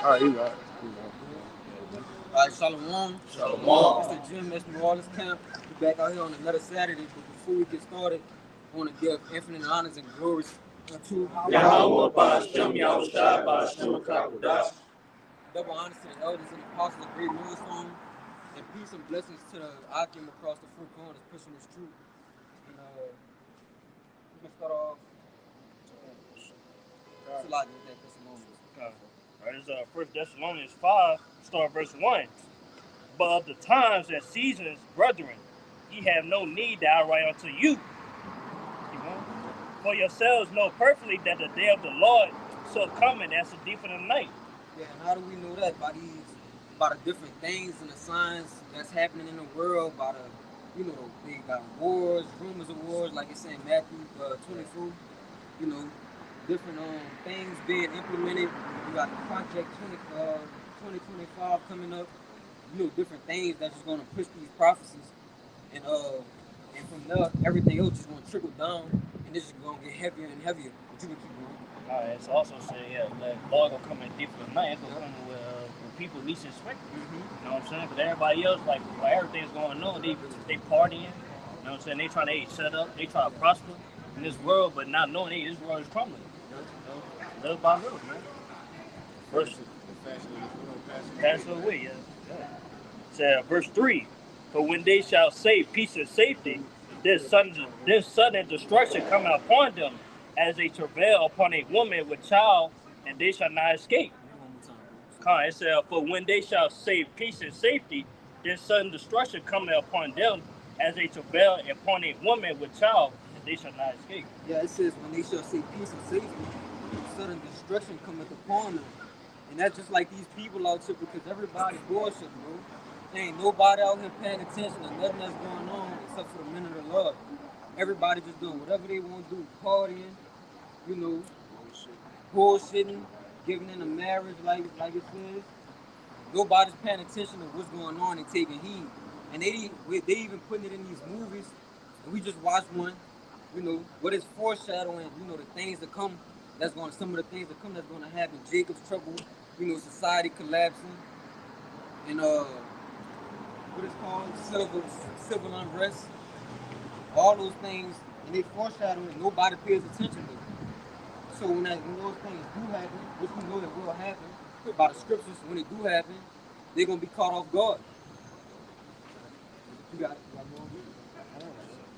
All right, you got it. All right, Shalom. Shalom. It's the GMS New Orleans camp. We're back out here on another Saturday, but before we get started, I want to give infinite honors and glories to Yahweh Ba'ashem Yahushua Ba'ashem Kakudash. double honors to the elders and apostles of Great Millstone, and peace and blessings to the Akim across the four corners pushing this truth. And we can start off. It's a lot with that Thessalonians. Right, it's 1 Thessalonians 5, start verse 1. But of the times and seasons, brethren, ye have no need that I write unto you. For yourselves know perfectly that the day of the Lord shall come as a thief in the night. Yeah, and how do we know that? By the different things and the signs that's happening in the world, by the, they got wars, rumors of wars, like it's in Matthew 24, different things being implemented. You got the Project 2025 coming up. Different things that's just going to push these prophecies, and from there, everything else is going to trickle down, and this is going to get heavier and heavier. But you can keep going. All right, it's also saying, that Lord going to come in different night. It's going to come when people least expect it. You know what I'm saying? But everybody else, like everything's going on, they partying. You know what I'm saying? They trying to shut up. They try to prosper in this world, but not knowing this world is crumbling. Little by little, man. Verse pass away, yeah. Verse 3, for when they shall say peace and safety, this sudden destruction coming upon them, as they travail upon a woman with child, and they shall not escape. It said, for when they shall say peace and safety, this sudden destruction coming upon them, as they travail upon a woman with child, and they shall not escape. Yeah, it says when they shall say peace and safety, sudden destruction cometh upon them. And that's just like these people out here, because everybody bullshit, bro. There ain't nobody out here paying attention to nothing that's going on except for the men of the Lord. Everybody just doing whatever they want to do, partying, bullshitting, giving in a marriage like it says. Nobody's paying attention to what's going on and taking heed. And they even putting it in these movies, and we just watched one, what is foreshadowing, the things that come. Some of the things that come that's going to happen. Jacob's trouble, society collapsing, and what is called civil unrest. All those things, and they foreshadowing. Nobody pays attention to it. So when those things do happen, which we know that will happen by the scriptures, when it do happen, they're going to be caught off guard. You got it.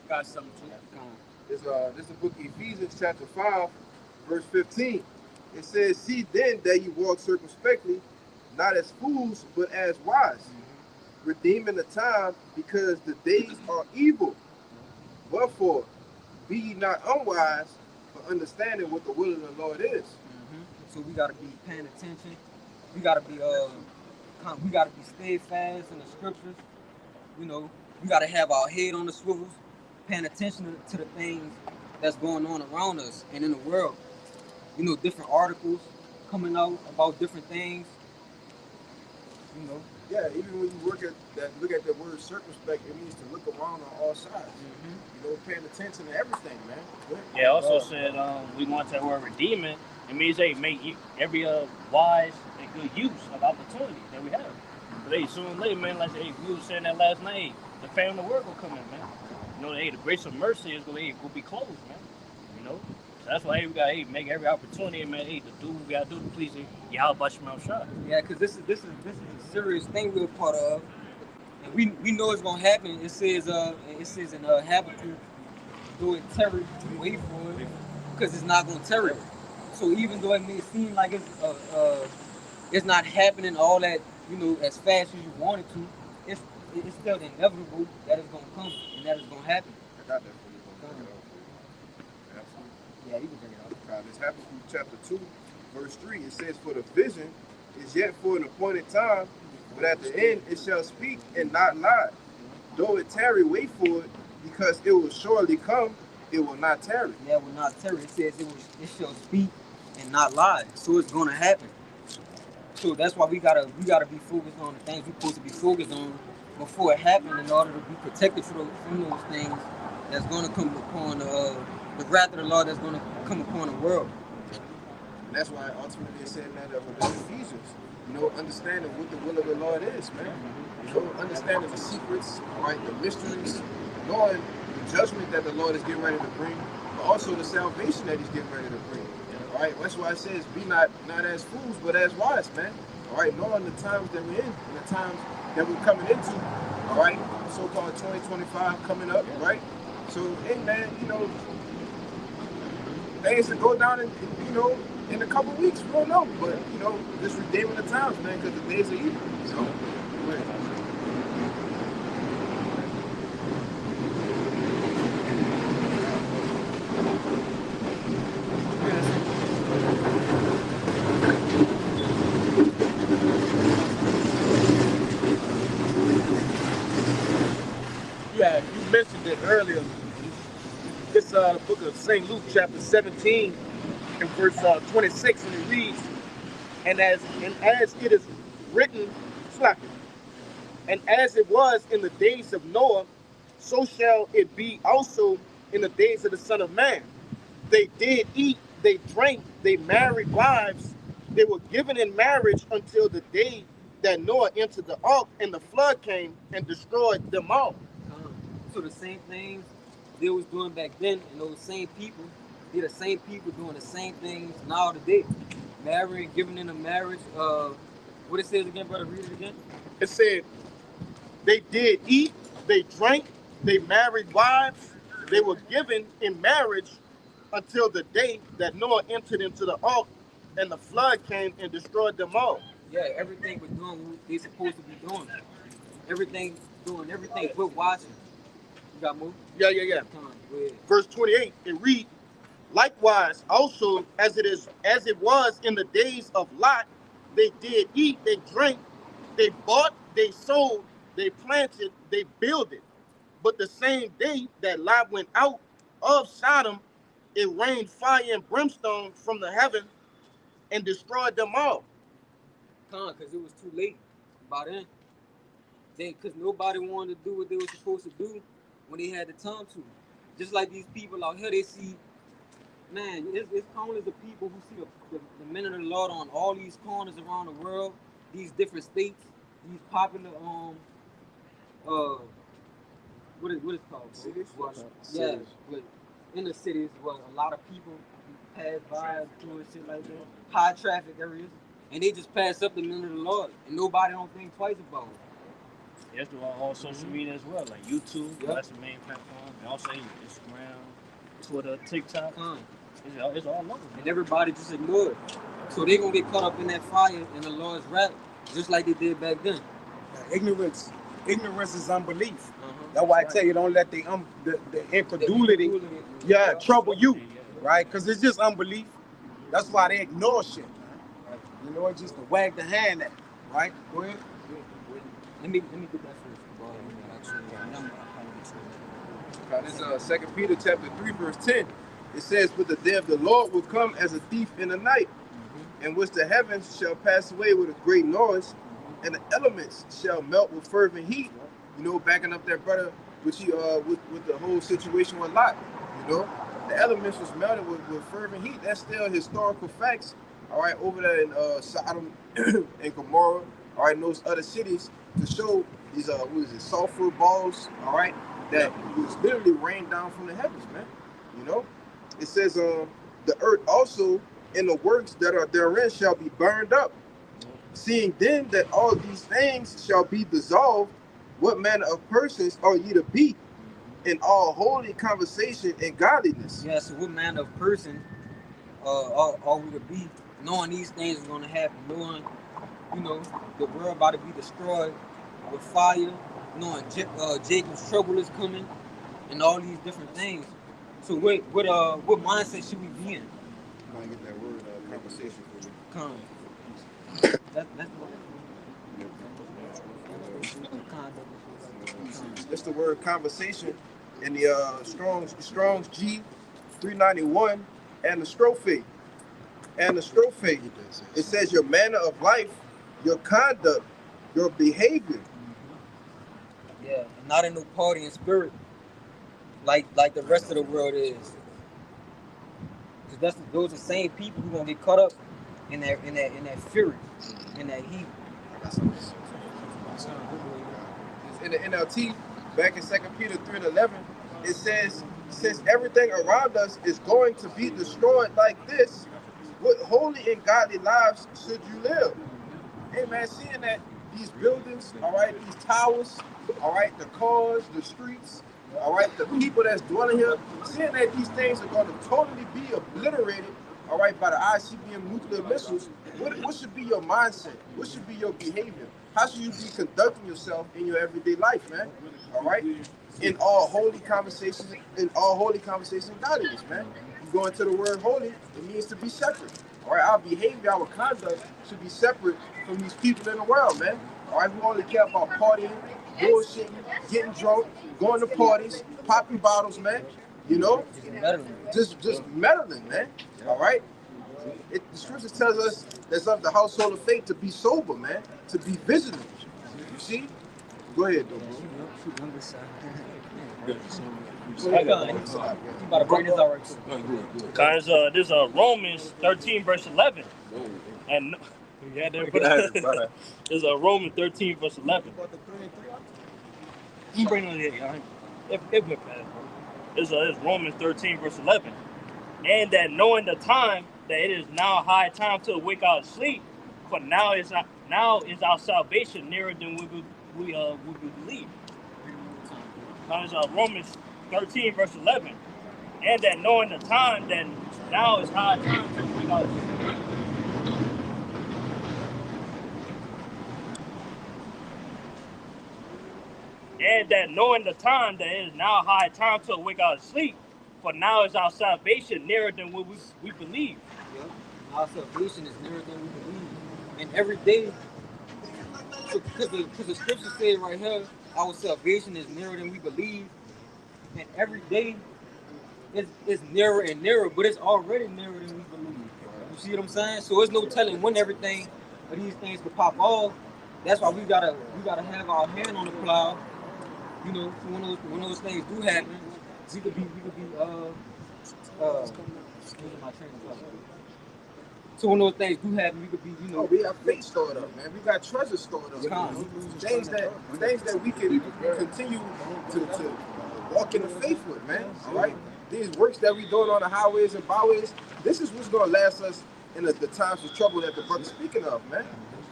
Got something too. This is the book of Ephesians chapter 5. Verse 15, it says, see then that you walk circumspectly, not as fools, but as wise, redeeming the time, because the days are evil. Wherefore, be ye not unwise, but understanding what the will of the Lord is. So we got to be paying attention. We got to be steadfast in the scriptures. We got to have our head on the swivels, paying attention to the things that's going on around us and in the world. Different articles coming out about different things. Yeah, even when you look at the word circumspect, it means to look around on all sides. Paying attention to everything, man. Yeah, also said we want that word redeeming. It means they make every wise and good use of opportunity that we have. But sooner or later, man, like we were saying that last night, the family of the word will come in, man. The grace of mercy is going to be closed, man. So that's why we got to make every opportunity, man, to do what we got to do to please Yahweh Ba'ashem Shah. Yeah, because this is a serious thing we're part of, and we know it's gonna happen. It says in Habakkuk, do it tarry, wait for it, because it's not gonna tarry. So even though it may seem like it's not happening all that as fast as you want it to, it's still inevitable that it's gonna come and that it's gonna happen. I got that for you. Yeah, you can bring it up. It's Habakkuk chapter 2, verse 3. It says, for the vision is yet for an appointed time, but at the end it shall speak and not lie. Though it tarry, wait for it, because it will surely come, it will not tarry. Yeah, it will not tarry. It says it shall speak and not lie. So it's gonna happen. So that's why we gotta be focused on the things we're supposed to be focused on before it happens, in order to be protected from those things that's gonna come upon the wrath of the Lord that's gonna come upon the world. And that's why ultimately it said that with the Ephesians, you know, understanding what the will of the Lord is, man. You know, understanding the secrets, all right, the mysteries, knowing the judgment that the Lord is getting ready to bring, but also the salvation that he's getting ready to bring. All right, that's why it says, be not as fools, but as wise, man. All right, knowing the times that we're in and the times that we're coming into, all right, so-called 2025 coming up, right? So, hey, man, you know, things to go down in, you know, in a couple weeks, we don't know, but, you know, just redeeming the times, man, because the days are evil. So, right. Yeah, you mentioned it earlier. It's the book of St. Luke, chapter 17, and verse 26, and it reads, and as it is written, and as it was in the days of Noah, so shall it be also in the days of the Son of Man. They did eat, they drank, they married wives, they were given in marriage until the day that Noah entered the ark, and the flood came and destroyed them all. So the same things they was doing back then, and those same people, they're the same people doing the same things now today. Marrying, giving in a marriage. What it says again, brother? Read it again. It said, they did eat, they drank, they married wives, they were given in marriage until the day that Noah entered into the ark, and the flood came and destroyed them all. Yeah, everything was doing what they supposed to be doing. Everything doing everything but watching. You got more? Yeah. Come on, go ahead. Verse 28, it reads, likewise also as it was in the days of Lot, they did eat, they drank, they bought, they sold, they planted, they builded. But the same day that Lot went out of Sodom, it rained fire and brimstone from the heaven and destroyed them all. Because it was too late by then. Because nobody wanted to do what they were supposed to do when they had the time to. Just like these people out here, they see, man, it's countless of people who see the men of the Lord on all these corners around the world, these different states, these popular what is called? Cities? Yeah, but in the cities where a lot of people pass by doing shit like that, high traffic areas, and they just pass up the men of the Lord, and nobody don't think twice about it. Yes, they're all social media as well, like YouTube. Yep. That's the main platform. And also Instagram, Twitter, TikTok. It's all over. And everybody just ignore it. So they're going to get caught up in that fire in the Lord's wrath, just like they did back then. Ignorance is unbelief. That's why I tell you, don't let the incredulity trouble you, right? Because it's just unbelief. That's why they ignore shit. You know, it's just to wag the hand at, right? Go ahead. Let me get that first. This is 2 Peter chapter 3, verse 10. It says, but the day of the Lord will come as a thief in the night, in which the heavens shall pass away with a great noise, and the elements shall melt with fervent heat. You know, backing up that brother, which he with the whole situation with Lot. You know, the elements was melted with fervent heat. That's still historical facts. All right, over there in Sodom and Gomorrah. All right, in those other cities, to show these sulfur balls. All right, that was literally rained down from the heavens, man. You know, it says the earth also and the works that are therein shall be burned up. Seeing then that all these things shall be dissolved, what manner of persons are ye to be in all holy conversation and godliness? Yeah, so what manner of person are we to be, knowing these things are going to happen, knowing, you know, the world about to be destroyed with fire, knowing Jacob's trouble is coming, and all these different things. So what mindset should we be in? I might get that word conversation for you. Come. That's That's the word conversation in the Strong's G 391 and the strophe. It says your manner of life, your conduct, your behavior. Yeah, not in no partying spirit like the rest of the world is. Because those are the same people who gonna get caught up in that fury, in that heat. In the NLT, back in 2 Peter 3:11, it says, since everything around us is going to be destroyed like this, what holy and godly lives should you live? Hey man, seeing that these buildings, all right, these towers, all right, the cars, the streets, all right, the people that's dwelling here, seeing that these things are going to totally be obliterated, all right, by the ICBM nuclear missiles, what should be your mindset? What should be your behavior? How should you be conducting yourself in your everyday life, man? All right, in all holy conversations, and godliness, man. You go into the word holy, it means to be separate. All right, our behavior, our conduct should be separate from these people in the world, man. All right, who only care about partying, bullshitting, getting drunk, going to parties, popping bottles, man. You know, just meddling, man. All right. The scripture tells us that's of the household of faith to be sober, man, to be vigilant. You see? Go ahead, though, bro. You about to bring this out right. Because this Romans 13 verse 11, and yeah, there's Romans 13 verse 11. You bring it here, y'all. It's Romans 13 verse 11, and that knowing the time that it is now high time to awake out of sleep, for now is our salvation nearer than we believe. Because Romans 13 verse 11, and that knowing the time that now is high time to awake out of sleep. And that knowing the time that it is now high time to awake out of sleep, for now is our salvation nearer than what we believe. Yep. Our salvation is nearer than we believe. And every day, because the scripture says right here, our salvation is nearer than we believe. And every day, it's nearer and nearer, but it's already nearer than we believe. You see what I'm saying? So there's no telling when everything of these things could pop off. That's why we gotta have our hand on the plow. You know, when those things do happen, we could be so when those things do happen, we could be, you know. Oh, we have faith stored up, man. We got treasure stored up. Things that we can continue to walk in the faith with, man. All right. These works that we doing on the highways and byways, this is what's gonna last us in the times of trouble that the brother's speaking of, man.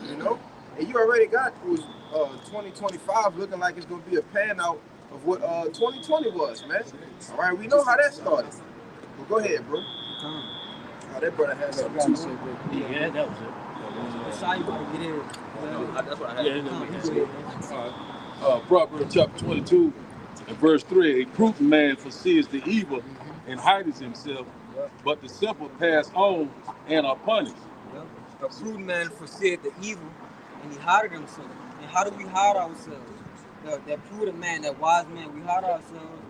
You know? And you already got 2025 looking like it's gonna be a pan out of what 2020 was, man. All right, we know how that started. But go ahead, bro. Oh, that brother has something too. Yeah, that was it. That's how you about to get in. That's what I had. Proverbs chapter 22 and verse 3. A prudent man foresees the evil and hides himself, but the simple pass on and are punished. A prudent man foreseeth the evil and he hided himself. And how do we hide ourselves? That prudent man, that wise man, we hide ourselves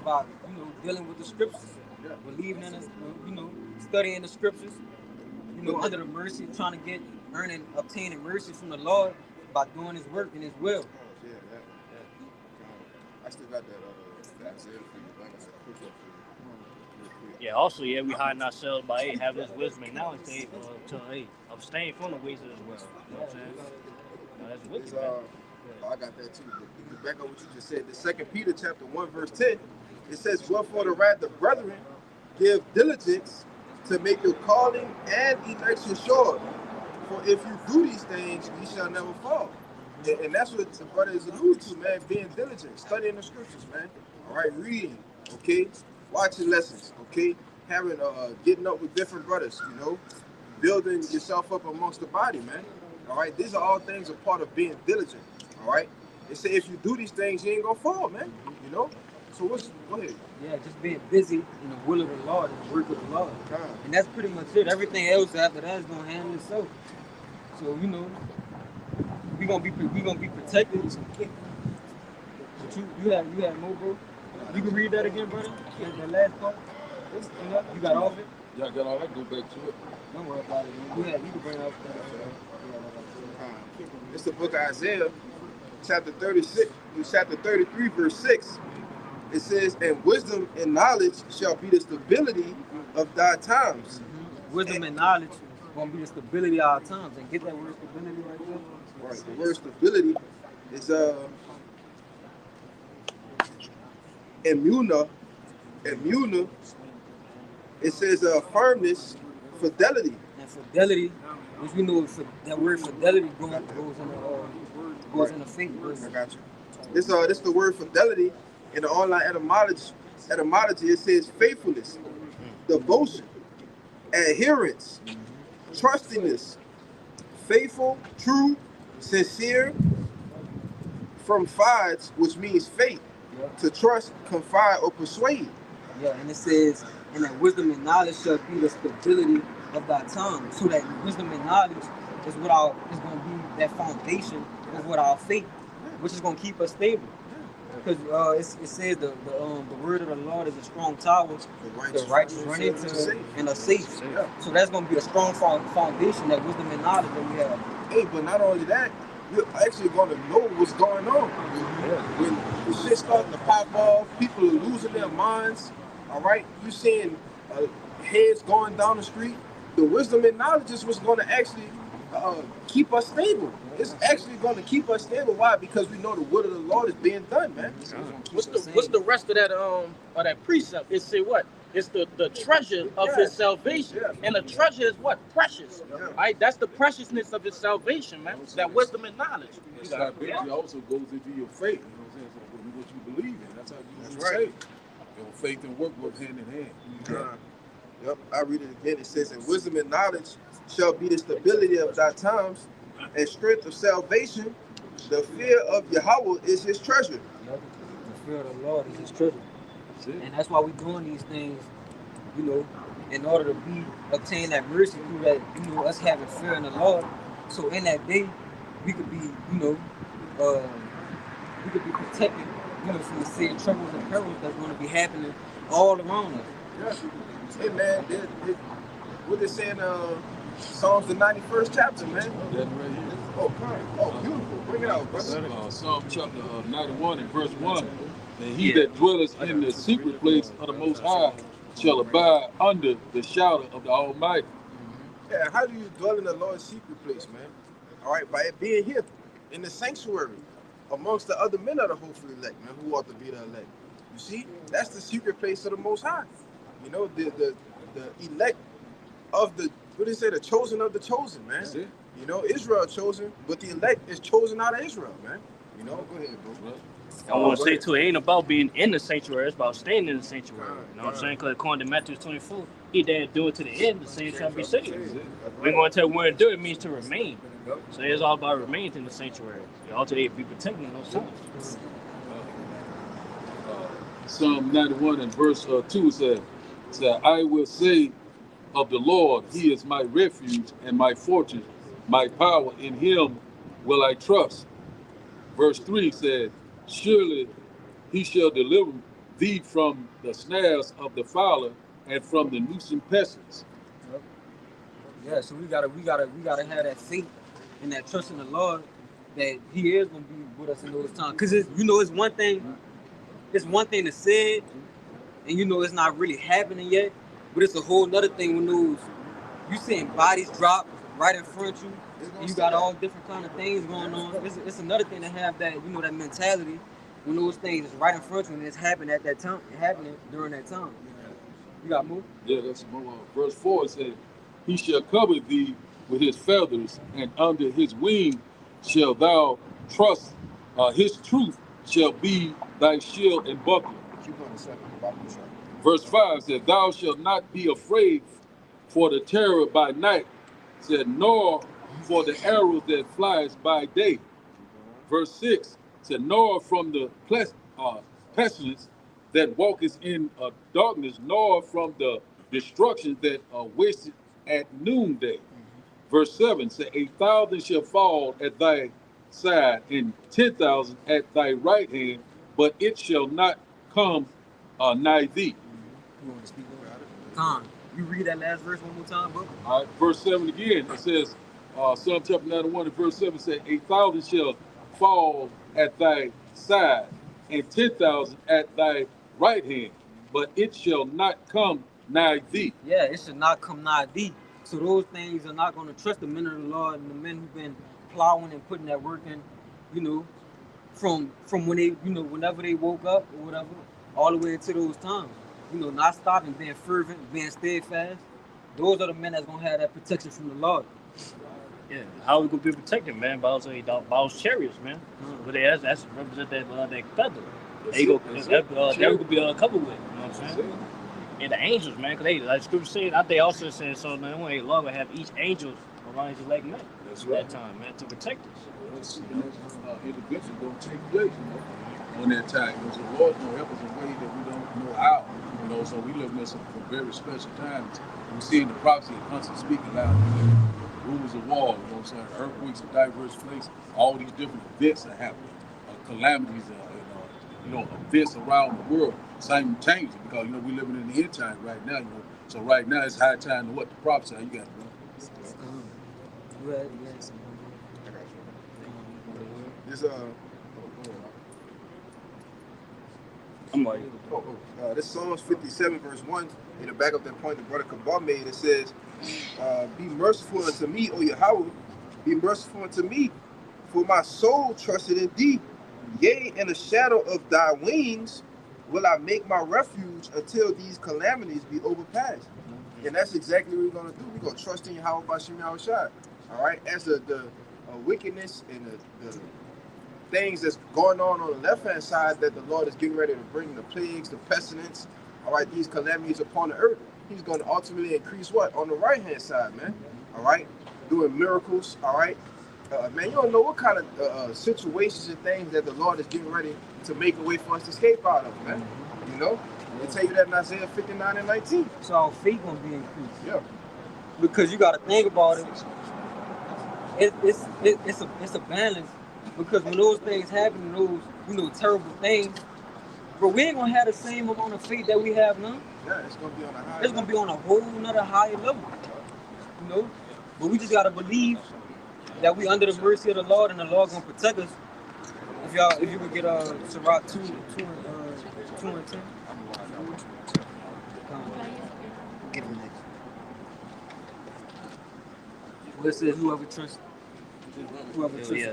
by, you know, dealing with the scriptures, believing in it, you know, studying the scriptures, you know, under the mercy, trying to obtaining mercy from the Lord by doing His work and His will. Yeah. I still got that Isaiah for you. Like I said, quick one for you. Yeah, also, we hiding ourselves by having this wisdom and knowledge to abstain from the ways of this world. You know what I'm saying? That's wicked, I got that too. But back on what you just said, the 2 Peter chapter 1 verse 10, it says, wherefore the rather, brethren, give diligence to make your calling and election sure. For if you do these things, ye shall never fall. And that's what the brother is alluding to, man. Being diligent, studying the scriptures, man. All right, reading, okay, watching lessons, okay, having getting up with different brothers, you know, building yourself up amongst the body, man. All right, these are all things a part of being diligent. All right, they say if you do these things, you ain't gonna fall, man. You know. So go ahead. Yeah, just being busy in the will of the Lord and the work of the Lord. And that's pretty much it. Everything else after that is gonna handle itself. So, you know, we gonna be protected. But you had more, bro. You can read that again, brother. That last part. You got all of it. Y'all got all that? Go back to it. Don't worry about it. You can bring it up. It's the book of Isaiah, chapter 33, verse 6. It says, and wisdom and knowledge shall be the stability of thy times. Wisdom and knowledge gonna be the stability of our times. And get that word stability right there. Right. The word stability is immuna. Immuna. It says firmness, fidelity. And fidelity, which we know that word fidelity goes in the faith. I got you. This the word fidelity in the online etymology. Etymology, it says faithfulness, devotion, adherence, trustiness, faithful, true, sincere, from fides, which means faith, to trust, confide, or persuade. Yeah, and it says, and that wisdom and knowledge shall be the stability of thy tongue. So that wisdom and knowledge is what is going to be that foundation of what our faith, which is going to keep us stable. Because it says the word of the Lord is a strong tower. The righteous run into it and are safe. Yeah. So that's going to be a strong foundation, that wisdom and knowledge that we have. Hey, but not only that, you're actually going to know what's going on. When the shit starts to pop off, people are losing their minds. All right, you seeing heads going down the street. The wisdom and knowledge is what's going to actually keep us stable. It's actually going to keep us stable. Why? Because we know the word of the Lord is being done, man. What's the rest of that precept? It say what? It's the treasure of his salvation. And the treasure is what? Precious. Right? That's the preciousness of his salvation, man. That wisdom and knowledge. Salvation also goes into your faith. You know what I'm saying? So what you believe in. That's how you say. Your faith and work goes hand in hand. Yep, I read it again. It says, and wisdom and knowledge shall be the stability of thy times, and strength of salvation. The fear of Yahweh is his treasure. The fear of the Lord is his treasure. And that's why we're doing these things, you know, in order to obtain that mercy through that, you know, us having fear in the Lord. So in that day, we could be, you know, we could be protected, you know, from the same troubles and perils that's going to be happening all around us. Yeah. Hey man, what they say in Psalms the 91st chapter, man. That right here. Oh, beautiful. Bring it out, brother. Psalm chapter 91 and verse 1. And he that dwelleth in the secret place of the Most High shall abide under the shadow of the Almighty. Yeah, how do you dwell in the Lord's secret place, man? All right, by it being here in the sanctuary amongst the other men of the hopeful elect, man, who ought to be the elect. You see, that's the secret place of the Most High. You know, the elect of the, what do they say, the chosen of the chosen, man. You know, Israel chosen, but the elect is chosen out of Israel, man. You know, go ahead, bro. I want to say too, it ain't about being in the sanctuary, it's about staying in the sanctuary. You know what I'm saying? Because according to Matthew 24, he that do it to the end, the same shall be saved. We're going to tell where to do it means to remain. So it's all about remaining in the sanctuary. You ought to be protected in those times. Psalm 91 and verse 2 says, I will say of the Lord, he is my refuge and my fortress, my power, in him will I trust. Verse 3 said, surely he shall deliver thee from the snares of the fowler and from the noosing pestilence. Yeah, so we gotta have that faith and that trust in the Lord that he is gonna be with us in those times. Cause it's one thing to say it, and you know it's not really happening yet, but it's a whole nother thing when those you seeing bodies drop right in front of you, and you got all different kind of things going on. It's another thing to have that, you know, that mentality when those things is right in front of you and it's happening at that time, happening during that time. You got more? Yeah, that's more. Verse 4 says, he shall cover thee with his feathers, and under his wing shall thou trust. His truth shall be thy shield and buckler. Verse 5 said, thou shalt not be afraid for the terror by night, said, nor for the arrows that flies by day. Verse 6 said, nor from the pestilence that walketh in darkness, nor from the destruction that wasteth at noonday. Verse 7 said, 1,000 shall fall at thy side, and 10,000 at thy right hand, but it shall not come nigh thee. You want to speak about it? Con, you read that last verse one more time, bro? All right, verse 7 again, it says, Psalm chapter 91 and verse 7 said, 1,000 shall fall at thy side, and 10,000 at thy right hand, but it shall not come nigh thee. Yeah, it should not come nigh thee. So those things are not going to trust the men of the Lord and the men who've been plowing and putting that work in, you know, from when they, whenever they woke up or whatever, all the way to those times. Not stopping, being fervent, being steadfast. Those are the men that's gonna have that protection from the Lord. Yeah, how we gonna be protected, man? By those chariots, man. But that's represent that feather. They go, that we could be coupled with. You know what I'm saying? And the angels, man, because they, like Scripture said, I think also said so. Man, we ain't long to have each angel around his elect men. That's right. That time, man, to protect us. Intervention don't take place, on that time. Because the Lord's gonna help us in ways that we don't know how. So we live in some very special times. We see in the prophecy constantly speaking loud. Rumors of war, earthquakes in diverse places, all these different events are happening, calamities, events around the world simultaneously, because we're living in the end time right now. So right now it's high time to what the prophesy. You got it, bro. This Psalms 57 verse 1, in the back of that point the brother Kabal made, it says, be merciful unto me, O Yahweh, be merciful unto me, for my soul trusted in thee. Yea, in the shadow of thy wings will I make my refuge until these calamities be overpassed. And that's exactly what we're going to do. We're going to trust in Yahweh Bashim Yahushua. All right? As the wickedness and the things that's going on the left-hand side that the Lord is getting ready to bring, the plagues, the pestilence, all right, these calamities upon the earth, he's going to ultimately increase what? On the right-hand side, man. All right? Doing miracles, all right? Man, you don't know what kind of situations and things that the Lord is getting ready to make a way for us to escape out of, man. They tell you that in Isaiah 59 and 19. So our faith gonna be increased. Yeah. Because you gotta think about it. It's a balance. Because when those things happen, those terrible things, bro, we ain't gonna have the same amount of faith that we have now. Yeah, it's gonna be on a higher. It's gonna be on a whole nother higher level. But we just gotta believe that we under the mercy of the Lord, and the Lord gonna protect us. If you could get Sirach 2 and 10. Get him next. Well, it says whoever trusts.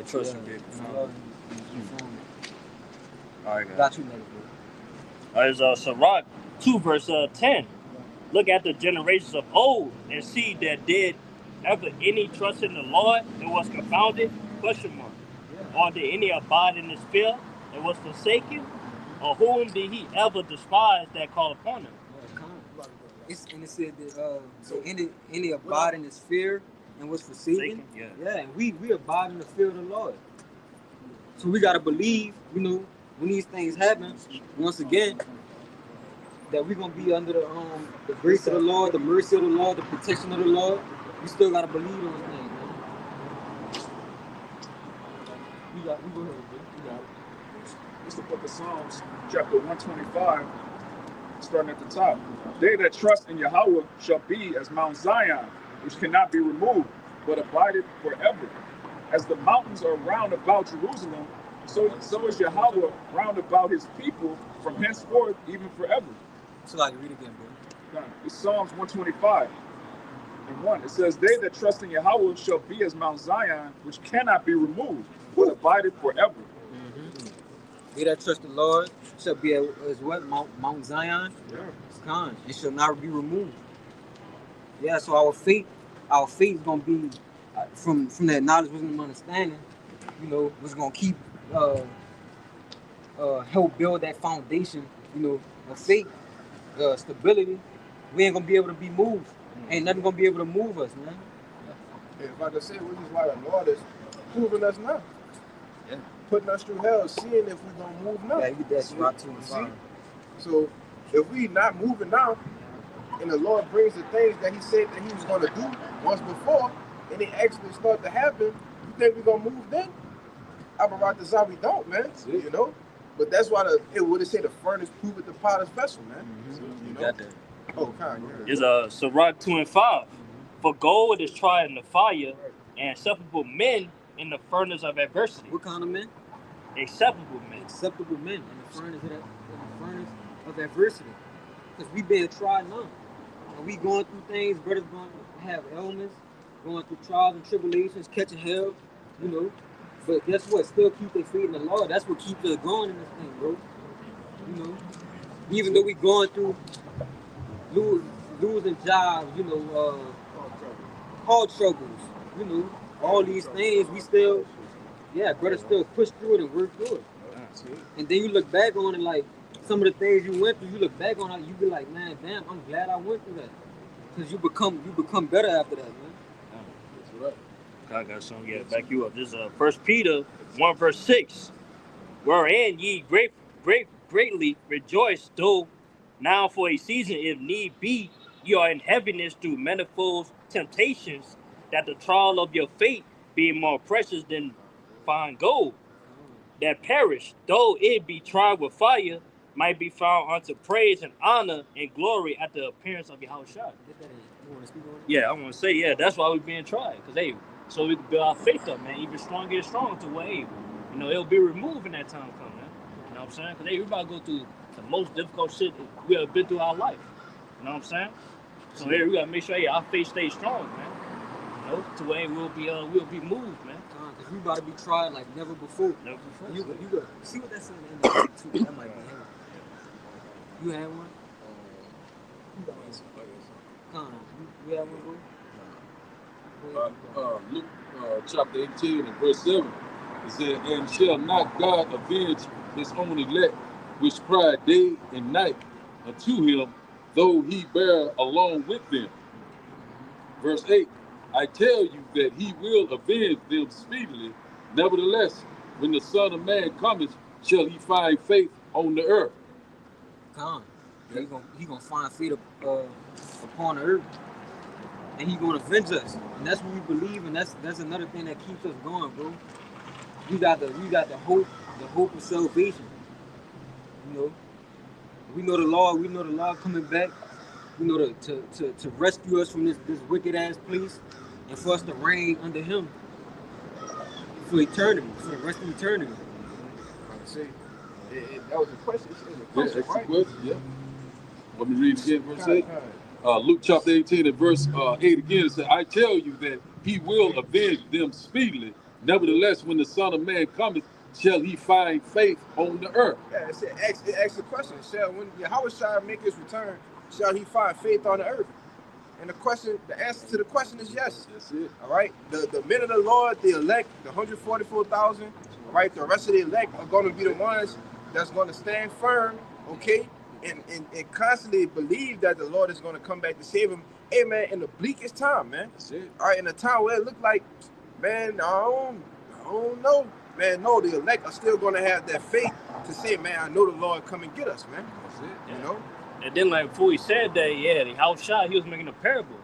Trust him. All right, got you next, bro. There's Sirach 2 verse 10. Look at the generations of old and see that did ever any trust in the Lord and was confounded? Question mark. Or did any abide in his fear and was forsaken? Or whom did he ever despise that called upon him? And it said that any abide in his fear and was forsaken. Yeah, and we abide in the fear of the Lord. So we gotta believe, when these things happen, once again, that we're gonna be under the grace of the Lord, the mercy of the Lord, the protection of the Lord. We still gotta believe those things, man. We go ahead, bro. You got it. It's the book of Psalms, chapter 125, starting at the top. They that trust in Yahweh shall be as Mount Zion, which cannot be removed, but abideth forever. As the mountains are round about Jerusalem, so is Yahweh round about his people from henceforth, even forever. So I can read again, bro. It's Psalms 125 and 1. It says, they that trust in Yahweh shall be as Mount Zion, which cannot be removed, but abideth forever. They that trust the Lord shall be as what? Mount Zion? Yeah. It shall not be removed. Yeah, so our faith is gonna be from that knowledge, wisdom, and understanding. Was gonna keep help build that foundation. Of faith, stability. We ain't gonna be able to be moved. Ain't nothing gonna be able to move us, man. If I could say, which is why the Lord is proving us now. Yeah. Putting us through hell, seeing if we're gonna move now. Yeah, that's right too. So if we not moving now, and the Lord brings the things that he said that he was gonna do once before, and they actually start to happen, you think we're gonna move then? We don't, man. But that's why it would say the furnace proveth the potter's vessel, man. Got that. Oh, kind of. It's Sirach 2 and 5. For gold is tried in the fire, and acceptable men in the furnace of adversity. What kind of men? Acceptable men. Acceptable men in the furnace of adversity. Because we being tried now. And we going through things, brothers going to have ailments, going through trials and tribulations, catching hell, you know. But guess what? Still keep their faith in the Lord. That's what keeps us going in this thing, bro. You know, even though we going through losing jobs, you know, car troubles, you know, all these things, we still, yeah, brothers still push through it and work through it. And then you look back on it like some of the things you went through. You look back on it, you be like, man, damn, I'm glad I went through that. Because you become better after that, man. That's right. I got something to back you up. This is 1 Peter 1 verse 6. Wherein ye greatly rejoice, though now for a season, if need be, ye are in heaviness through manifold temptations, that the trial of your faith, being more precious than fine gold, that perish, though it be tried with fire, might be found unto praise and honor and glory at the appearance of your house shot. Yeah, I want to say, yeah, that's why we're being tried. Because, hey, so we can build our faith up, man, even stronger and stronger to where, hey, you know, it'll be removed when that time comes, man. You know what I'm saying? Because, hey, we about to go through the most difficult shit we ever been through our life. You know what I'm saying? So, hey, we got to make sure, hey, our faith stays strong, man. You know, to where we'll be moved, man. Because we about to be tried like never before. Never before. You go see what that's in the end too. That might be him. You had one? You had one, bro? Luke chapter 18 and verse 7, it said, and shall not God avenge his own elect, which cry day and night unto him, though he bear along with them. Verse 8, I tell you that he will avenge them speedily. Nevertheless, when the Son of Man cometh, shall he find faith on the earth? Come. He gonna find faith upon the earth. And he gonna avenge us. And that's what we believe, and that's another thing that keeps us going, bro. We got the hope of salvation. You know. We know the Lord coming back, you know, to rescue us from this wicked ass place and for us to reign under him for eternity, for the rest of eternity. See, that was a question. Right? Yeah. Let me read again, verse 8. Luke chapter 18 and verse 8 again, it says, I tell you that he will avenge them speedily. Nevertheless, when the Son of Man cometh, shall he find faith on the earth? Yeah, it asks the question. When Yahweh shall make his return, shall he find faith on the earth? And the answer to the question is yes. That's it. All right. The men of the Lord, the elect, the 144,000, all right, the rest of the elect are going to be the ones that's going to stand firm, okay, and constantly believe that the Lord is going to come back to save them. Hey, man, in the bleakest time, man. That's it. All right, in a time where it looked like, man, I don't know. Man, no, the elect are still going to have that faith to say, man, I know the Lord come and get us, man. That's it. You know? And then, like, before he said that, yeah, the house shot, he was making a parable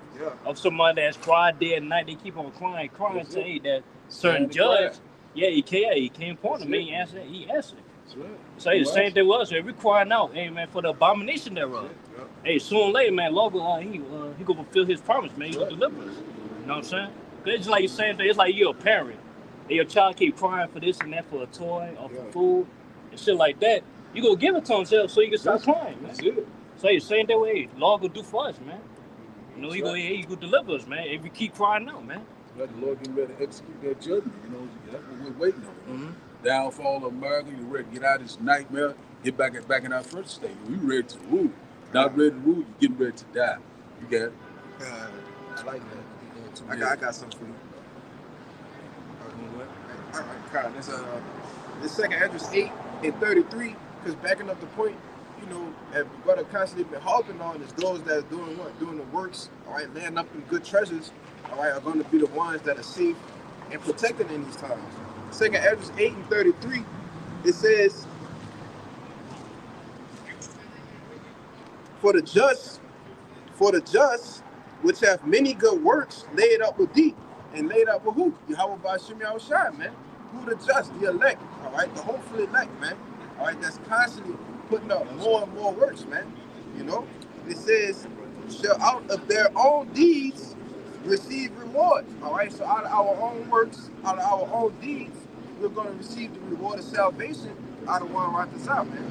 of somebody that's cried day and night. They keep on crying, saying that certain judge, he came upon him, he answered. That's right. So, hey, the same thing was, if we crying out, hey, man, for the abomination thereof. Hey, sooner or later, man, Lord, he gonna fulfill his promise, man. He gonna deliver us. You know what I'm saying? Because it's like the same thing. It's like you're a parent. And your child keep crying for this and that, for a toy or for food and shit like that. You gonna give it to him so he can stop crying, man. That's it. So you're saying that way, Lord will do for us, man. You know, he gonna deliver us, man. If we keep crying out, man. Let the Lord get ready to execute that judgment. You know, that's what we're waiting on. Mm-hmm. Downfall of America. You're ready to get out of this nightmare. Get back in our first state. We ready to rule. Not ready to rule. You're getting ready to die. You got it. I like that. I got something for you. All right, Kyle. This second address 8 and 33. Because backing up the point, you know, and what I've constantly been harping on is those that are doing what? Doing the works, all right, laying up in good treasures, all right, are going to be the ones that are safe and protected in these times. Second address 8 and 33, it says, for the just, which have many good works, laid up with thee. And laid up with who? Yahweh Ba'Shem Yahushua, man. Who the just, the elect, all right, the hopeful elect, man. All right, that's constantly putting up more and more works, man. You know, it says, shall out of their own deeds receive reward. All right, so out of our own works, out of our own deeds, we're going to receive the reward of salvation out of one right this out, man.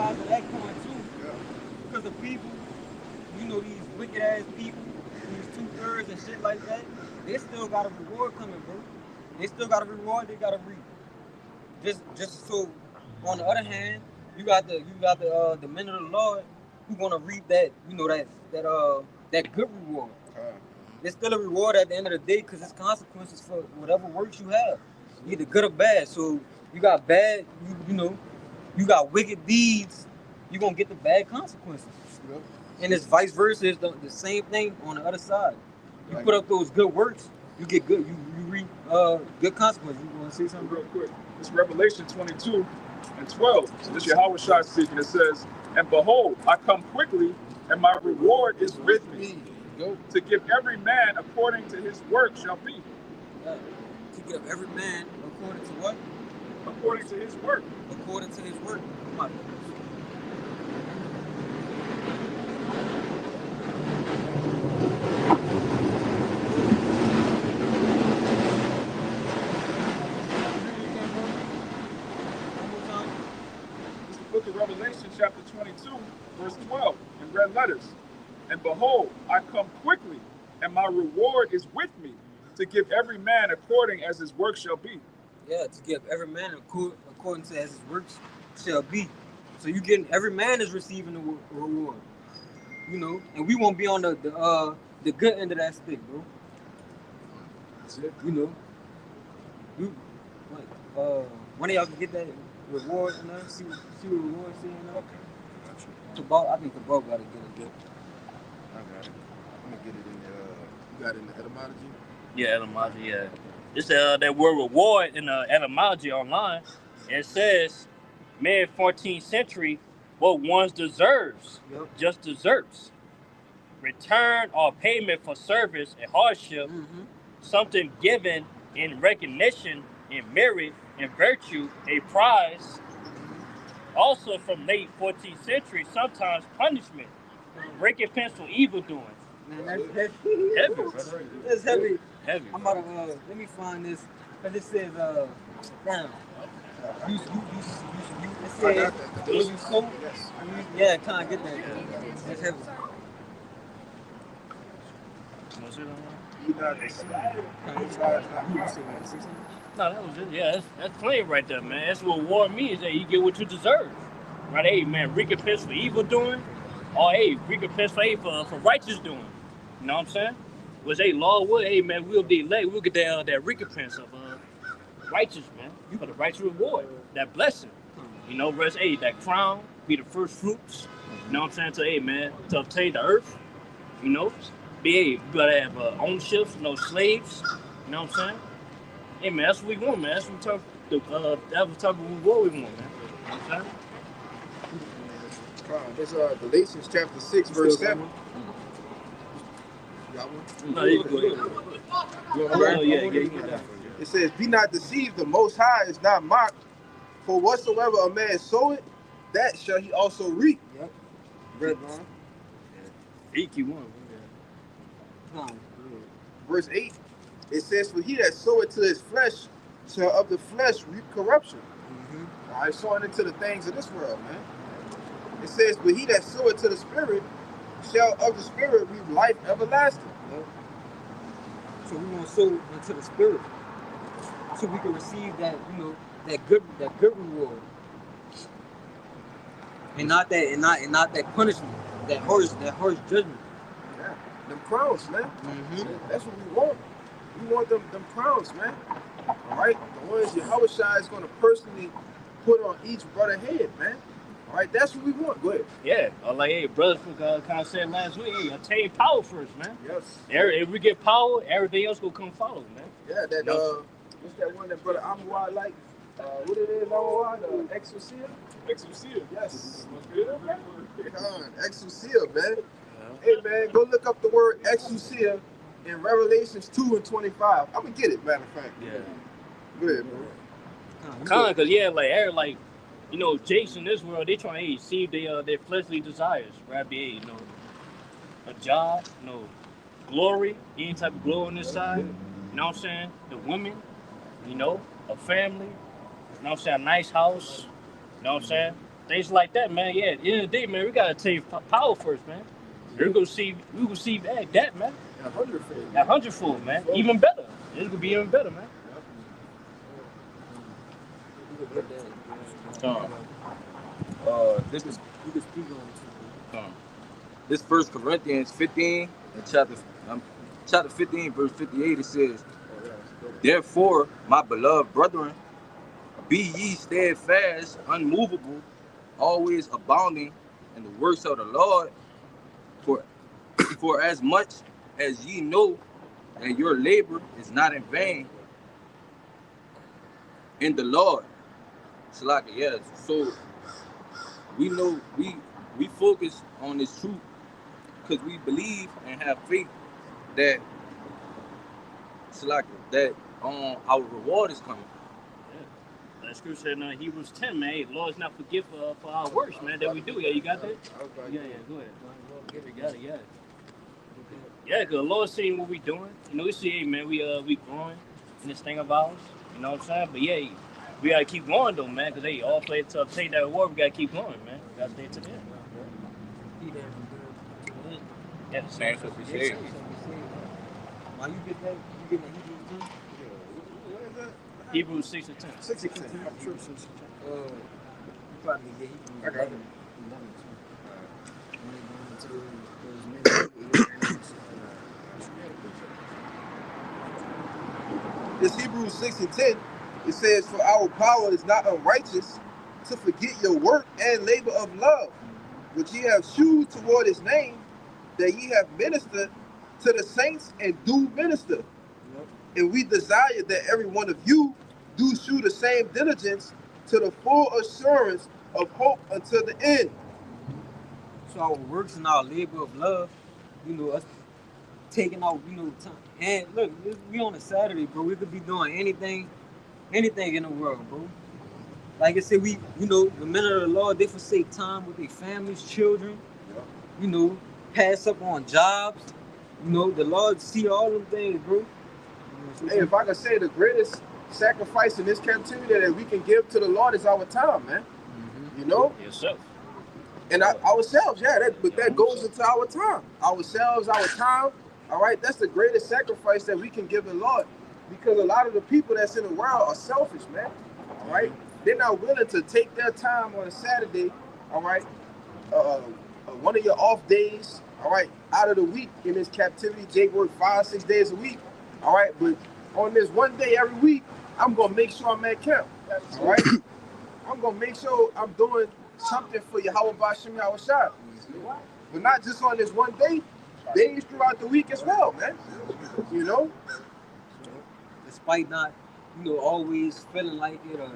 sides of that coin too. Yeah. Because the people, you know, these wicked ass people, these 2/3 and shit like that, they still got a reward coming, bro. They still got a reward. They got to reap. Just so. On the other hand, you got the men of the Lord who gonna reap that, you know, that good reward. There's still a reward at the end of the day because it's consequences for whatever works you have, either good or bad. So you got bad, you know, you got wicked deeds, you gonna get the bad consequences. Yep. And it's vice versa. It's the same thing on the other side. You put up those good works, you get good. You reap good consequences. You want to say something Real quick. It's Revelation 22:12. This Yahweh Shai speaking. It says, "And behold, I come quickly, and my reward is with me, to give every man according to his work shall be." To give every man according to what? According to his work. According to his work. Come on. It's the book of Revelation, chapter 22, verse 12, in red letters. "And behold, I come quickly, and my reward is with me, to give every man according as his work shall be." Yeah, to give every man according to as his works shall be. So you getting every man is receiving the reward, you know, and we won't be on the good end of that stick, bro. That's it. You know, one of y'all can get that reward and see what reward saying. Okay. I think the ball gotta get it. Good. I got it. I'm gonna get it in you got it in the etymology? Yeah, etymology, yeah. It's that word reward in the etymology online. It says, mid 14th century, what one deserves, just deserves. Return or payment for service and hardship, something given in recognition, in merit, in virtue, a prize. Also from late 14th century, sometimes punishment, recompense for evil doing. Man, that's heavy. Heavy, brother. That's heavy. Heavy. I'm about to let me find this. Cause it says damn. You it says when you sow. Yeah, can't get that. That's heavy. No, that was it. Yeah, that's plain right there, man. That's what reward means, that you get what you deserve. Right? Hey, man, recompense for evil doing, or hey, recompense for righteous doing. You know what I'm saying? Was a law would, hey man, we'll get that recompense of righteous, man. You got the righteous reward, that blessing. You know, verse 8, that crown be the first fruits. You know what I'm saying? To hey man, to obtain the earth. You know, you gotta have ownerships, no slaves. You know what I'm saying? Hey man, that's what we want, man. That's what we that was talking about what we want, man. You know what I'm saying? It's Galatians chapter 6, verse 7. You got one? No, you go ahead. It says, "Be not deceived, the Most High is not mocked. For whatsoever a man soweth, that shall he also reap." Yep. Red line. EQ1. Verse 8, it says, "For he that soweth to his flesh shall of the flesh reap corruption." All right, sowing into the things of this world, man. It says, "But he that soweth to the Spirit shall of the Spirit reap life everlasting." Yep. So we want to sow into the Spirit, so we can receive that, you know, that good reward, and not that punishment, that harsh judgment. Yeah. Them crowns, man. That's what we want. We want them crowns, man. All right, the ones Yahweh Shai is going to personally put on each brother head, man. All right, that's what we want. Go ahead. Yeah, like hey, brothers kind of said last week, hey, attain power first, man. Yes. If we get power, everything else will come follow, man. Yeah, that what's that one that brother Amawad like? What it is, Amawad? Exousia? Exousia. Yes. Exousia, man. Hey, man, go look up the word exousia in Revelations 2:25. I'm gonna get it, matter of fact. Yeah. Go ahead, bro. Cause like you know, Jakes in this world, they trying to see their fleshly desires, right? You know, a job, you know, glory, any type of glory on this side. You know what I'm saying? The women, you know, a family. You know what I'm saying? A nice house. You know what I'm saying? things like that, man. Yeah, at the end of the day, man, we gotta take power first, man. We're gonna see, we gonna see that, man. A hundredfold. A hundredfold, man. Even better. It's gonna be even better, man. This is You can speak on it. this 1 Corinthians 15 and chapter 15 verse 58. It says, "Therefore, my beloved brethren, be ye steadfast, unmovable, always abounding in the works of the Lord, for for as much as ye know that your labor is not in vain in the Lord." It's like, yes. So we know we focus on this truth because we believe and have faith that it's like that our reward is coming. Yeah. That scripture said in Hebrews 10, man, hey, the Lord is not forgive for our works, man, that we do. Yeah, you got that? Yeah, go ahead. You got it, yeah. Yeah, because the Lord seeing what we doing. You know, we see, hey, man, we growing in this thing of ours. You know what I'm saying? But yeah, we gotta keep going though, man, because they all play to obtain that reward. We gotta keep going, man. We gotta stay to the end. Yeah, the same stuff we say. Why you get that? You get that Hebrews 10? Hebrews 6 and 10. 6 and 10. I'm sure 6 and 10. You probably get Hebrews I got it. 11. This Hebrews 6 and 10, it says, "For our power is not unrighteous to forget your work and labor of love, which ye have shewed toward his name, that ye have ministered to the saints and do minister. Yep. And we desire that every one of you do shew the same diligence to the full assurance of hope until the end." So our works and our labor of love, you know, us taking out, you know, time. And look, we on a Saturday, bro. We could be doing anything in the world, bro. Like I said, we, you know, the men of the Lord, they forsake time with their families, children, you know, pass up on jobs. You know, the Lord see all them things, bro. Hey, if I could say, the greatest sacrifice in this captivity that we can give to the Lord is our time, man. You know? Yourself. And ourselves, yeah, but that goes into our time. Ourselves, our time, all right? That's the greatest sacrifice that we can give the Lord. Because a lot of the people that's in the world are selfish, man. All right? They're not willing to take their time on a Saturday, all right? One of your off days, all right, out of the week in this captivity. Jake work 5-6 days a week, all right? But on this one day every week, I'm going to make sure I'm at camp, all right? I'm going to make sure I'm doing something for Yahweh Bashim Yahushua. But not just on this one day, days throughout the week as well, man. You know? Despite not, you know, always feeling like it, or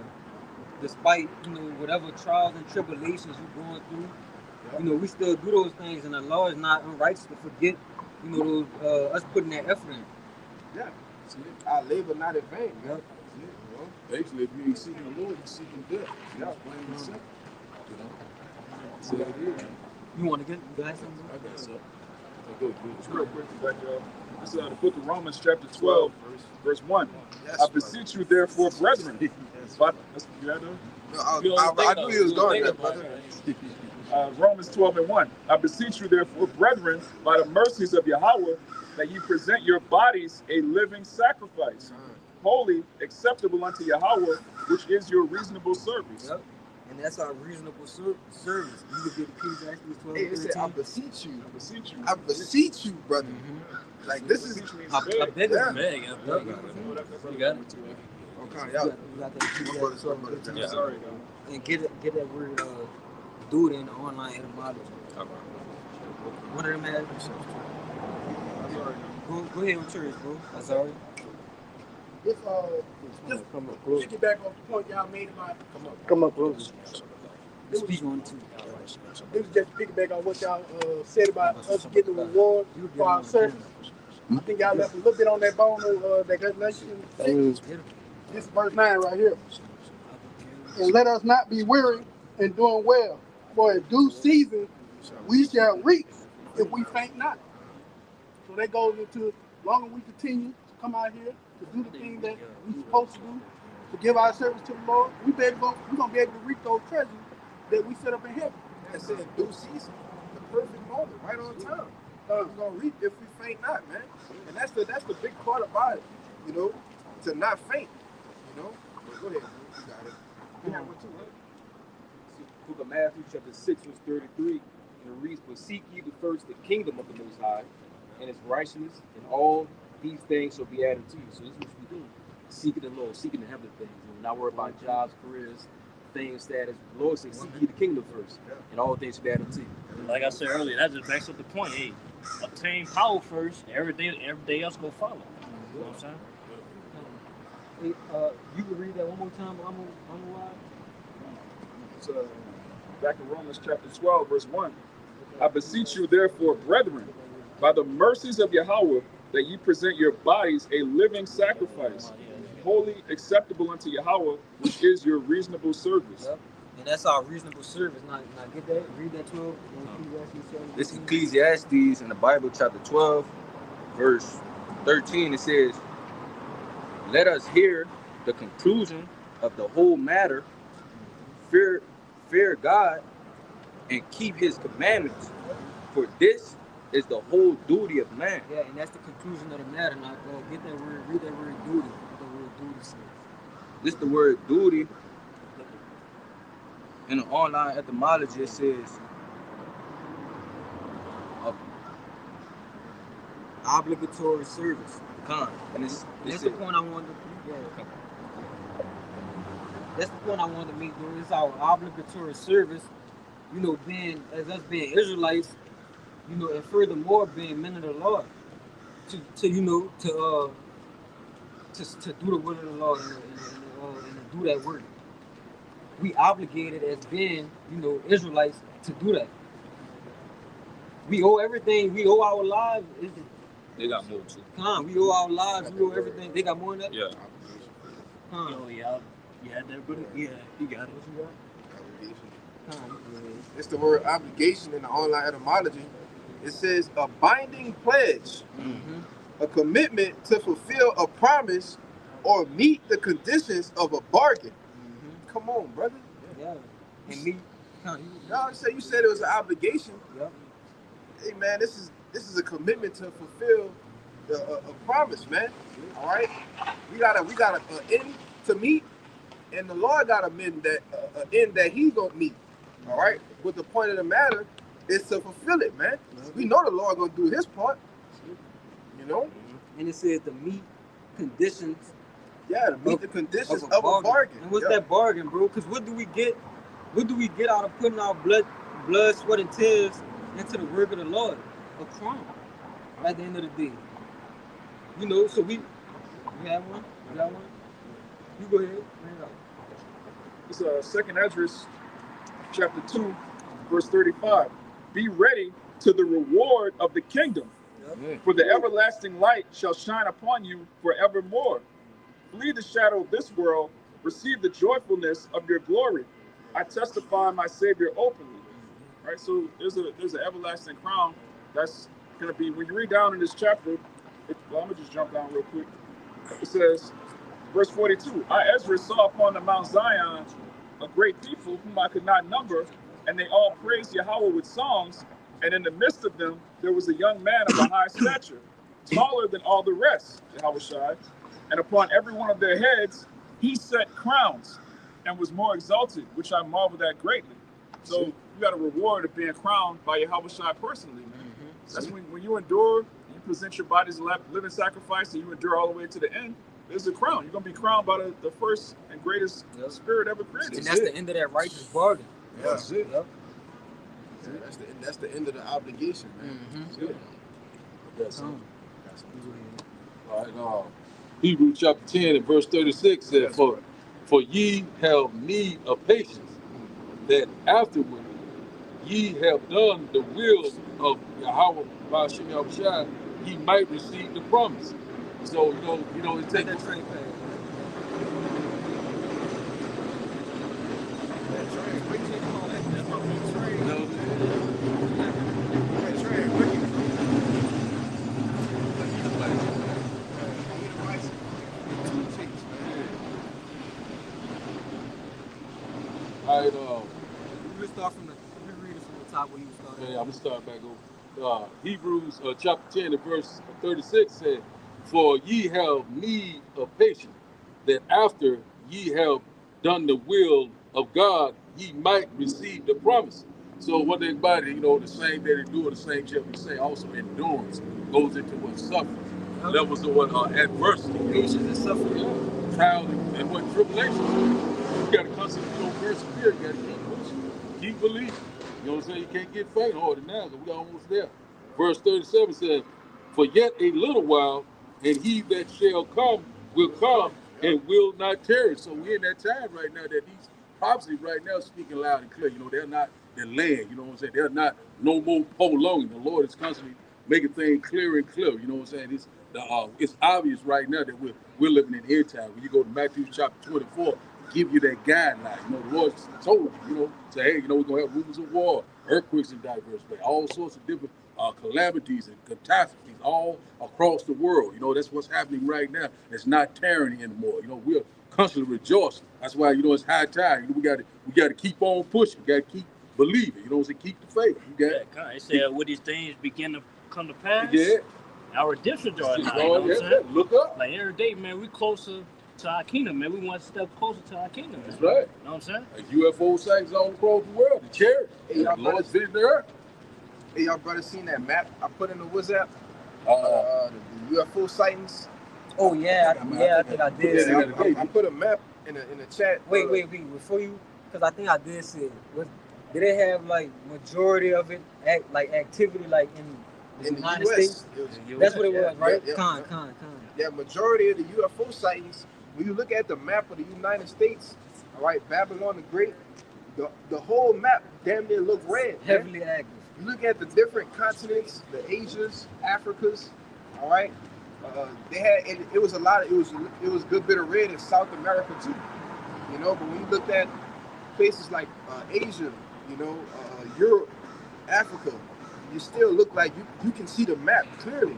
despite, you know, whatever trials and tribulations you're going through, you know, we still do those things, and the law is not unrighteous to forget, you know, those, us putting that effort in. Yeah. Our labor not in vain. Yep. Basically, if you ain't seeking the Lord, you're seeking death. Yeah. Plain and simple. You know? So it is. You want to get, you got something? I got something. Go just real quick, this is the book of Romans, chapter 12, verse 1. Yes, I beseech you, therefore, brethren. You got that? I knew he was going there, brother. Romans 12 and 1. I beseech you, therefore, brethren, by the mercies of Yahweh, that ye present your bodies a living sacrifice, holy, acceptable unto Yahweh, which is your reasonable service. Yep. And that's our reasonable service. You could get Ecclesiastes 12. Hey, it said, I beseech you. I beseech you. I beseech you, brother. Like, this is. I bet Yeah. it's big. You got it. Okay, You yeah. got that Ecclesiastes 12. Yeah. Sorry, And get that word, do it in the online etymology. One of them has. Go ahead with yours, bro. That's all right. If just piggyback off the point y'all made about come up close. Speak on too. It was just piggyback on what y'all said about us getting a reward for our service. I think y'all left a little bit on that bone of that Galatians 6. This is verse 9 right here. And let us not be weary in doing well, for in due season we shall reap if we faint not. So that goes into, longer we continue to come out here to do the thing that we're supposed to do, to give our service to the Lord, we're going to be able to reap those treasures that we set up in heaven. That said due season, the perfect moment, right on time. We're gonna reap if we faint not, man. And that's the big part about it, you know, to not faint, you know. But go ahead, bro. You got it. You have one too, right? Book of Matthew, chapter 6, verse 33, and it reads, "But seek ye the first the kingdom of the Most High, and His righteousness, and all these things shall be added to you." So this is what we do: seeking the Lord, seeking the heavenly things, and not worry about jobs, careers, fame, status. The Lord says, "Seek ye the kingdom first, and all things shall be added to you." Like I said earlier, that just backs up the point. Hey, obtain power first, everything else go follow. You know what I'm saying? Hey, you can read that one more time. I'm alive. It's back in Romans chapter 12, verse 1. "I beseech you, therefore, brethren, by the mercies of Yahweh, that ye present your bodies a living sacrifice, holy, acceptable unto Yahweh, which is your reasonable service." Yep. And that's our reasonable service. Now get that. Read that 12. This is Ecclesiastes in the Bible, chapter 12, verse 13. It says, "Let us hear the conclusion of the whole matter. Fear God and keep His commandments, for this is the whole duty of man." Yeah, and that's the conclusion of the matter. Now get that word. Read that word duty. What the word duty says. This is the word duty. In the online etymology, it says Obligatory service. And that's the point I wanted to. Yeah. That's the point I wanted to make, though. It's our obligatory service, you know, being as us being Israelites, you know, and furthermore being men of the Lord, to do the will of the Lord and to do that work. We obligated as being, you know, Israelites to do that. We owe everything. We owe our lives. They got more too. We owe our lives. We owe everything. They got more than that? Yeah. Oh, yeah. Yeah, that brother. Yeah, he got it. It's the word obligation in the online etymology. It says a binding pledge, a commitment to fulfill a promise or meet the conditions of a bargain. Come on, brother. Yeah. And me. You said it was an obligation. Yep. Hey, man, this is a commitment to fulfill a promise, man. All right, we got an end to meet, and the Lord got an end that He gonna meet. All right, but the point of the matter is to fulfill it, man. We know the Lord gonna do His part. You know, and it says to meet conditions. Yeah, to meet the conditions of a bargain. And what's that bargain, bro? Because what do we get? What do we get out of putting our blood, sweat, and tears into the work of the Lord? A crown. At the end of the day, you know. So we have one. You got one. You go ahead. It's 2nd Esdras, chapter 2, verse 35. "Be ready to the reward of the kingdom, for the everlasting light shall shine upon you forevermore. Flee the shadow of this world, receive the joyfulness of your glory. I testify my Savior openly." Right? So there's an everlasting crown that's going to be, when you read down in this chapter, I'm going to just jump down real quick. It says, verse 42, "I, Ezra, saw upon the Mount Zion a great people whom I could not number, and they all praised Yahweh with songs, and in the midst of them there was a young man of a high stature, taller than all the rest, Yahweh, and upon every one of their heads he set crowns, and was more exalted, which I marveled at greatly." So you got a reward of being crowned by Yahweh personally, man. That's when you endure, you present your body as a living sacrifice, and you endure all the way to the end. There's a crown. You're gonna be crowned by the first and greatest spirit ever created. And that's the end of that righteous bargain. Yeah. That's it. Yep. That's the end of the obligation, man. That's it. All right. Hebrews chapter 10 and verse 36 said, For ye have need of patience, that afterward ye have done the will of Yahweh by Shem Yahushua, ye might receive the promise." So it takes that train pass. All right, We'll start from the. We read it from the top where you started. Yeah, I'm gonna start back over. Hebrews chapter 10 and verse 36 said, "For ye have need of patience, that after ye have done the will of God, ye might receive the promise." So what everybody, the same that they do, the same shall be saying. Also, endurance goes into what suffering. Levels of what adversity. Patience and suffering. Yeah. Trial and what tribulation. You gotta constantly persevere. You gotta keep pushing, keep believing. You know what I'm saying? You can't get faint harder now because we almost there. Verse 37 says, "For yet a little while, and he that shall come will come and will not tarry." So we're in that time right now that these prophecies right now speaking loud and clear. They're not delaying. You know what I'm saying? They're not no more prolonging. The Lord is constantly making things clearer and clearer. You know what I'm saying? It's obvious right now that we're living in end time. When you go to Matthew chapter 24, give you that guideline. The Lord told you, say, hey, we're gonna have rumors of war, earthquakes in diverse places, all sorts of different calamities and catastrophes all across the world. That's what's happening right now. It's not tyranny anymore. We're constantly rejoicing. That's why it's high time. We got to keep on pushing. We got to keep believing. Keep the faith. It said, "Would these things begin to come to pass?" Yeah. Our redemption drawing nigh. You know what I'm saying? Look up. Like every day, man, we closer to our kingdom, man. We want to step closer to our kingdom. Man. That's right. You know what I'm saying? Like UFO sightings all across the world. The charity. Hey, y'all Lord's vision the earth. Hey, y'all brothers seen that map I put in the WhatsApp? The UFO sightings. Oh yeah, I think I did. Yeah, I put a map in the chat. Wait, before you, because I think I did see it. Did it have like majority of it activity like in the United States? That's what it was, right? Yeah, Con. Yeah, majority of the UFO sightings. When you look at the map of the United States, all right, Babylon the Great, the whole map damn near look red. Heavily active. You look at the different continents, the Asias, Africas, all right. They had it was a lot. It was a good bit of red in South America too, But when you looked at places like Asia, Europe, Africa, you still look like you can see the map clearly,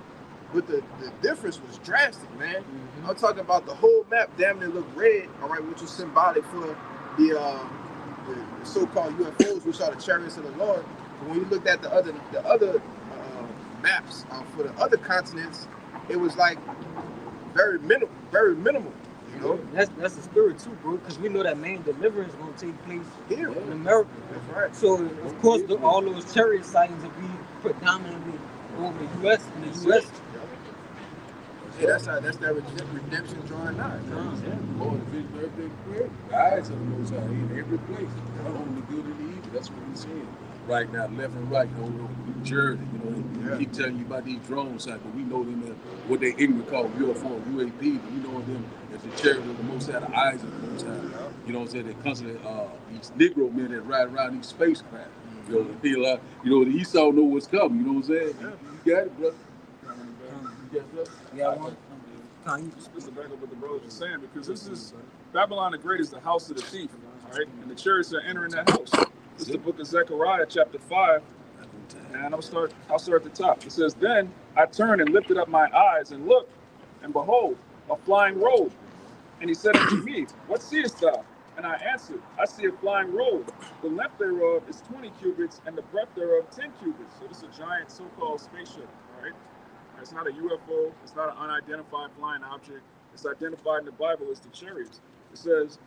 but the difference was drastic, man. I'm talking about the whole map damn near looked red, all right, which is symbolic for the so-called UFOs, which are the chariots of the Lord. But when you looked at the other maps for the other continents, it was like very minimal. That's the spirit too, bro. Because we know that main deliverance is gonna take place here in America. That's right. So of course, all those chariot sightings will be predominantly over the U.S. in the U.S. Yeah, that's that redemption drawing nigh. Lord, the vision of everything created. The eyes of the Most High in every place. Only the good and the evil. That's what we're seeing right now, left and right. New Jersey, keep telling you about these drone sites, but we know them as what they ignorant call UFO, UAP. But we know them as the chariot of the Most High, the eyes of the Most High. You know what I'm saying? They constantly these Negro men that ride around these spacecraft. The Esau know what's coming. You know what I'm saying? You got it, brother. Just to back up what the brothers were saying, because this is Babylon the Great is the house of the thief, right? And the chariots are entering that house. This is the book of Zechariah, chapter 5, and I'll start at the top. It says, "Then I turned and lifted up my eyes and looked, and behold, a flying robe. And he said unto me, What seest thou? And I answered, I see a flying robe. The length thereof is 20 cubits, and the breadth thereof 10 cubits." So this is a giant so-called spaceship, right? It's not a UFO. It's not an unidentified flying object. It's identified in the Bible as the chariots. It says,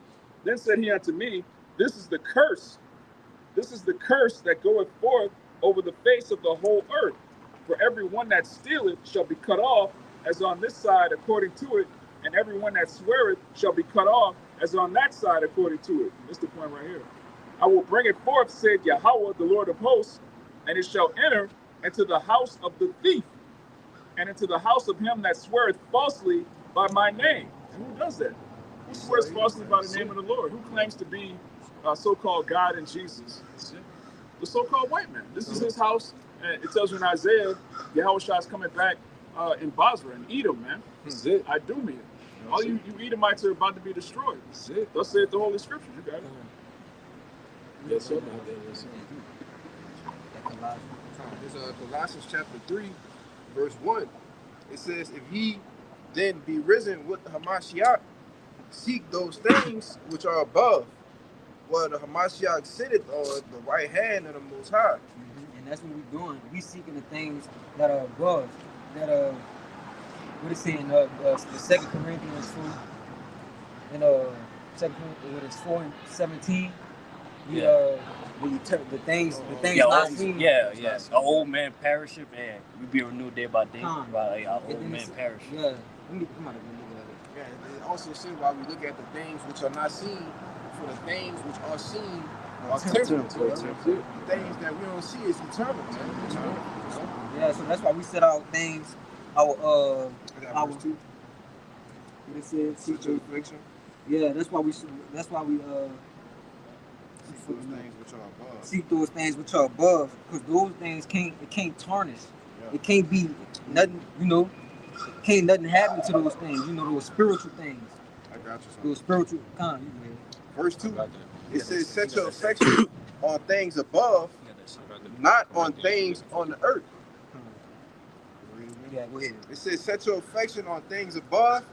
"Then said he unto me, This is the curse. This is the curse that goeth forth over the face of the whole earth. For every one that stealeth shall be cut off, as on this side according to it, and every one that sweareth shall be cut off, as on that side according to it." That's the point right here. "I will bring it forth, said Yahweh, the Lord of hosts, and it shall enter into the house of the thief, and into the house of him that sweareth falsely by my name." And who does that? Who swears falsely by the name of the Lord? Who claims to be so-called God and Jesus? The so-called white man. This is his house. And it tells you in Isaiah, Yahushua is coming back in Basra and Edom, man. That's it. I do mean it. All you Edomites are about to be destroyed. That's it. Thus saith the Holy Scriptures. You got it. Yes, sir. It's Colossians chapter 3, verse 1. It says, "If ye then be risen with Hamashiach, seek those things which are above, Well, the Hamashiach sitteth on the right hand of the Most High. And that's what we're doing. We seeking the things that are above, that are, what is saying, the 2 Corinthians 4, and 2 Corinthians 4 and 17. We, the things not seen. The old man perisheth, and we be renewed day by day. Right, our old man perisheth. Yeah, let me come out of here. Yeah, it also says while we look at the things which are not seen, for the things which are seen are temporal. The things that we don't see is eternal. Yeah, so that's why we set our things, our What it says, seek your affliction. Yeah, that's why we seek those things which are above, because those things can't tarnish. Yeah. It can't be nothing, can't nothing happen to those things, those spiritual things. I got you. Those spiritual kind. Verse 2, it says, set your affection on things above, not on things on the earth. Yeah, go ahead. It says, set your affection on things above,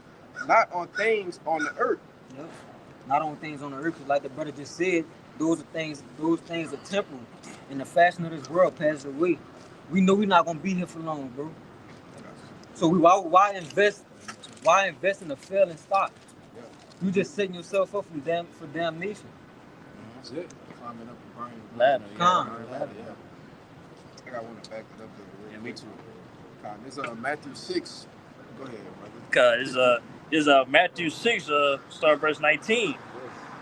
not on things on the earth. Yep. Not on things on the earth, because like the brother just said, those things are temporal. And the fashion of this world passes away. We know we're not gonna be here for long, bro. So why invest in a failing stock? You just setting yourself up for damnation. That's it. Climbing up the burning ladder. Ladder, yeah. I got one to back it up there. Yeah, me too. It's Matthew 6. Go ahead, brother. It's Matthew 6, start verse 19.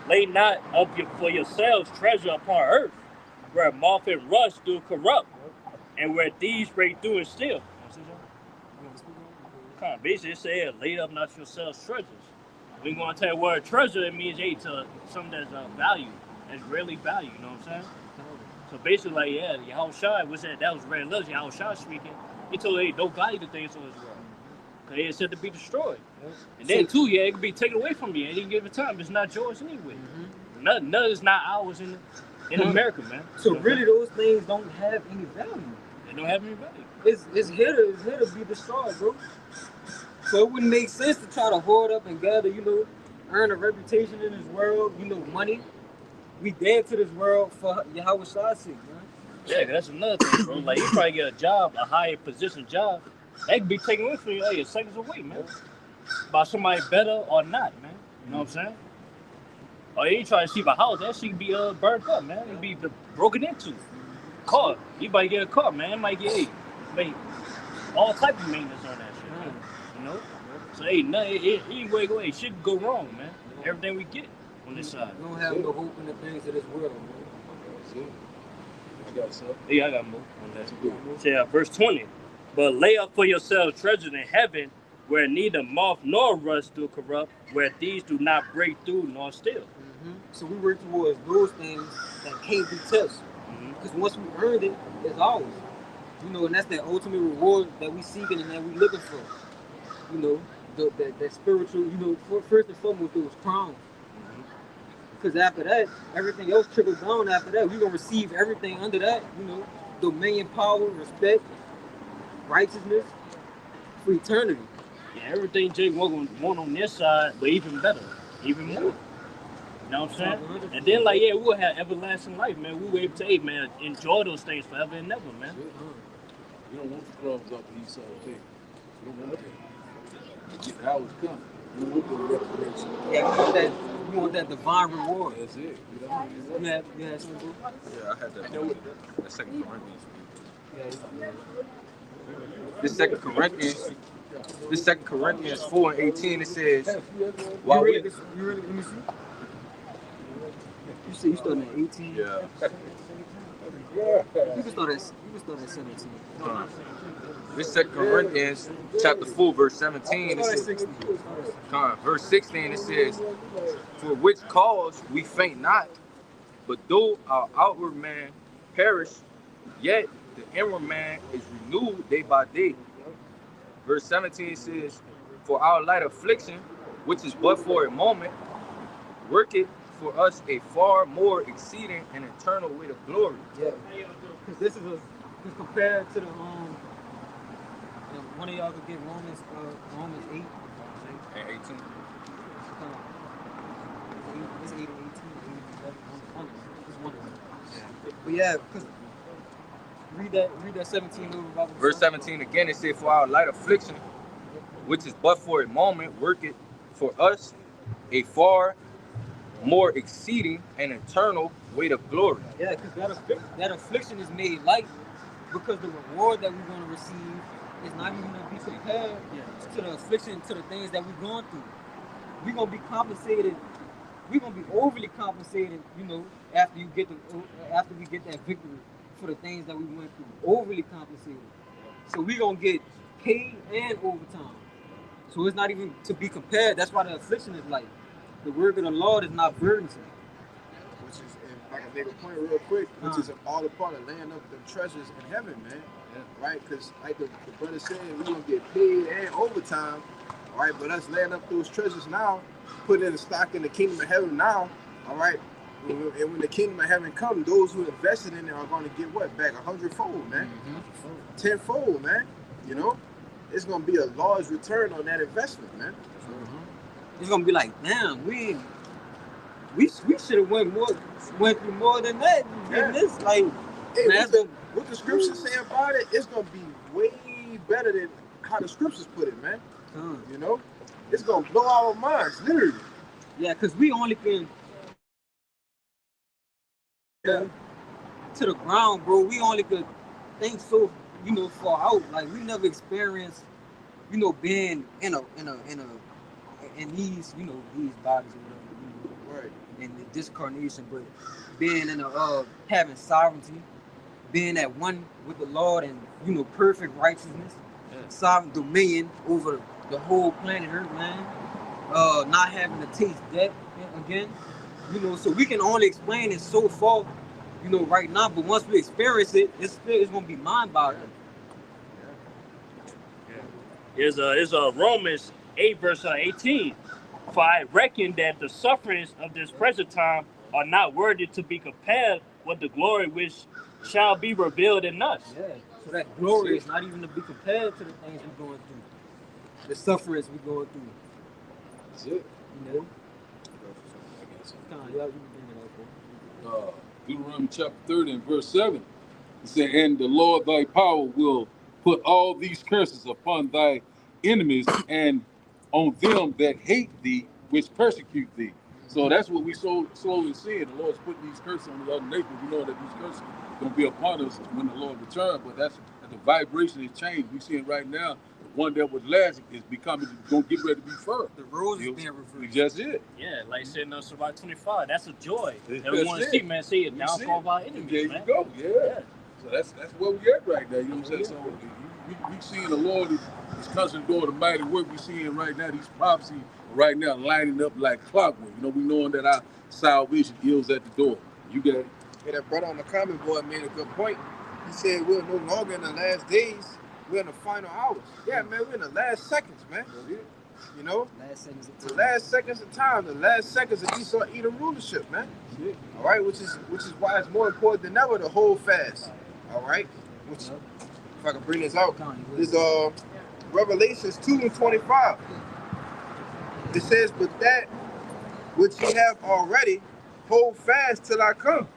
Lay not up for yourselves treasure upon earth, where moth and rust do corrupt, and where thieves break through and steal. Basically, it said, lay up not yourselves treasures. We're going to tell you what a treasure it means, to something that's value, that's really value, you know what I'm saying? So basically, like, Yahushua was that was very little, Yahushua speaking. He told you, don't value the things on this world. Because it's said to be destroyed. And then, too, it can be taken away from you at any given time. It's not yours anyway. None is not ours in America, man. So really, those things don't have any value. They don't have any value. It's here to be destroyed, bro. So it wouldn't make sense to try to hoard up and gather, earn a reputation in this world, money. We dead to this world for Yahweh's sake, man. Yeah, that's another thing, bro. Like, you probably get a job, a higher position job, that could be taken away from you seconds away, man. By somebody better or not, man. You know what I'm saying? Or you try to see a house, that shit could be burnt up, man. It could be broken into. Car, you might get a car, man. It might get all type of maintenance on that shit, man. So anyway, shit could go wrong, man. Everything we get on this side. We don't have no hope in the things of this world, man. I got more on that. So, verse 20. But lay up for yourselves treasures in heaven, where neither moth nor rust do corrupt, where thieves do not break through nor steal. So we work towards those things that can't be touched. Because once we earned it, it's ours. And that's the ultimate reward that we seeking and that we looking for. That spiritual, first and foremost, those crowns. Because after that, everything else trickles down after that. We're going to receive everything under that, dominion, power, respect, righteousness, for eternity. Yeah, everything Jake want on this side, but even better, even more. You know what I'm saying? And then, we'll have everlasting life, man. We were able to, enjoy those things forever and ever, man. You don't want the crumbs up the east side of the table. You don't want that. The hours come. You want the reparation. Yeah, you want that divine reward. That's it. You had something? Yeah, I had that Second Corinthians. Yeah. This Second Corinthians 4 and 18, it says, while let me see. You say you started at 18? Yeah. You can start at 17. This 2 Corinthians chapter 4, verse 17, it says, verse 16, it says, for which cause we faint not, but though our outward man perish, yet the inward man is renewed day by day. Verse 17 says, for our light affliction, which is but for a moment, worketh for us a far more exceeding and eternal weight of glory. Yeah, because this is compared to the one of y'all could get Romans 8 and 18. It's 8 and 18. But yeah, because read that 17 over Bible. Verse 17 again, it said, "For our light affliction, which is but for a moment, worketh for us a far more exceeding and eternal weight of glory." Yeah, because that affliction is made light because the reward that we're going to receive is not even going to be compared to the affliction, to the things that we're going through. We're going to be compensated. We're going to be overly compensated, after we get that victory for the things that we went through. Overly compensated. So we're going to get paid and overtime. So it's not even to be compared. That's why the affliction is light. The word of the Lord is not burdensome. Which is, if I can make a point real quick, which is all a part of laying up the treasures in heaven, man. Yeah. Right? Because like the brother said, we're going to get paid and overtime. All right? But us laying up those treasures now, putting in the stock in the kingdom of heaven now, all right? And when the kingdom of heaven comes, those who invested in it are going to get what? Back 100-fold, man. Mm-hmm. 10-fold, man. It's going to be a large return on that investment, man. Mm-hmm. It's going to be like, damn, we should have went through more than that. Yeah. This, like, hey, what the scriptures say about it, it's going to be way better than how the scriptures put it, man. It's going to blow our minds, literally. Yeah, because we only can... to the ground, bro. We only could think so, far out. Like, we never experienced, being in these, these bodies or whatever, right? In the discarnation, but being in having sovereignty, being at one with the Lord, and perfect righteousness, sovereign dominion over the whole planet Earth, man. Not having to taste death again, so we can only explain it so far, right now. But once we experience it, it's gonna be mind-boggling. Is Romans 8 verse 18. For I reckon that the sufferings of this present time are not worthy to be compared with the glory which shall be revealed in us. Yeah. So that glory is not even to be compared to the things we're going through, the sufferings we're going through. That's it. Deuteronomy chapter 30 and verse 7. It said, "And the Lord thy power will put all these curses upon thy enemies and on them that hate thee, which persecute thee." So that's what we slowly seeing. The Lord's putting these curses on the other nations. We know that these curses are going to be upon us when the Lord returns, but that's the vibration has changed. We see it right now. The one that was last is going to get ready to be first. The rules is being reversed. We just did. Yeah, like saying in Surah 25, that's a joy. That we want to see, man, see it downfall of our enemies, there man. You go, yeah. So that's where we at right now. You know what I'm saying? So we seeing the Lord is constantly doing the mighty work. We seeing right now these prophecies right now lining up like clockwork. We knowing that our salvation is at the door. You got it. Yeah, that brother on the comment board made a good point. He said we're no longer in the last days. We're in the final hours. Yeah, man, we're in the last seconds, man. Last seconds of time. The last seconds of time, the last seconds of Esau Edom rulership, man. All right, which is why it's more important than ever to hold fast. All right, which if I can bring this out, is Revelations 2:25. It says, "But that which ye have already, hold fast till I come.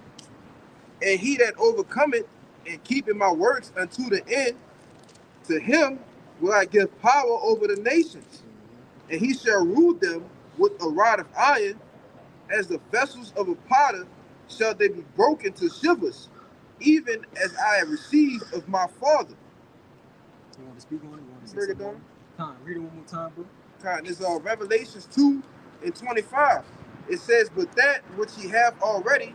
And he that overcometh and keepeth my works unto the end, to him will I give power over the nations, and he shall rule them with a rod of iron, as the vessels of a potter shall they be broken to shivers, even as I have received of my Father." You want to speak on it? You want to break it down? Read it one more time, bro. This is Revelations 2:25. It says, "But that which ye have already,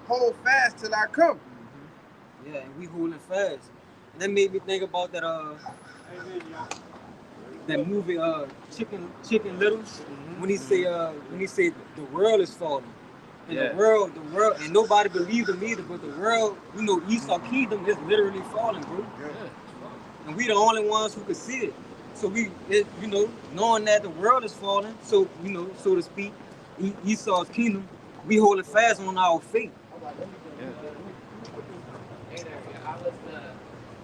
hold fast till I come." Yeah, and we holding fast. And that made me think about that that movie Chicken Little, when he say the world is falling. And the world, and nobody believed him either, but the world, Esau kingdom is literally falling, bro. Yeah. And we the only ones who could see it. So knowing that the world is falling, so so to speak, Esau's kingdom, we holding fast on our faith. Hey there, I was the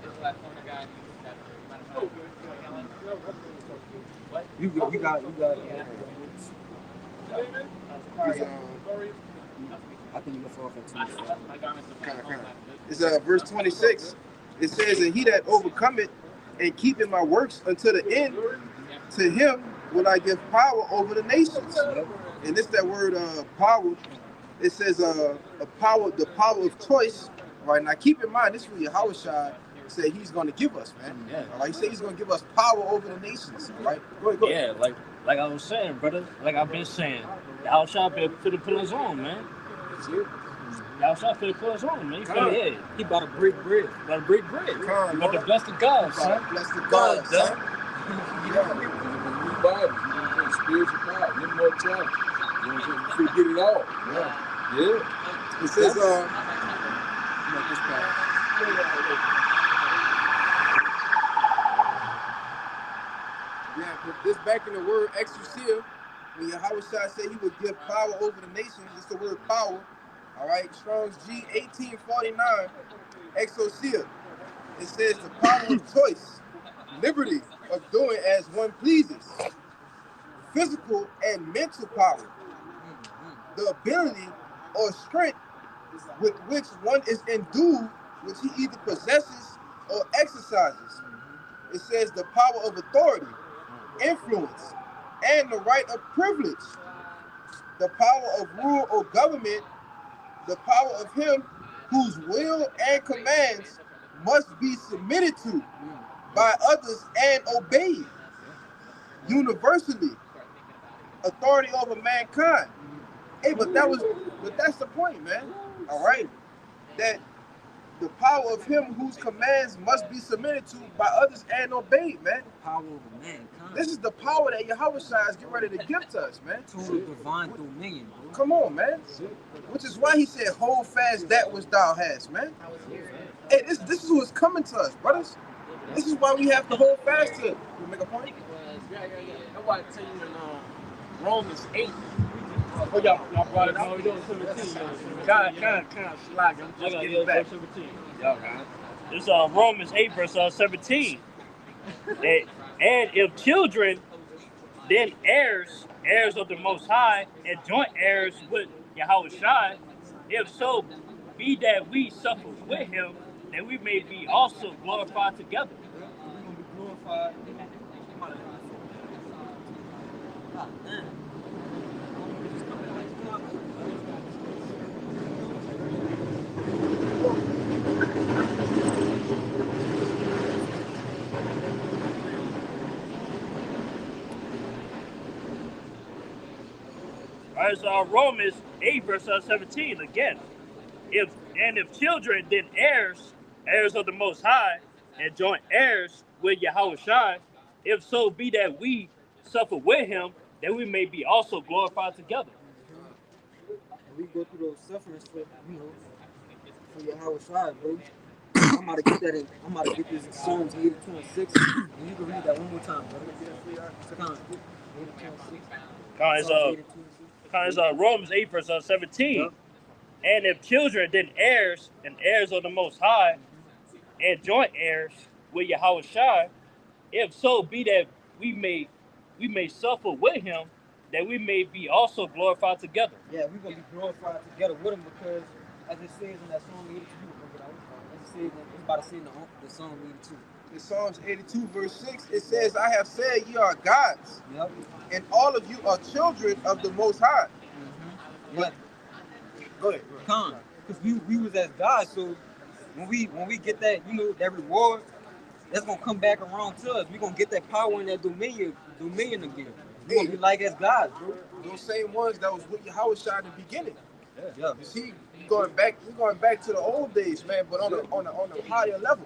Israelite corner guy. What? You got it. Yeah. I think you can fall for 2. It's verse 26. It says, and he that overcometh and keepeth my works until the end, to him will I give power over the nations. And it's that word power. It says a power, the power of choice. Right now, keep in mind this is what Yahushua said he's going to give us, man. Yeah. All right, he said he's going to give us power over the nations. All right, go ahead. Yeah, like I was saying, brother. Like I've been saying, y'all shot for the pillars on, man. Y'all shot for the pillars on, man. You feel me? Yeah. He about to break bread. About to break bread. You about to bless the God, son. Bless the God, son. New body, spiritual power, a little more challenge. You know what I'm saying? You get it all. Yeah. It says, yeah, but this back in the word exousia, when Yahushua said he would give power over the nations, it's the word power. All right, Strong's G 1849, exousia. It says the power of choice, liberty of doing as one pleases, physical and mental power, the ability or strength with which one is endued, which he either possesses or exercises. It says the power of authority, influence, and the right of privilege, the power of rule or government, the power of him whose will and commands must be submitted to by others and obeyed universally, authority over mankind. Hey, but that's the point, man. All right, that the power of him whose commands must be submitted to by others and obeyed, man. Power over mankind. This is the power that Yahushua is getting ready to give to us, man. Total divine dominion, bro. Come on, man. Which is why he said, hold fast that which thou hast, man. Hey, this is what's coming to us, brothers. This is why we have to hold fast to it. You make a point? Yeah. I want to tell you in Romans 8. Oh, y'all brought it out. Kind of slack. I'm just getting back. Y'all got it. It's Romans 8 verse 17. And if children, then heirs of the Most High, and joint heirs with Yahushua, if so be that we suffer with him, that we may be also glorified together. We're gonna be glorified. Alright, so Romans 8 verse 17 again. If children, then heirs of the Most High, and joint heirs with Yahushua, if so be that we suffer with him, that we may be also glorified together. We go through those sufferings for Yahushua, bro. I'm about to get this in Psalms 82 and 6. And you can read that one more time, brother. It's Romans 8 verse 17. Yep. And if children, then heirs, and heirs of the Most High, and joint heirs with Yahushua, if so be that we may suffer with him, that we may be also glorified together. Yeah, we're gonna be glorified together with him, because as it says in that Psalm 82, it's about to say in the Psalm 82. In Psalms 82 verse 6, it says, I have said ye are gods, yep, and all of you are children of the Most High. Mm-hmm. Yeah. Go ahead. Because we was as God, so when we get that, that reward, that's gonna come back around to us. We're gonna get that power and that dominion again. We're gonna be like as God, bro. Those same ones that was with Yahushua in the beginning. Yeah. You see, we're going back to the old days, man, but on a higher level,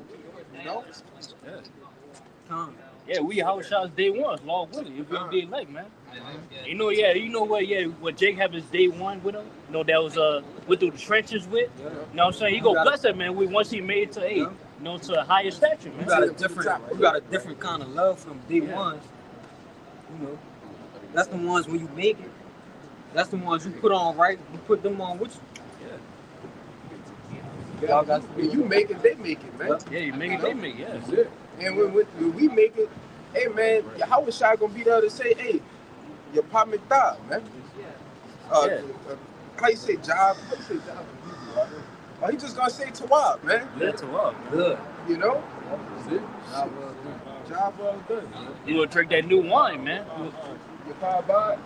Yeah, we Yahushua's day one, Lord willing, if we did like, man. What Jake have his day one with him. That was went through the trenches with. You know what I'm saying? He go bless that, man. Once he made it to to a higher stature, man. We got a different kind of love from day ones. That's the ones when you make it. That's the ones you put on right. You put them on with you. Y'all got when you make it, they make it, man. Yeah, you make it, they make it. Yeah, that's it. And when we make it, hey man, Yahushua gonna be there to say, hey, your partner died, man. how you say job? How you say job in Hebrew? Right? Oh, he just gonna say tawab, man. Yeah, to up. Good. You know, See? Job well done. job well done. You gonna drink that new wine, man. Your power by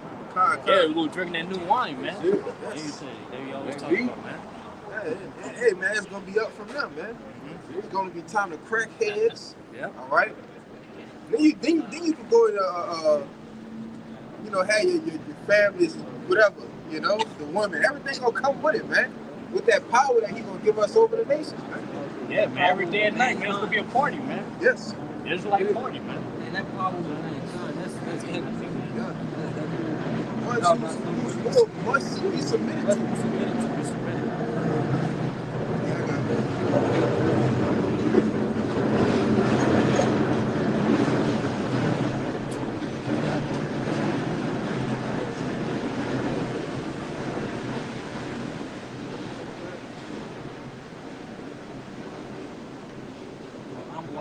Yeah, we gonna drink that new wine, man. Yes. There you say, there you always talk about, man. Hey, man, it's gonna be up from them, man. It's gonna be time to crack heads. Yeah. All right. Then you can go to you know, have your families, whatever, you know, the woman, everything gonna come with it, man. With that power that he gonna give us over the nations, man. Yeah, man. Every day and night, man, it's gonna be a party, man. Yes. It's like a party, man. And that power was that's everything. Yeah. No, Must be submitted to. Yeah, I got that.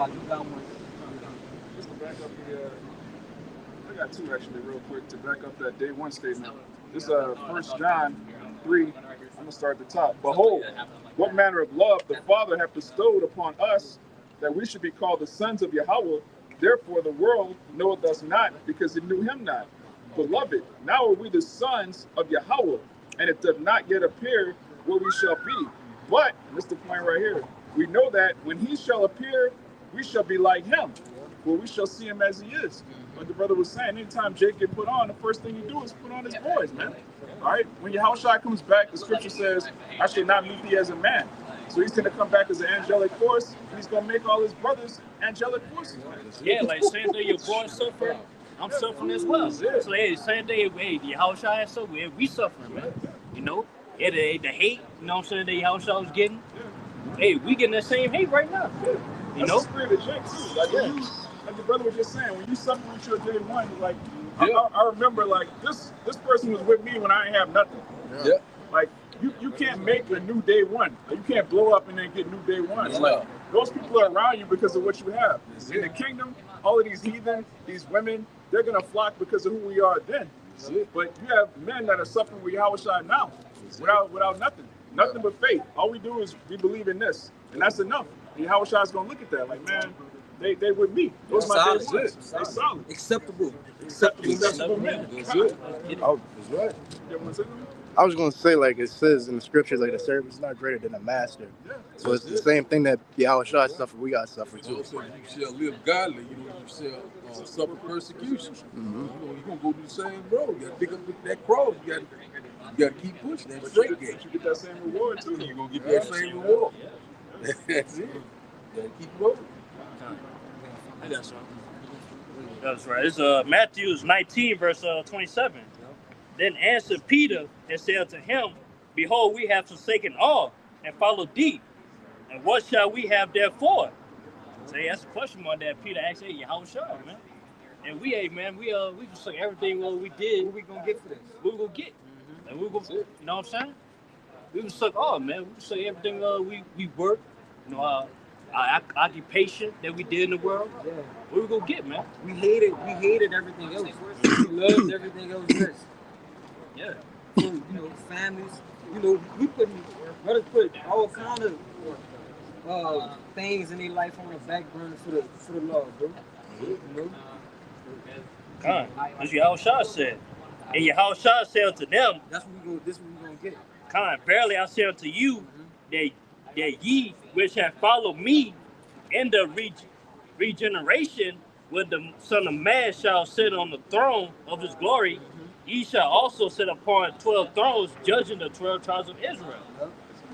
You got one. Just to back up I got two actually real quick to back up that day one statement. This is 1 John 3. I'm going to start at the top. Behold, what manner of love the Father hath bestowed upon us, that we should be called the sons of Yahweh. Therefore the world knoweth us not, because it knew him not. Beloved, now are we the sons of Yahweh, and it doth not yet appear what we shall be. But, and this is the point right here, we know that when he shall appear, we shall be like him, for we shall see him as he is. Like the brother was saying, anytime Jake get put on, the first thing you do is put on his boys, man. All right? When Yahushua comes back, the scripture says, I shall not meet thee as a man. So he's going to come back as an angelic force, and he's going to make all his brothers angelic forces, man. Yeah, like same day your boys suffer, I'm suffering as well. So hey, same day, hey, the Yahushua has suffer, we suffering, man. You know? Yeah, the hate, you know what I'm saying, that Yahushua was getting. Hey, we getting that same hate right now. You That's know? the spirit of Jake too. Like, when you, like the brother was just saying, when you suffer with your day one, like I remember like this person was with me when I didn't have nothing. Yeah. Like you can't make a new day one. Like, you can't blow up and then get new day one. Yeah. Like, those people are around you because of what you have. In the kingdom, all of these heathen, these women, they're gonna flock because of who we are then. But you have men that are suffering with Yahushua now, without nothing. Nothing but faith. All we do is we believe in this. And that's enough. And Yahushua's gonna look at that like, man, they with me. Those are my day ones. They solid. Acceptable. Acceptable men. That's it. Oh, that's right. You want to say something? I was going to say, like it says in the scriptures, like the servant is not greater than the master. So it's the same thing that Yahushua suffered, we got to suffer too. So you shall live godly, you shall suffer persecution. You're going to go do the same road. You got to pick up that cross. You got to keep pushing that straight gate. You get that same reward too. You're going to get that same reward. That's it. You got to keep going. I got something. That's right. It's Matthew 19, verse 27. Then answered Peter and said unto him, Behold, we have forsaken all and followed thee. And what shall we have therefore? So that's a question mark that Peter asked, hey, Yahushua, man. And we forsook everything what we did. What we gonna get for this? What we gonna get? And we gonna, you know what I'm saying? We forsook all, man. We forsook everything we work, you know, our occupation that we did in the world. Yeah. What we gonna get, man? We hated everything else. We loved everything else best. Yeah. So, you know, families, you know, brothers put all kind of things in their life on the back burner for the Lord, bro. You know? Con, as Yahushua said. And Yahushua said unto them, This what we gonna get. Con, verily I say unto you, that ye which have followed me in the regeneration, when the Son of Man shall sit on the throne of his glory, ye shall also sit upon 12 thrones, judging the 12 tribes of Israel.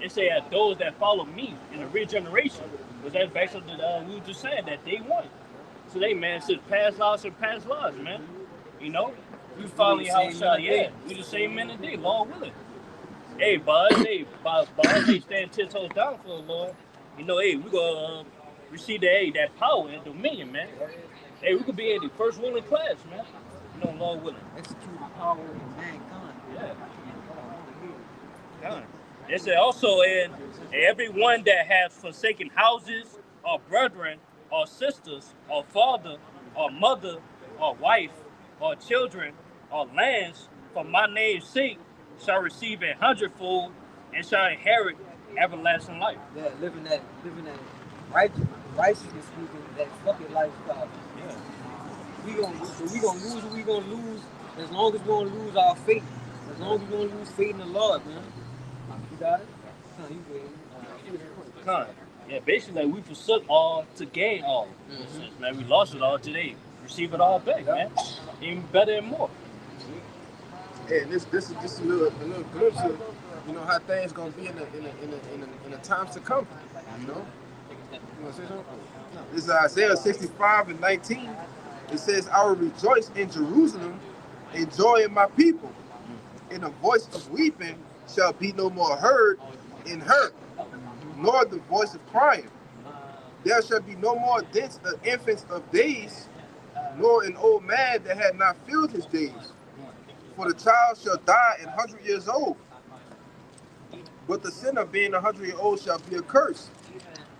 It say that those that follow me in the regeneration, was that back to the we were just saying that they won. So they, man, said past lives and past lives, man. You know, we following Yahushua, yeah. We the same men today, Lord willing. Hey, bud, hey, stand 10 toes down for the Lord. You know, hey, we gonna receive that power and dominion, man. Hey, we could be in the first ruling class, man. You know, Lord willing. Execute the power of mankind. Yeah. It said also, and everyone that has forsaken houses, or brethren, or sisters, or father, or mother, or wife, or children, or lands, for my name's sake, shall receive a hundredfold and shall inherit everlasting life. Yeah, living that righteousness speaking, that fucking lifestyle. Yeah. We gonna lose what we gonna lose as long as we gonna lose our faith. As long as we gonna lose faith in the Lord, man. You got it? Come, you good. Con. Yeah, basically like we forsook all to gain all. Since, man, we lost it all today. Receive it all back, man. Even better and more. And this is just a little glimpse of, you know, how things gonna be in the times to come. You know. You wanna say something? This is Isaiah 65:19. It says, "I will rejoice in Jerusalem, and joy in my people, and a voice of weeping shall be no more heard in her, nor the voice of crying. There shall be no more deaths of infants of days, nor an old man that had not filled his days. For the child shall die 100 years old, but the sinner being 100 years old shall be accursed.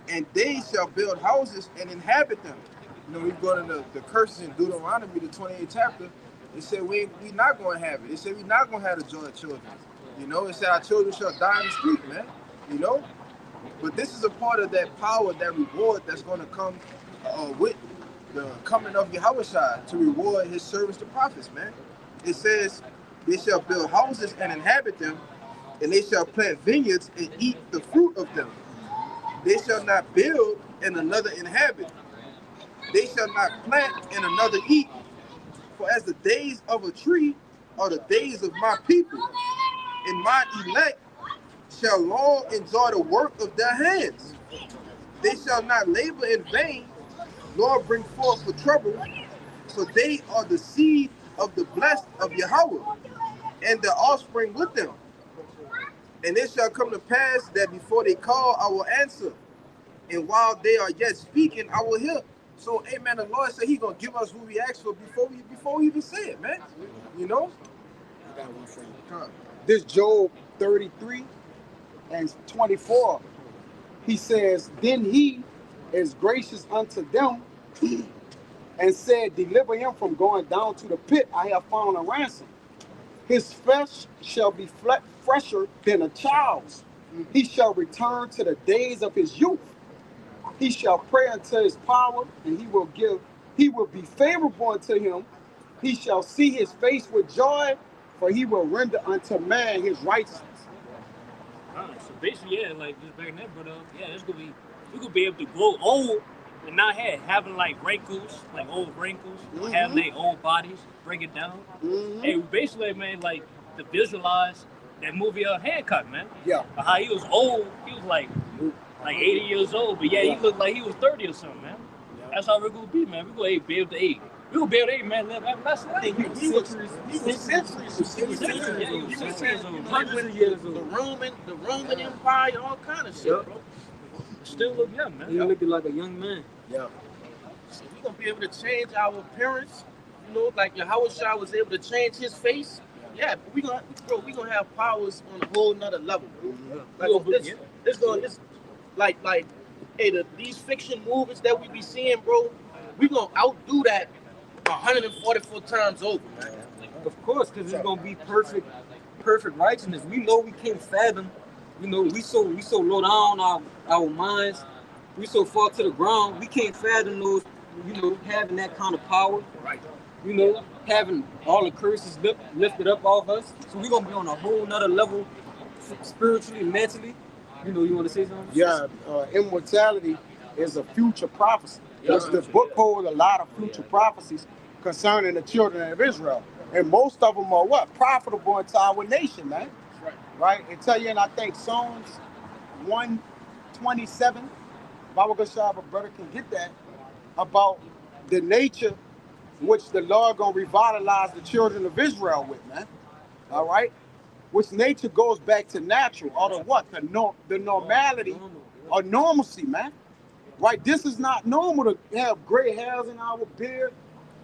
And they shall build houses and inhabit them." You know, we go to the curses in Deuteronomy, the 28th chapter. It said we not going to have it. It said we not going to have the joy of children. You know, it said our children shall die in the street, man. You know, but this is a part of that power, that reward that's going to come with the coming of Yahushua to reward his servants, the prophets, man. It says they shall build houses and inhabit them, and they shall plant vineyards and eat the fruit of them. They shall not build and another inhabit. They shall not plant and another eat. For as the days of a tree are the days of my people, and my elect shall long enjoy the work of their hands. They shall not labor in vain, nor bring forth for trouble, for they are the seed of the blessed of Yahweh, and their offspring with them. And it shall come to pass that before they call, I will answer, and while they are yet speaking, I will hear. So, amen, the Lord said he's going to give us what we ask for before we even say it, man. You know? I got one for you. This Job 33:24. He says, "Then he is gracious unto them and said, deliver him from going down to the pit. I have found a ransom. His flesh shall be fresher than a child's. He shall return to the days of his youth. He shall pray unto his power, and he will be favorable unto him. He shall see his face with joy, for he will render unto man his righteousness." So basically, yeah, like just back in that, but yeah, we could be able to grow old and not having like wrinkles, like old wrinkles, having their old bodies, break it down. Hey, basically, man, like to visualize that movie Hancock, man. Yeah. How he was old, he was like 80 years old, but yeah, he looked like he was 30 or something, man. That's how we're gonna be, man. We're gonna be able to eat. We're gonna be able to eat, man. Live everlasting life. He was centuries. The Roman Empire, all kind of shit, bro. Still look young, man. He looking like a young man. Yeah. So we're gonna be able to change our appearance. You know, like Yahushua was able to change his face. Yeah, but we gonna have powers on a whole nother level, bro. Like these fiction movies that we be seeing, bro. We gonna outdo that 144 times over, man. Of course, because it's gonna be perfect righteousness. We know we can't fathom. You know, we so low down our minds. We so far to the ground. We can't fathom those. You know, having that kind of power. Right. You know, having all the curses lifted up off us. So we're gonna be on a whole nother level, spiritually, mentally. You know, you want to say something? Yeah, immortality is a future prophecy. Because the book holds a lot of future prophecies concerning the children of Israel. And most of them are what? Profitable into our nation, man. Right? It tell you, and I think Psalms 127, Baba Gashab, a brother can get that, about the nature which the Lord gonna revitalize the children of Israel with, man. All right? Which nature goes back to natural, or the what? The normality or normalcy, man. Right? This is not normal to have gray hairs in our beard,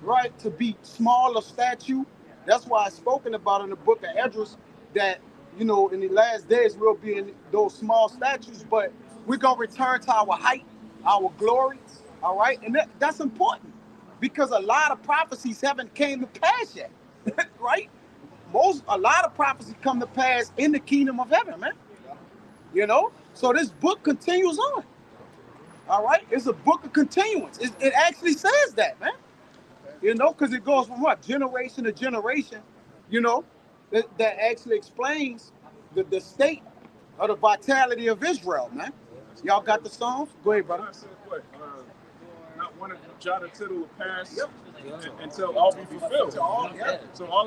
right? To be smaller stature. That's why it's spoken about in the book of Esdras that, you know, in the last days we'll be in those small statues, but we're going to return to our height, our glory, all right? And that's important because a lot of prophecies haven't came to pass yet, right? a lot of prophecies come to pass in the kingdom of heaven, man. You know, so this book continues on. All right, it's a book of continuance. It actually says that, man. You know, because it goes from what generation to generation. You know, that actually explains the state of the vitality of Israel, man. Y'all got the Psalms? Go ahead, brother. Not one jot or tittle will pass until all be fulfilled. So all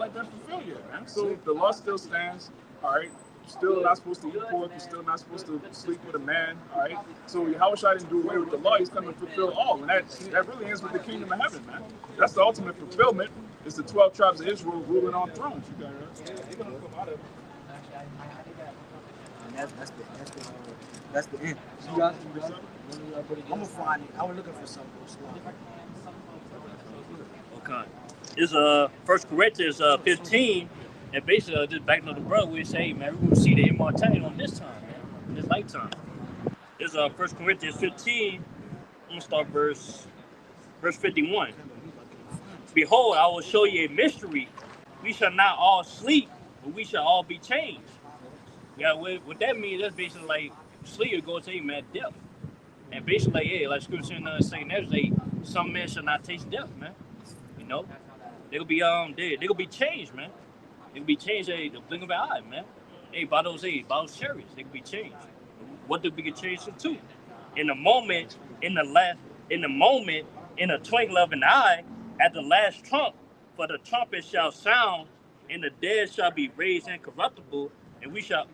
that been fulfilled yet, man. So the law still stands. All right. Still not supposed to eat pork. You're still not supposed to sleep with a man. All right. So Yahushua didn't do away with the law. He's coming to fulfill all, and that really ends with the kingdom of heaven, man. That's the ultimate fulfillment. It's the 12 tribes of Israel ruling on thrones. You got it. They're gonna come out of it. That's the end. You guys, I'm gonna find it. I was looking for something. Okay. It's 1 Corinthians 15, and basically just backing up the brother, we say, hey, man, we're gonna see the immortality on this time, man, in this lifetime. It's 1 Corinthians 15. I'm gonna start verse 51. Behold, I will show you a mystery. We shall not all sleep, but we shall all be changed. Yeah, what that means, that's basically like sleep goes to man, death. And basically, yeah, like scripture saying that, like, some men shall not taste death, man. You know, they'll be they'll be changed, man. They'll be changed at the blink of an eye, man. Hey, by those chariots, they can be changed. What did we get changed to? In the moment, in the twinkling of an eye, at the last trump, for the trumpet shall sound, and the dead shall be raised incorruptible, and we shall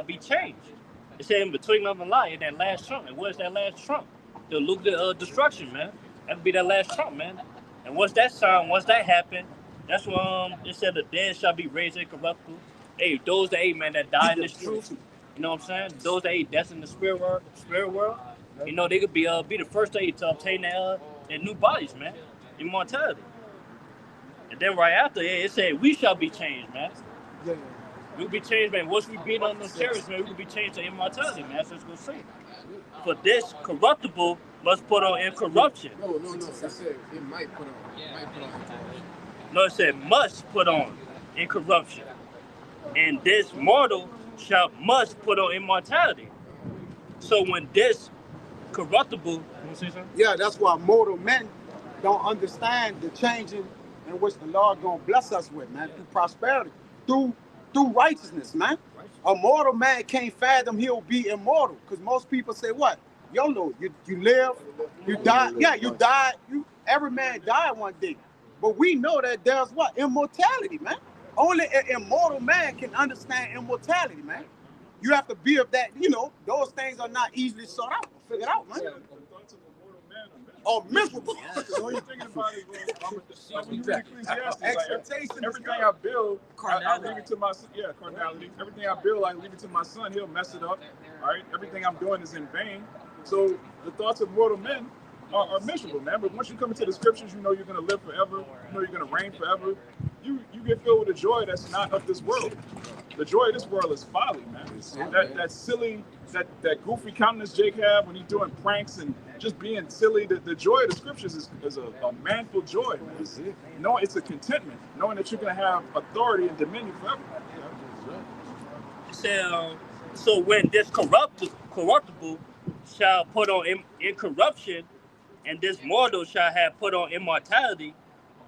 be changed. It said in between of an eye, in that last trump. And what is that last trump? The look of destruction, man. That would be that last trump, man. And once that sound, once that happened, that's when it said the dead shall be raised incorruptible. Hey, those that man that die in this truth, you know what I'm saying? Those that that's in the spirit world, you know, they could be the first to obtain their new bodies, man. Immortality. And then right after it said we shall be changed, man. We'll be changed, man. Once we beat on those chariots, man, we will be changed to immortality, man. That's what it's gonna say. For this corruptible must put on incorruption. No. It said it might put on. No, it said must put on incorruption. And this mortal must put on immortality. So when this corruptible, you want to say something? Yeah, that's why mortal men don't understand the changing in which the Lord gonna bless us with, man, through prosperity, through righteousness, man. A mortal man can't fathom he'll be immortal, because most people say what? YOLO, you live, you die. Yeah, you die. Every man died one day, but we know that there's what? Immortality, man. Only an immortal man can understand immortality, man. You have to be of that. You know, those things are not easily sought out, figured out, man. Oh, miserable. So you're thinking about it, like when you read Ecclesiastes, like everything I build, I leave it to my son. Yeah, carnality. Everything I build, I leave it to my son. He'll mess it up. All right. Everything I'm doing is in vain. So the thoughts of mortal men are miserable, man. But once you come into the scriptures, you know you're going to live forever. You know you're going to reign forever. You get filled with a joy that's not of this world. The joy of this world is folly, man. That silly, that goofy countenance Jake have when he's doing pranks and just being silly. The joy of the scriptures is a manful joy, man. It's a contentment, knowing that you're going to have authority and dominion forever. It said, so when this corruptible shall put on incorruption, and this mortal shall have put on immortality,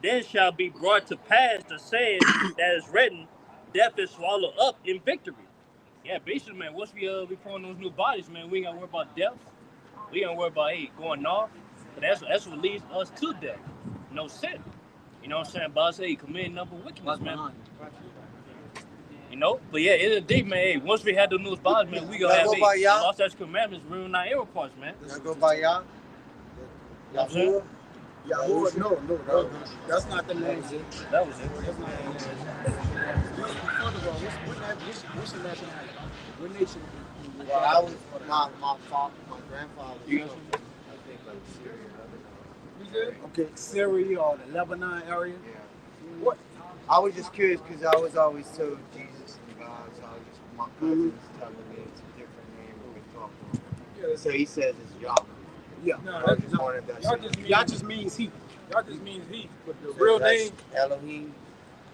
then shall be brought to pass the saying that is written, death is swallowed up in victory. Yeah, basically, man, once we put on those new bodies, man, we ain't gotta worry about death. We ain't gonna worry about going off. But that's what leads us to death. No sin. You know what I'm saying? But I say committing number wickedness, man. You know? But yeah, in the day, man, hey, once we had the new bodies, man, we gonna have lost that commandments, ruin our error parts, man. Y'all go by y'all? Yahuwah? Yahuwah? No, that's not the name. That was it. That's not the name. What's the nationality? What nation? Well, I was my grandfather. I think like Syria. Okay, Syria or the Lebanon area. Yeah. What? I was just curious because I was always told Jesus and God, so I was just my cousin's telling me it's a different name when we talk to him. So he says it's Yahweh. Yeah. Y'all just means he. But the real name Elohim.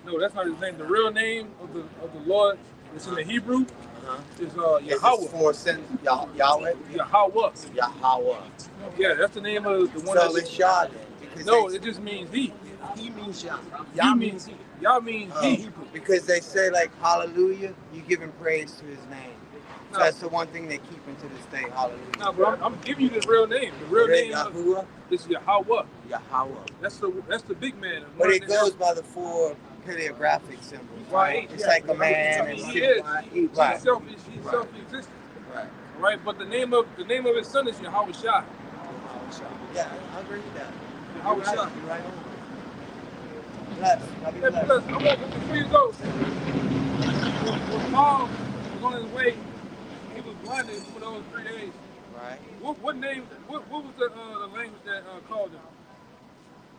No, that's not his name. The real name of the Lord that's in the Hebrew is Is Yahweh. this for sin? Yahweh? Yahweh. Yahweh. Yeah, that's the name of the one. So it's Yah then. Because No, they, it just means he. He means Yah. He Yah means means he. Yah means he. because they say like hallelujah, you giving praise to his name. So No. that's the one thing they keep into this day, hallelujah. No, but I'm giving you the real name. The real name Yahuwah? is Yahweh. Yahweh. That's the big man. The But one it that goes has- by the 4 paleographic symbols, Right. right? It's like a man and He is. He's Right. self-existent. Right. Right. But the name of his son is Yahweh Shai. Yeah, I agree with that. Yahweh Shai. You're right. Bless. I'll be Yeah, blessed. because I want before you go. When Paul was on his way, he was blinded for those 3 days. Right. What name? What was the language that called him?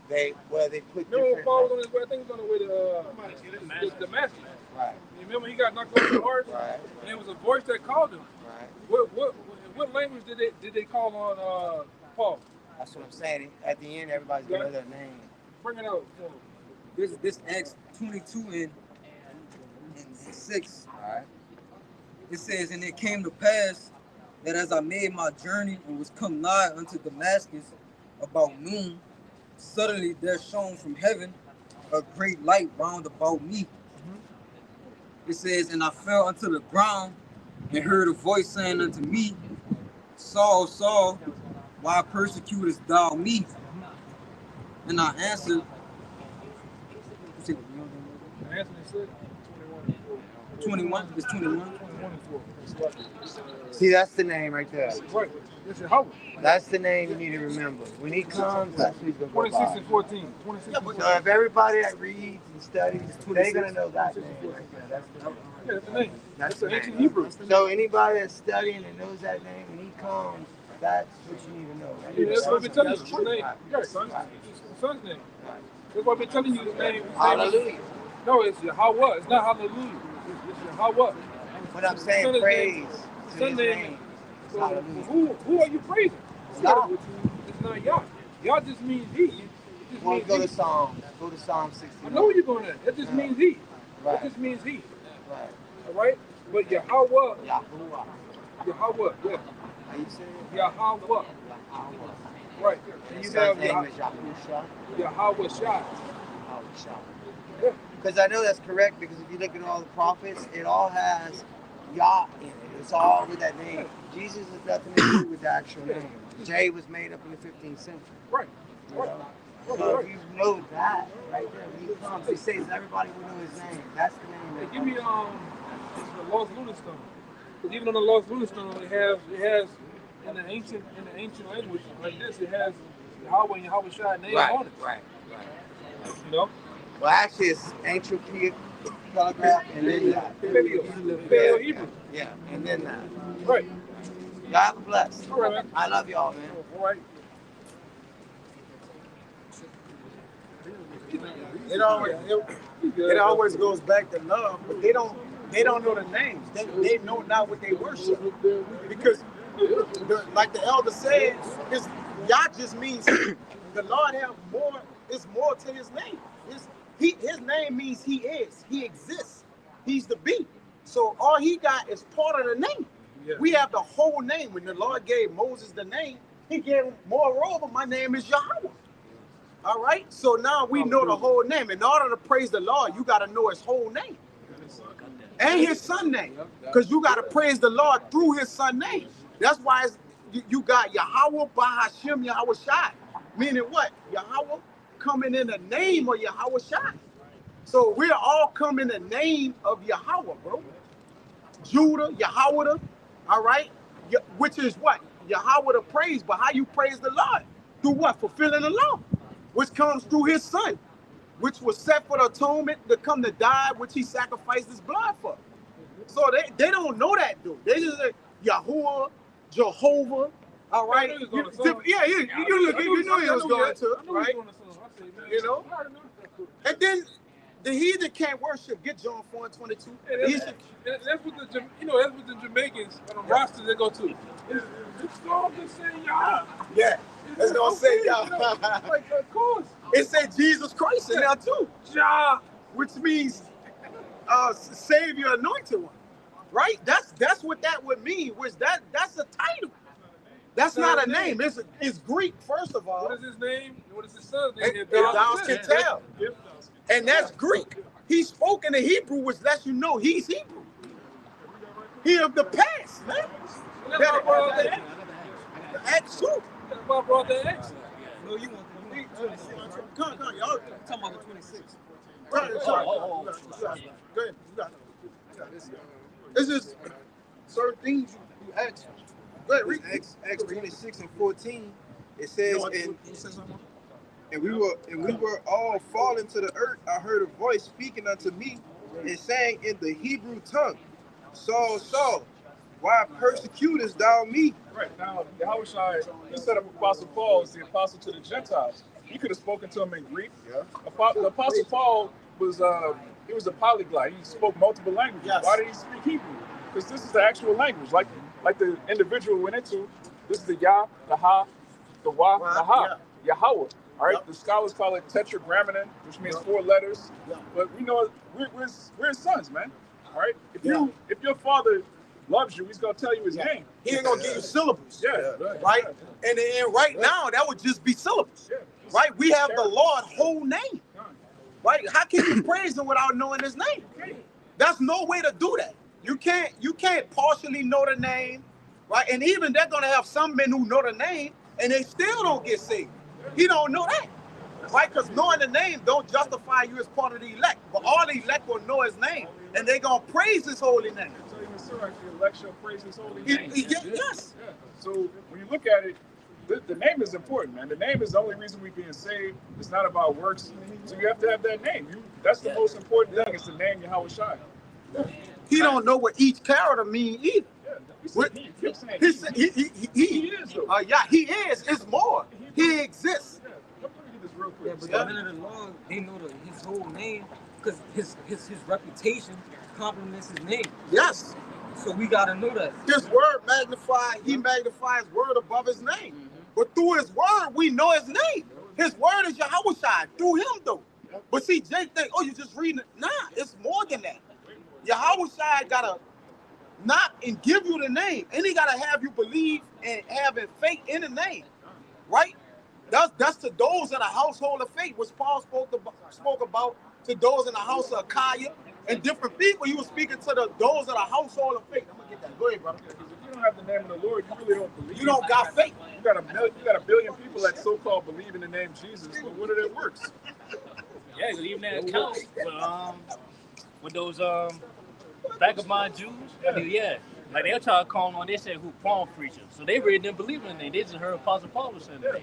They put Remember when different. Paul was on his way? I think he was on the way to Damascus. Right. You remember he got knocked off the horse, Right. and there was a voice that called him. Right. What language did they call on Paul? That's what I'm saying. At the end, everybody's gonna know their name. Bring it out. This Acts 22 and 6. All right. It says, and it came to pass that as I made my journey and was come nigh unto Damascus about noon, suddenly there shone from heaven a great light round about me. It says, and I fell unto the ground and heard a voice saying unto me, Saul, Saul, why persecutest thou me? And I answered, The answer said 21. It's 21. 24. See, that's the name right there. Right. It's Yahweh. That's the name you need to remember. When he comes, that's who he's gonna go 26 by. and 14. 26 and 14. So if everybody that reads and studies, they're gonna know that name right there. That's the name. Yeah, that's the name. That's That's the the ancient name. Hebrew. So anybody that's studying and knows that name, when he comes, that's what you need to know. Yeah, that's what I've been telling you. That's His name. right. Yeah, son. Right. It's the son's name. That's what I've been telling you. His name. Hallelujah. No, it's Yahweh. It's not hallelujah. It's Yahweh. But I'm saying Son is praise name. to Son his name. name. So Hallelujah. who are you praising? Yah. It's not Yah. Yah just means he. It just Well, means go he. to Psalm. Go to Psalm 61. I know where you're going at. That just means he. Right. That just means he. Right. All right? But Yahweh. Yahuwah. Yahweh. Yeah. How you say it? Yahweh. Yahweh. Right. And His you have son's name is Yahusha. Yahweh Shai. Yahusha. Yeah. Because I know that's correct, because if you look at all the prophets, it all has Yah in it. It's all with that name. Jesus has nothing to do with the actual name. J was made up in the 15th century. Right. You know? So if you know that right there, when he comes, he says everybody will know his name. That's the name. Hey, that give me comes. the Lost Lunar Stone. Because even on the Lost Lunar Stone, it has in the ancient language like this, it has Yahweh and Yahweh Shai name on it. Right. You know? Well, actually, it's ancient telegraph and then that. Paleo Hebrew. Yeah, and then that. Right. Y'all have a blessed. All right, man. I love y'all, man. All right. It always goes back to love, but they don't know the names. They know not what they worship. Because like the elder said, Yah just means the Lord have more, it's more to his name. His name means he is, he exists, he's the be. So all he got is part of the name. Yeah. We have the whole name. When the Lord gave Moses the name, he gave him, moreover, my name is Yahweh. All right, so now we know the whole name. In order to praise the Lord, you got to know his whole name and his son name, because you got to praise the Lord through his son name. That's why you got Yahweh, Bahashim, Yahweh Shai, meaning what? Yahweh coming in the name of Yahweh Shai. So we're all coming in the name of Yahweh, bro. Judah, Yahweh, all right, which is what? Yahweh to praise, but how you praise the Lord? Through what? Fulfilling the law, which comes through his son, which was set for the atonement to come to die, which he sacrificed his blood for. So they don't know that, dude. They just say Yahuwah, Jehovah, all right? You know he was going to, right? You know? And then the heathen can't worship. Get John 4:22. That's what the Jamaicans on the roster they go to. It's all just saying Yah. Yeah, it's gonna say Yah. Like, of course. It said Jesus Christ in there too. Yah. which means Savior, Anointed One. Right? That's what that would mean. That's a title. That's not a name. It's Greek, first of all. What is his name? What is his son's name? If thou can tell. And that's Greek. He spoke in the Hebrew, which lets you know he's Hebrew. He of the past, man. The Acts 2. Why brought that X? No, you want the 26. Come on, y'all. Talking about the 26. Go ahead. It's just certain things you ask. Go ahead, read. Acts 26 and 14. It says, and we were all fallen to the earth. I heard a voice speaking unto me and saying in the Hebrew tongue, Saul, Saul, why persecutest thou me? Right now, Yahushua, he set up Apostle Paul as the apostle to the Gentiles. He could have spoken to him in Greek. Yeah. The Apostle Paul was he was a polyglot. He spoke multiple languages. Yes. Why did he speak Hebrew? Because this is the actual language. Like the individual went into. This is the Yah, the Ha, the Wa, the Ha, Yahweh. All right. The scholars call it tetragrammaton, which means 4 letters. But we know we're his sons, man. All right. If your father loves you, he's gonna tell you his name. He ain't gonna give you syllables. Yeah. Right? And right now, that would just be syllables. Yeah. Right? We have the Lord's whole name. Right? How can you praise him without knowing his name? That's no way to do that. You can't partially know the name, right? And even they're gonna have some men who know the name and they still don't get saved. He don't know that. Right? Because knowing the name don't justify you as part of the elect. But all the elect will know his name and they're gonna praise his holy name. So even so, actually, the elect shall praise his holy name. Yes. Yeah. So when you look at it, the name is important, man. The name is the only reason we're being saved. It's not about works. So you have to have that name. That's the most important thing, is to name Yahushua. He don't know what each character mean either. He is though. He is. It's more. He exists. Yeah, but the men of the law, they know his whole name because his reputation complements his name. Yes. So we gotta know that. His word magnified, he magnifies word above his name. Mm-hmm. But through his word, we know his name. His word is Yahushua, through him though. But see, Jake think, oh, you just reading it. Nah, it's more than that. Yahushua gotta knock and give you the name. And he gotta have you believe and having faith in the name. Right? That's to those in the household of faith, which Paul spoke about to those in the house of Achaia and different people. He was speaking to those in the household of faith. I'm gonna get that. Go ahead, brother. Because if you don't have the name of the Lord, you really don't believe. You don't got faith. You got a billion people that so-called believe in the name Jesus, but what are their works? Yeah, because even that account with those vagabond Jews, yeah. Like they'll try to call them on, they said who palm preachers. So they really didn't believe in it. They just heard Apostle Paul was saying that.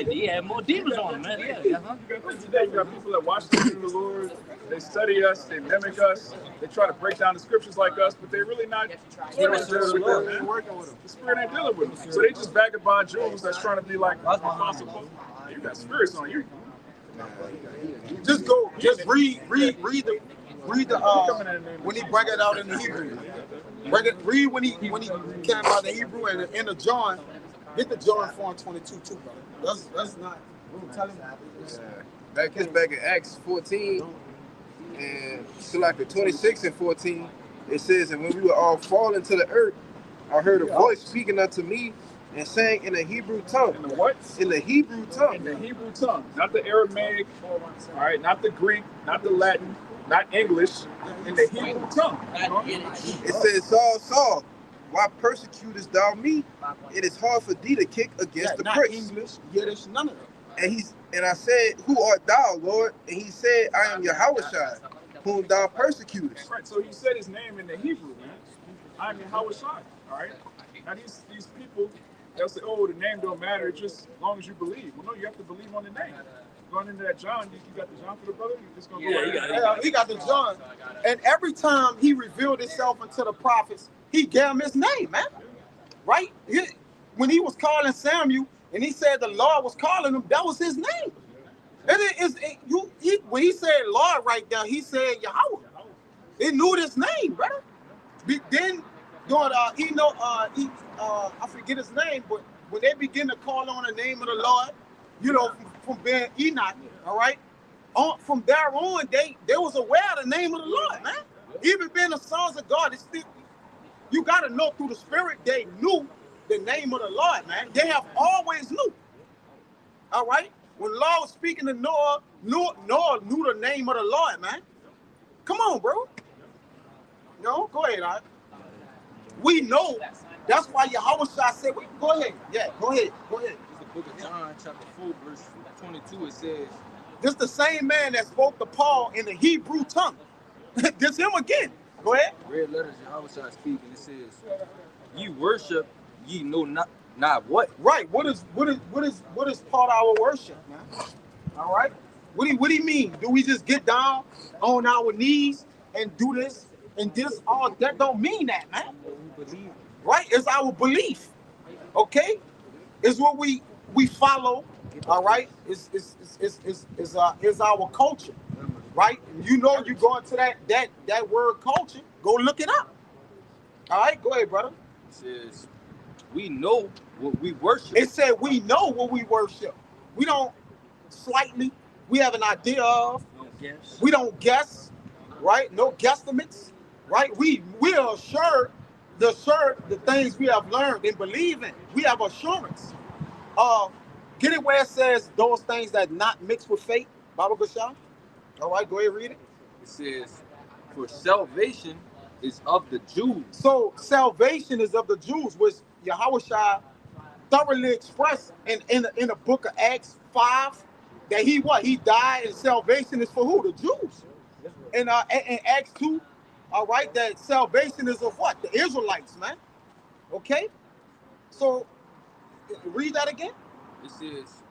They had more demons on them, man. Yeah. You got people that watch the name of the Lord, they study us, they mimic us, they try to break down the scriptures like us, but they're really not dealing with them. The Spirit ain't dealing with them. So they just vagabond Jews that's trying to be like Apostle Paul. You got spirits on you. Just read the when he bring it out in the Hebrew. Read when he came out in Hebrew and in the John. Get the John 4:22 too, brother. That's not. Tell him. Back in Acts 14 and so like the 26 and 14, it says, and when we were all fallen to the earth, I heard a voice speaking unto me and saying in the Hebrew tongue. In the what? In the Hebrew tongue. In the Hebrew tongue, not the Aramaic, all right, not the Greek, not the Latin, not English, in the Hebrew tongue. It says, Saul, Saul, why persecutest thou me? It is hard for thee to kick against the pricks. English, Yiddish, none of that. And I said, who art thou, Lord? And he said, I am Yahushua, whom thou persecutest. Right, so he said his name in the Hebrew, man. I am Yahushua, all right? Now these people, they'll say, oh, the name don't matter, just as long as you believe. Well, no, you have to believe on the name. Going into that John, you got the John for the brother? He got the John. And every time he revealed himself unto the prophets, he gave him his name, man. Right? When he was calling Samuel and he said the Lord was calling him, that was his name. And when he said Lord right there, he said Yahweh. They knew this name, brother. Then I forget his name, but when they begin to call on the name of the Lord, from being Enoch, all right? from there on, they was aware of the name of the Lord, man. Even being the sons of God, it's still, you got to know through the Spirit they knew the name of the Lord, man. They have always knew. All right? When the Lord was speaking to Noah, Noah knew the name of the Lord, man. Come on, bro. No, go ahead, all right? We know. That's why Yahweh said, go ahead. Yeah, go ahead. Go ahead. It's the book of John, chapter 4, verse 22. It says, This the same man that spoke to Paul in the Hebrew tongue. This him again. Go ahead. red letters, Yahweh shall speak, and it says, ye worship, ye know not what. Right. What is part of our worship, man? All right. What do you mean? Do we just get down on our knees and do this and this? All that don't mean that, man. Right? It's our belief. Okay? It's what we follow. All right? Is our culture. Right? You know, you go into that word culture, go look it up. All right, go ahead, brother. It says, we know what we worship. It said we know what we worship. We don't slightly, we have an idea of. We don't guess, right? No guesstimates, right? We are assured the things we have learned and believe in. We have assurance. Get it where it says those things that not mixed with faith, Baba Gashah. All right, go ahead, read it. It says, for salvation is of the Jews. So salvation is of the Jews, which Yahweh Shai thoroughly expressed in the book of Acts 5, that he died, and salvation is for who? The Jews. And in Acts 2, all right, that salvation is of what? The Israelites, man. Okay? So read that again. It says,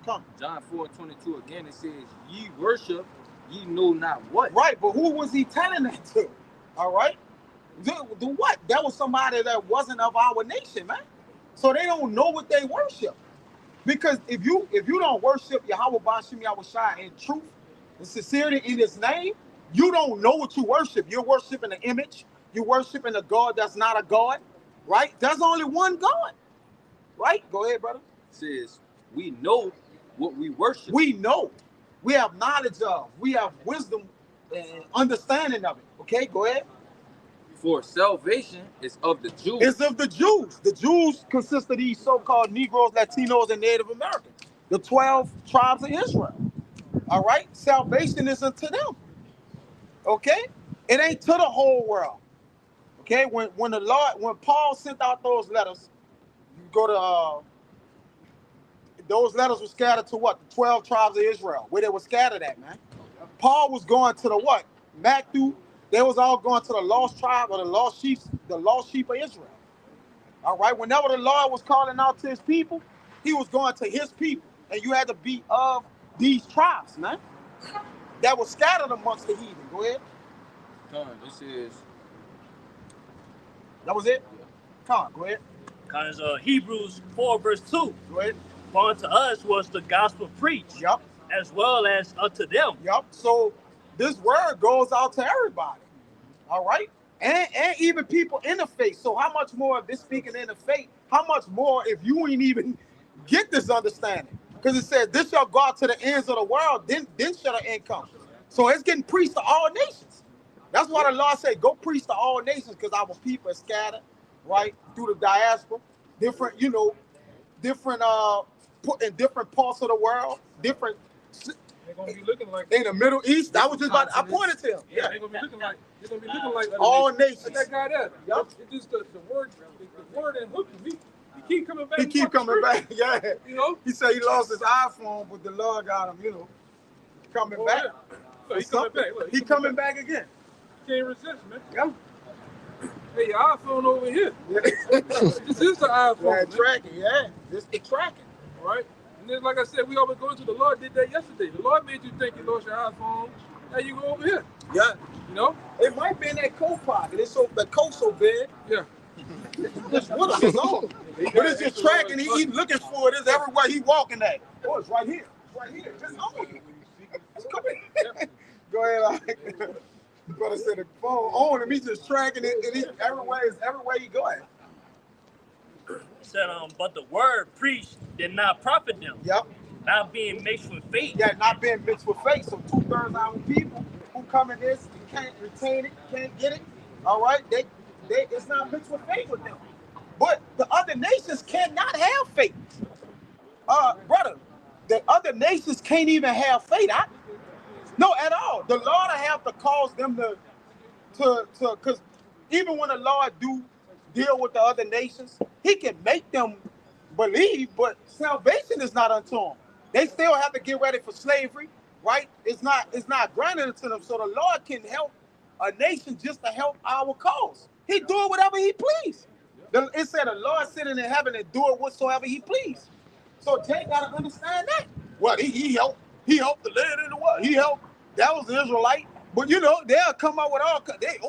come. John 4:22 again, it says, ye worship, ye know not what. Right, but who was he telling that to? All right? Do what? That was somebody that wasn't of our nation, man. So they don't know what they worship. Because if you don't worship Yahweh Bashim Yahweh Shai in truth and sincerity in his name, you don't know what you worship. You're worshiping an image. You're worshiping a God that's not a God, right? There's only one God, right? Go ahead, brother. It says, we know what we worship. We know. We have knowledge of. We have wisdom and understanding of it. Okay, go ahead. For salvation is of the Jews. It's of the Jews. The Jews consist of these so-called Negroes, Latinos, and Native Americans. The 12 tribes of Israel. All right? Salvation is unto them. Okay? It ain't to the whole world. Okay? When Paul sent out those letters, you go to those letters were scattered to what? The 12 tribes of Israel, where they were scattered at, man. Paul was going to the what? Matthew. They was all going to the lost tribe or the lost sheep of Israel. All right. Whenever the Lord was calling out to his people, he was going to his people. And you had to be of these tribes, man. That was scattered amongst the heathen. Go ahead. This is. That was it? Come on, go ahead. Because Hebrews 4 verse 2. Go ahead. For unto us was the gospel preached, Yep. as well as unto them. Yep. So this word goes out to everybody. All right? And even people in the faith. So how much more of this speaking in the faith, how much more if you ain't even get this understanding? Because it says, this shall go out to the ends of the world, then shall the end come. So it's getting preached to all nations. That's why the Lord said, go preach to all nations, because our people are scattered, right, through the diaspora, different put in different parts of the world, different. They're gonna be looking like in the Middle East. I was just about. I pointed to him. Yeah, they're gonna be looking like all nations. Like that guy there. Yep. It's just the word and hook him. He keep coming back. He keep coming back. Yeah. You know. He said he lost his iPhone, but the Lord got him. Coming back. Yeah. Look, he coming back. Look, he coming back again. Can't resist, man. Yeah. Hey, your iPhone over here. Yeah. This is the iPhone. Yeah, tracking. Yeah, this the tracking. All right. And then, like I said, we always go into the Lord did that yesterday. The Lord made you think you lost your iPhone. Now you go over here. Yeah. You know? It might be in that coat pocket. The coat so big. Yeah. It's with him. It's on. But it's just tracking. He looking for it. It's everywhere he walking at. Oh, it's right here. It's right here. Just on you. It's coming. Go ahead. Brother said the phone on him. He's just tracking it. And everywhere he go at. Said, but the word preached did not profit them. Yep. not being mixed with faith. Yeah, not being mixed with faith. So 2/3 of our people who come in this and can't retain it, can't get it. All right, they it's not mixed with faith with them. But the other nations cannot have faith. Brother, the other nations can't even have faith. No, at all. The Lord will have to cause them to because even when the Lord do deal with the other nations, he can make them believe, but salvation is not unto them. They still have to get ready for slavery, right? It's not granted to them. So the Lord can help a nation just to help our cause. He do it whatever he please. It said the Lord sitting in heaven and do it whatsoever he please. So Jay gotta understand that. Well, he helped the land in the world. He helped. That was the Israelite. But you know, they'll come up with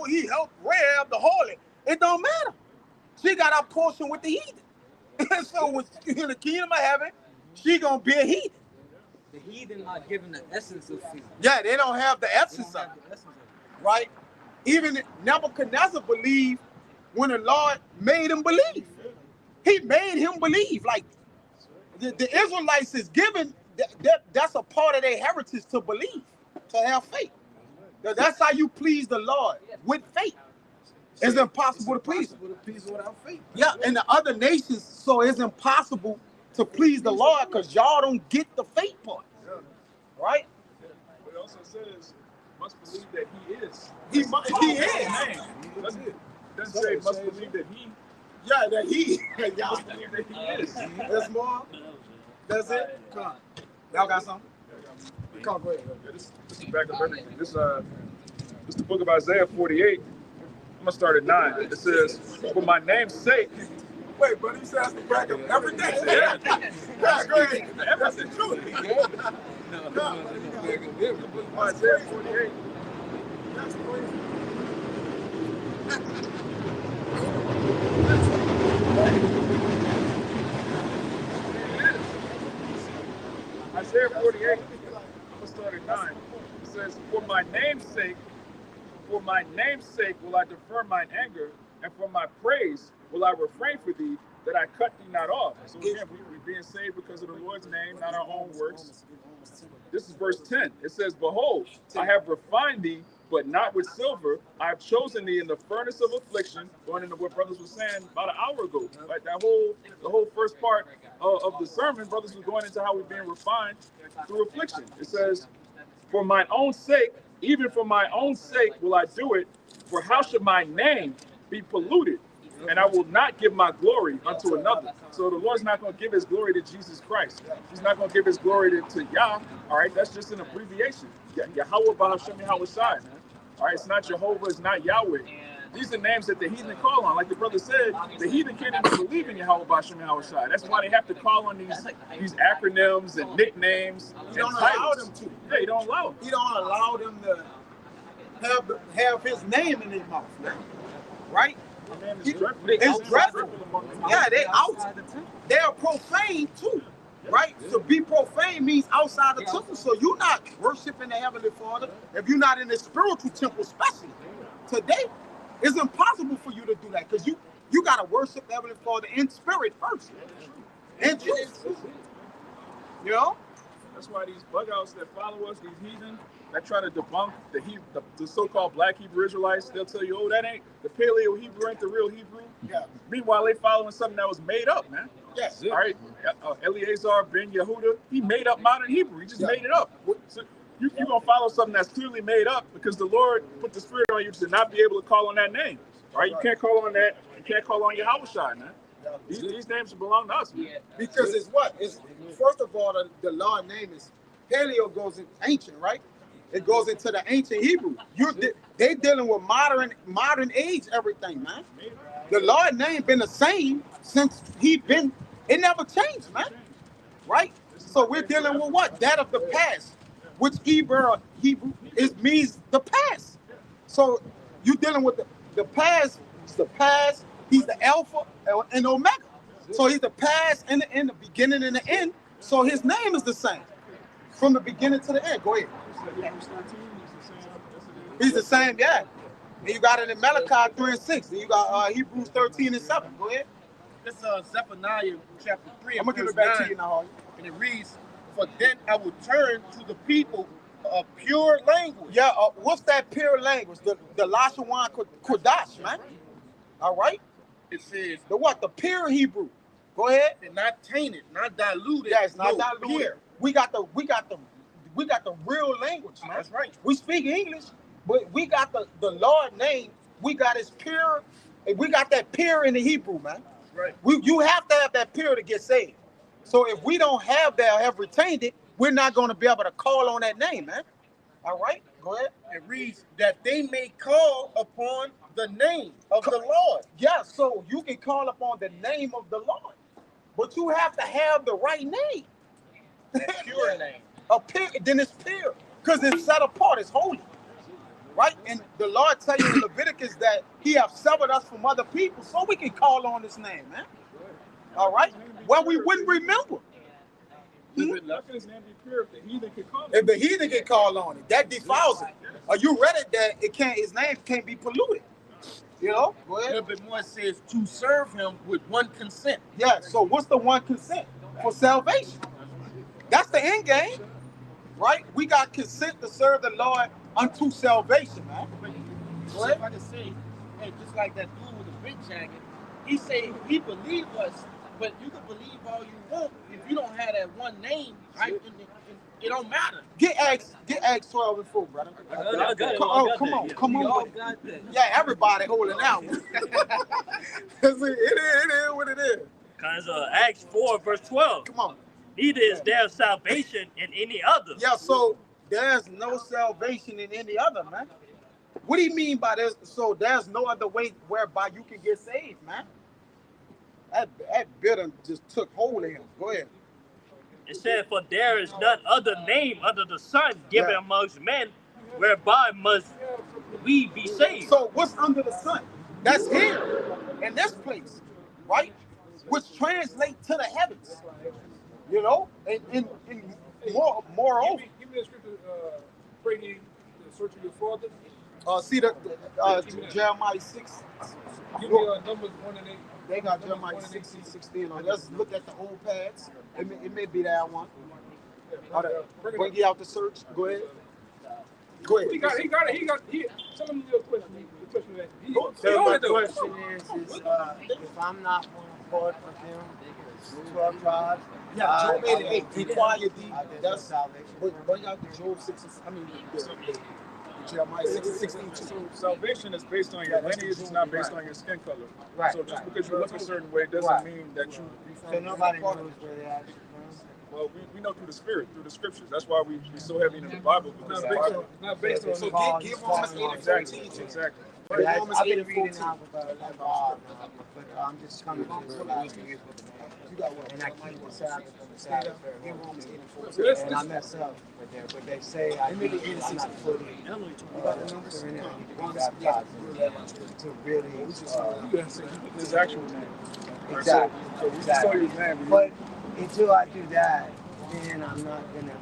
he helped Rahab the harlot. It don't matter. She got a portion with the heathen. So when in the kingdom of heaven, she gonna be a heathen. The heathen not given the essence of faith. Yeah, they don't have the essence of it. Right? Even Nebuchadnezzar believed when the Lord made him believe. He made him believe. Like the Israelites is given, that's a part of their heritage to believe, to have faith. That's how you please the Lord, with faith. It's impossible to please him. Without faith. Yeah, and the other nations, so it's impossible to please the Lord because y'all don't get the faith part. Right? But it also says, must believe that he is. He is. It doesn't say must believe that he. Yeah, that he. Y'all Must believe that he is. That's more. That's it. Come on. Y'all got something? Come on, go ahead. Yeah, this is back up everything. This is the book of Isaiah 48. I'm gonna start at 9. It says, "For my name's sake." Wait, but he says to back up everything. Yeah. Yeah, go ahead. That's the truth. Isaiah 48. That's crazy. Isaiah 48. I'm gonna start at 9. It says, "For my name's sake will I defer mine anger, and for my praise will I refrain for thee, that I cut thee not off." So again, we're being saved because of the Lord's name, not our own works. This is verse 10. It says, "Behold, I have refined thee, but not with silver. I have chosen thee in the furnace of affliction." Going into what brothers were saying about an hour ago. Like the whole first part of the sermon, brothers were going into how we're being refined through affliction. It says, "For mine own sake, even for my own sake will I do it, for how should my name be polluted? And I will not give my glory unto another." So the Lord's not going to give his glory to Jesus Christ. He's not going to give his glory to Yah. All right, that's just an abbreviation. Yahweh Bahashem Yahushai, man. All right, it's not Jehovah, it's not Yahweh. These are names that the heathen call on. Like the brother said, the heathen can't even believe in Yahweh Bahashem Yahushai. That's why they have to call on these acronyms and nicknames. He don't allow them to. Yeah, he don't allow them. He don't allow them to have his name in their mouth, man. Right? It's dreadful. Yeah, they are profane too, right? To be profane means outside the temple. So you're not worshiping the Heavenly Father if you're not in the spiritual temple, especially today. It's impossible for you to do that because you got to worship the Heavenly Father in spirit first, in truth. You know? That's why these bug outs that follow us, these heathen, that try to debunk the so-called black Hebrew Israelites, they'll tell you, oh, that ain't the Paleo Hebrew, ain't the real Hebrew. Yeah. Meanwhile, they following something that was made up, man. Yes. All right. Eleazar ben Yehuda, he made up modern Hebrew. He just made it up. So you're going to follow something that's clearly made up because the Lord put the spirit on you to not be able to call on that name. All right. You can't call on that. You can't call on Yahushua, man. These names belong to us, man. Because it's what? It's first of all, the Lord name is Paleo goes in ancient, right? It goes into the ancient Hebrew. They dealing with modern age everything, man. The Lord name been the same since it never changed, man. Right? So we're dealing with what? That of the past, which Hebrew means the past. So you're dealing with the past. It's the past. He's the Alpha and Omega. So he's the past and the beginning and the end. So his name is the same from the beginning to the end. Go ahead. He's the same, yeah. And you got it in Malachi 3 and 6. And you got Hebrews 13 and 7. Go ahead. It's Zephaniah chapter 3. I'm going to give it back to you now. And it reads, For then I will turn to the people a pure language. Yeah, what's that pure language? The Lashawan Kodash, man. All right. It says The what? The pure Hebrew. Go ahead. and not tainted, not diluted. Yeah, it's not no, diluted. pure. We got the real language, man. That's right. We speak English, but we got the Lord name. We got his pure. We got that pure in the Hebrew, man. Right. You have to have that pure to get saved. So if we don't have that or have retained it, we're not going to be able to call on that name, man. All right, go ahead. It reads that they may call upon the name of the Lord. Yeah, so you can call upon the name of the Lord, but you have to have the right name. Pure name. Then it's pure, because it's set apart, it's holy. Right? And the Lord tell you in Leviticus that he have severed us from other people so we can call on his name, man. All right? Well, we wouldn't remember. How can his name be pure if the heathen can call If the heathen can call on it, that defiles it. Are you read it that his name can't be polluted? You know? Go A ahead. little bit more, it says to serve him with one consent. Yeah, so what's the one consent? For salvation. That's the end game. Right? We got consent to serve the Lord unto salvation, man. So if I can say, hey, just like that dude with the big jacket, he say he believe us, but you can believe all you want if you don't have that one name, right? It don't matter. Get Acts 12 and 4, brother. I got it. Come on. We got that. Yeah, everybody holding out. it is what it is. Because Acts 4 verse 12. Come on. Neither is there salvation in any other. Yeah, so there's no salvation in any other, man. What do you mean by this? So there's no other way whereby you can get saved, man. That bit just took hold of him. Go ahead. It said, for there is none other name under the sun given amongst men, whereby must we be saved. So what's under the sun? That's here, in this place, right? Which translate to the heavens. You know, and moreover. Give me a scripture, pray ye the search of your father. See Jeremiah 6. Give me Numbers 1 and 8. They got Jeremiah 16. Let's look at the old pads. It may be that one. Bring you out the search. Go ahead. He got it. Tell him your question. The question is if I'm not one part of them, 12 tribes. Yeah, Job 88. Inquire thee. That's salvation. Bring out the Job 6. Jeremiah 16. So salvation is based on your lineage, it's not based on your skin color. Right. So just because you look a certain way doesn't mean that you So nobody knows where they actually from. well, we know through the Spirit, through the Scriptures. That's why we so heavy into the Bible. Because the Bible, Not based on. So give Romans 8 and exactly, 14. exactly. Romans I've 8 been and reading 14. out about Bob, but I'm just coming to this last week. You got what? And I keep the Sabbath on the Sabbath. Give Romans 8 and 14. And I mess up with them, but they say I'm not fully. You got the numbers? I need to be baptized to really. His actual name. Exactly. So we saw his name. But until I do that, then I'm not gonna.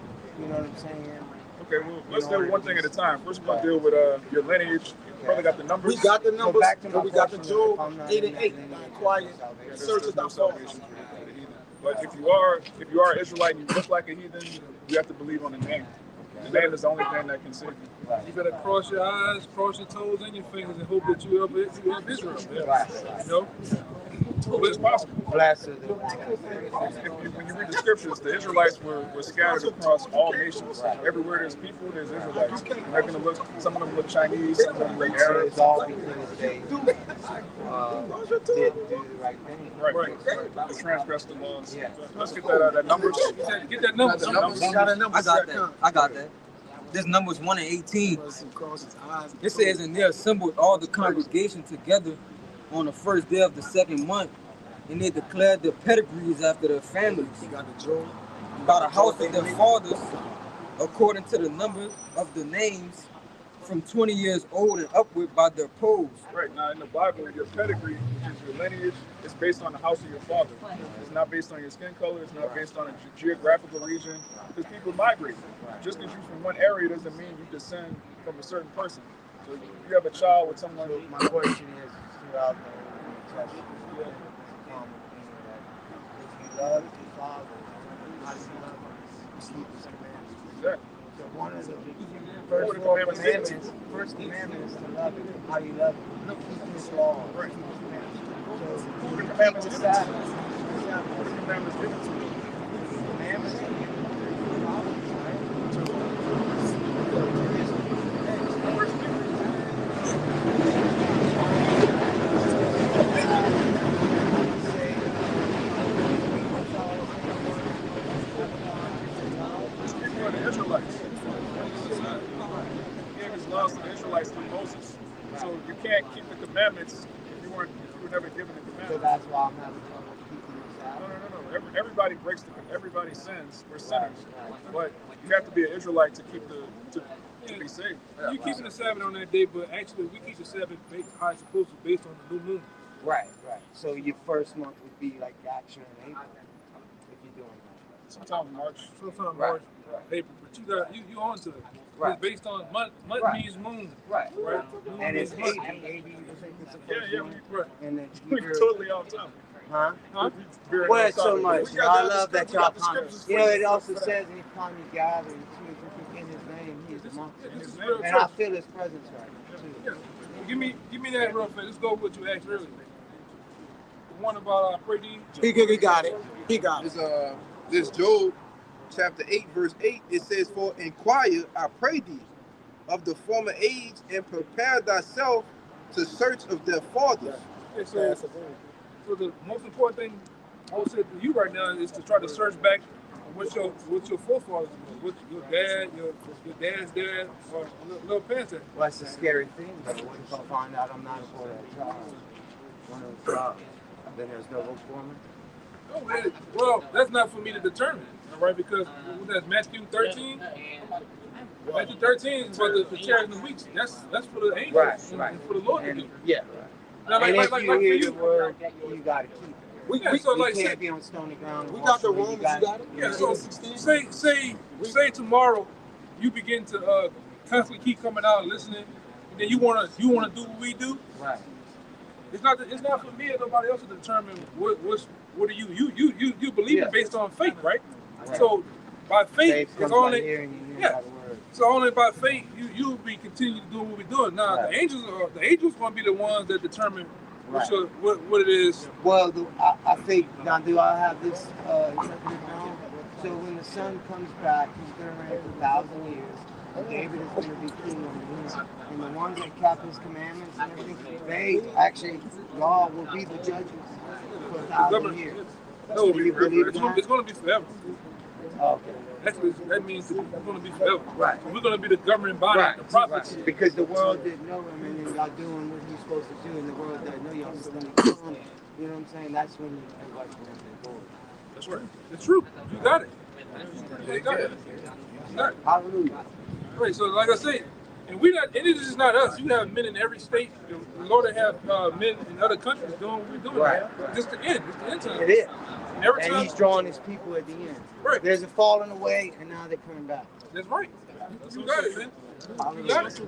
You know what I'm saying? Okay, well, let's do one thing at a time. First, we're going to deal with your lineage. You probably got the numbers. We got the numbers, back to my but we got the question, Job if I'm not 8 and 8. in that, Quiet. There's Search is no not salvation. But if you are Israelite and you look like a heathen, you have to believe on the name. The name is the only thing that can save you. You better cross your eyes, cross your toes and your fingers and hope that you help Israel. You know? But it's possible. Blessed are the When you read the scriptures, the Israelites were scattered across all nations. Everywhere there's people, there's Israelites. And they're going to look, some of them look Chinese, some of them look Arab. It's all because they didn't do the right thing. Right. They transgressed the laws. Yeah. Let's get that numbers. Get that number. I got that. This Numbers 1 and 18. It says, and they assembled all the congregation together on the first day of the second month, and they declared their pedigrees after their families, by the house of their fathers, according to the number of the names, from 20 years old and upward by their poles. Right, now in the Bible, your pedigree, which is your lineage, is based on the house of your father. It's not based on your skin color, it's not based on a geographical region, because people migrate. Just because you're from one area doesn't mean you descend from a certain person. So if you have a child with someone... My question is, throughout the New Testament, if you love your father, how do you love him? keep his commandments. Exactly. So one of the What the commandments first commandment is to love him. How you love him? Keep his law. Right. Keep his commandments. So Who the keep commandments the given to Sabbath. us? Who the commandments given to us? Commandments are given to the prophets, right? People are the Israelites. He gave his laws to the Israelites through Moses. So you can't keep the commandments if you were never given the So commandments. that's why I'm having trouble keeping the Sabbath. No. Everybody breaks everybody sins. We're sinners, but you have to be an Israelite to keep to be saved. You keeping the Sabbath on that day, but actually we keep the Sabbath how it's supposed to be based on the new moon. Right. So your first month would be like actually in April if you're doing that. Sometime in March. Sometime Right. March, April, but you on to it. Right. It's based on month Right. means moon. Right. Moon And it's means 80. month. 80 you think it's the first Yeah, month? right. And then We're totally off topic. Huh? Huh? Well, it's so much. We got I the love that scriptures- y'all we got the come. scriptures You for know, you. it also says anytime you gather and two or three in his name, he is amongst Yeah, us. this is real And I church. feel his presence right too. Yeah. Give me that real fast. Let's go with what you asked earlier. The one about pray thee. He got it. He got it. This Job chapter 8, verse 8, it says, "For inquire, I pray thee, of the former age, and prepare thyself to search of their fathers." Okay, so the most important thing I would say to you right now is to try to search back what your forefathers did, what your dad, your dad's dad, or little past that. Well, that's the scary thing, though. What if I find out I'm not a part of that tribe? One of the tribes. Then there's no hope for me? Oh, well, that's not for me to determine, all right? Because that's Matthew 13. Matthew 13 is for the chariots and the weeks. That's for the angels and for the Lord to do. Yeah. Now, And if you for hear you, the word, you got to keep it. We so You like can't be on stony ground. we got the walking. Romans. You got it. yeah. So say tomorrow you begin to constantly keep coming out and listening, and then you wanna do what we do. Right. It's not for me or nobody else to determine what are you believe it based on faith, right? So by faith, it's only So only by faith you'll be continue doing what we're doing. Now the angels gonna be the ones that determine what it is. Well, I think now. Do I have this interpreted wrong? So when the son comes back, he's going to reign for 1,000 years. And David is going to be king on the earth. And the ones that kept his commandments and everything, they actually, y'all will be the judges for 1,000 years. No, Do you believe it's that? going to be forever. Okay. That means it's going to be forever. Right. So we're going to be the governing body, the prophets. Right. Because the world didn't know him, and then y'all doing what you're supposed to do, and the world doesn't know y'all still need to come. You know what I'm saying? That's when everybody's going to be bored. That's right. It's true. You got it. You got it. Hallelujah. Right. So like I say, and it is just not us. You have men in every state. The Lord have men in other countries doing what we're doing. Right. Just the end. It's the end time. It is. And every And time, he's drawing his people at the end. Right. There's a falling away, and now they're coming back. That's right. You got it, man. You got it.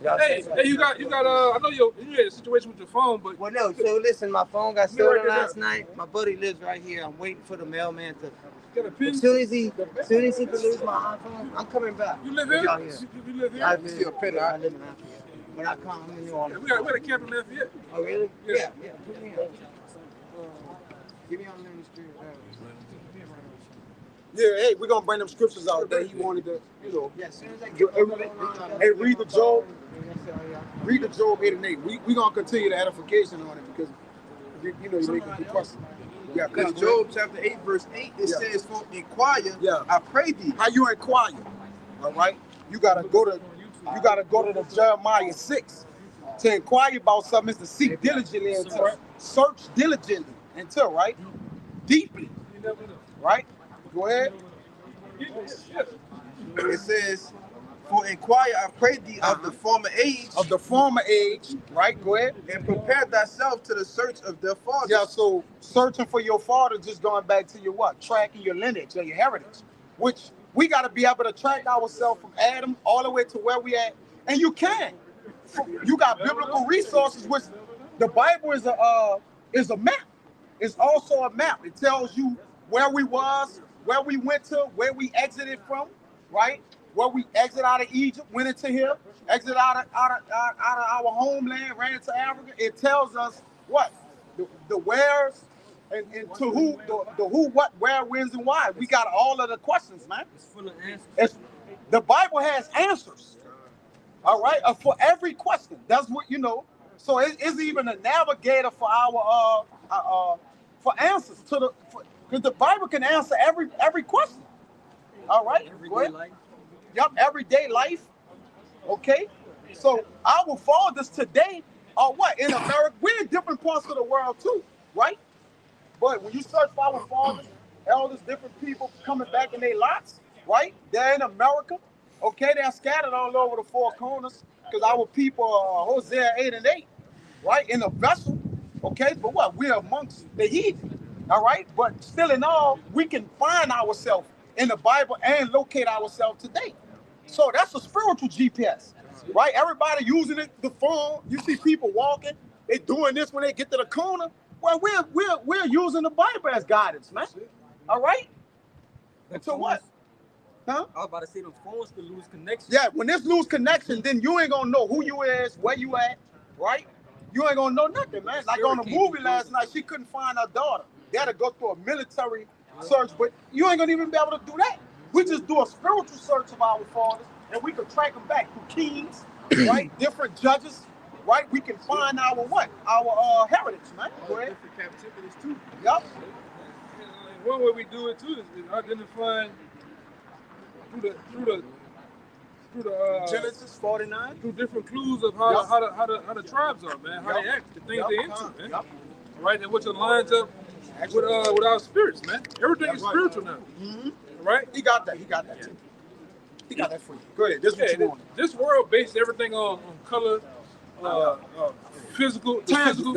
Y'all Hey, say that. you got. I know you had a situation with your phone, but Well, no. So listen, my phone got Let me write stolen that last down. night. My buddy lives right here. I'm waiting for the mailman to. you got a pin. As soon as he can lose my iPhone, I'm coming back. You live With here? y'all You live here? I You see a pin, I live in Lafayette, but I come. I'm in New Orleans. We got a camp in Lafayette. Oh, really? Yeah. Yeah. Put me on. Give me on the street. Yeah, hey, we're gonna bring them scriptures out that he wanted to, Yeah, as soon as I Hey, get read the Job. Read the Job 8 and 8. We're gonna continue the edification on it because you make a good question. Yeah, This Job chapter 8, verse 8, it says, "For inquire, I pray thee." How you inquire? All right, you gotta go to the Jeremiah 6 to inquire about something. Is to seek diligently until, search diligently until, right, deeply, right. Go ahead. It says, "For inquire, I pray thee of the former age, Of the former age, right. Go ahead. and prepare thyself to the search of their fathers." Yeah, so searching for your father, just going back to your what? Tracking your lineage or your heritage, which we got to be able to track ourselves from Adam all the way to where we at. And you can. You got biblical resources, which the Bible is a map. It's also a map. It tells you where we was, where we went to, where we exited from, right? Where we exit out of Egypt, went into here, exit out of our homeland, ran into Africa. It tells us what? The wheres and to who, the who, what, where, whens, and why. We got all of the questions, man. It's full of answers. The Bible has answers. All right, for every question. That's what you know. So it's even a navigator for our for answers to the, because the Bible can answer every question. All right, Everyday life. Yep, everyday life. Okay, so our fathers today are what in America? We're in different parts of the world too, right? But when you search for our fathers, elders, different people coming back in their lots, right? They're in America. Okay, they're scattered all over the four corners because our people are Hosea 8 and 8, right? In a vessel. Okay, but what? We're amongst the heathen. All right, but still in all, we can find ourselves in the Bible and locate ourselves today. So that's a spiritual GPS, right? Everybody using it, the phone. You see people walking, they doing this when they get to the corner. Well, we're using the Bible as guidance, man. All right. Until what? Huh? I was about to say the phones could lose connection. Yeah, when this lose connection, then you ain't gonna know who you is, where you at, right? You ain't gonna know nothing, man. Like on a movie last night, she couldn't find her daughter. They had to go through a military search, but you ain't gonna even be able to do that. We just do a spiritual search of our fathers, and we can track them back through kings, right? Different judges, right? We can find our what? Our heritage, man. Go ahead. Different captivities too. Yep. One way we do it too is identifying through the Genesis 49. through different clues of how the tribes are, man, how they act, the things they into, man. Yep. Right, and which aligns up with our spirits, man. Everything is spiritual now. Mm-hmm. Right? He got that. He got that too. He got that for you. Go ahead. This is what you want. This world based everything on color, physical, tangible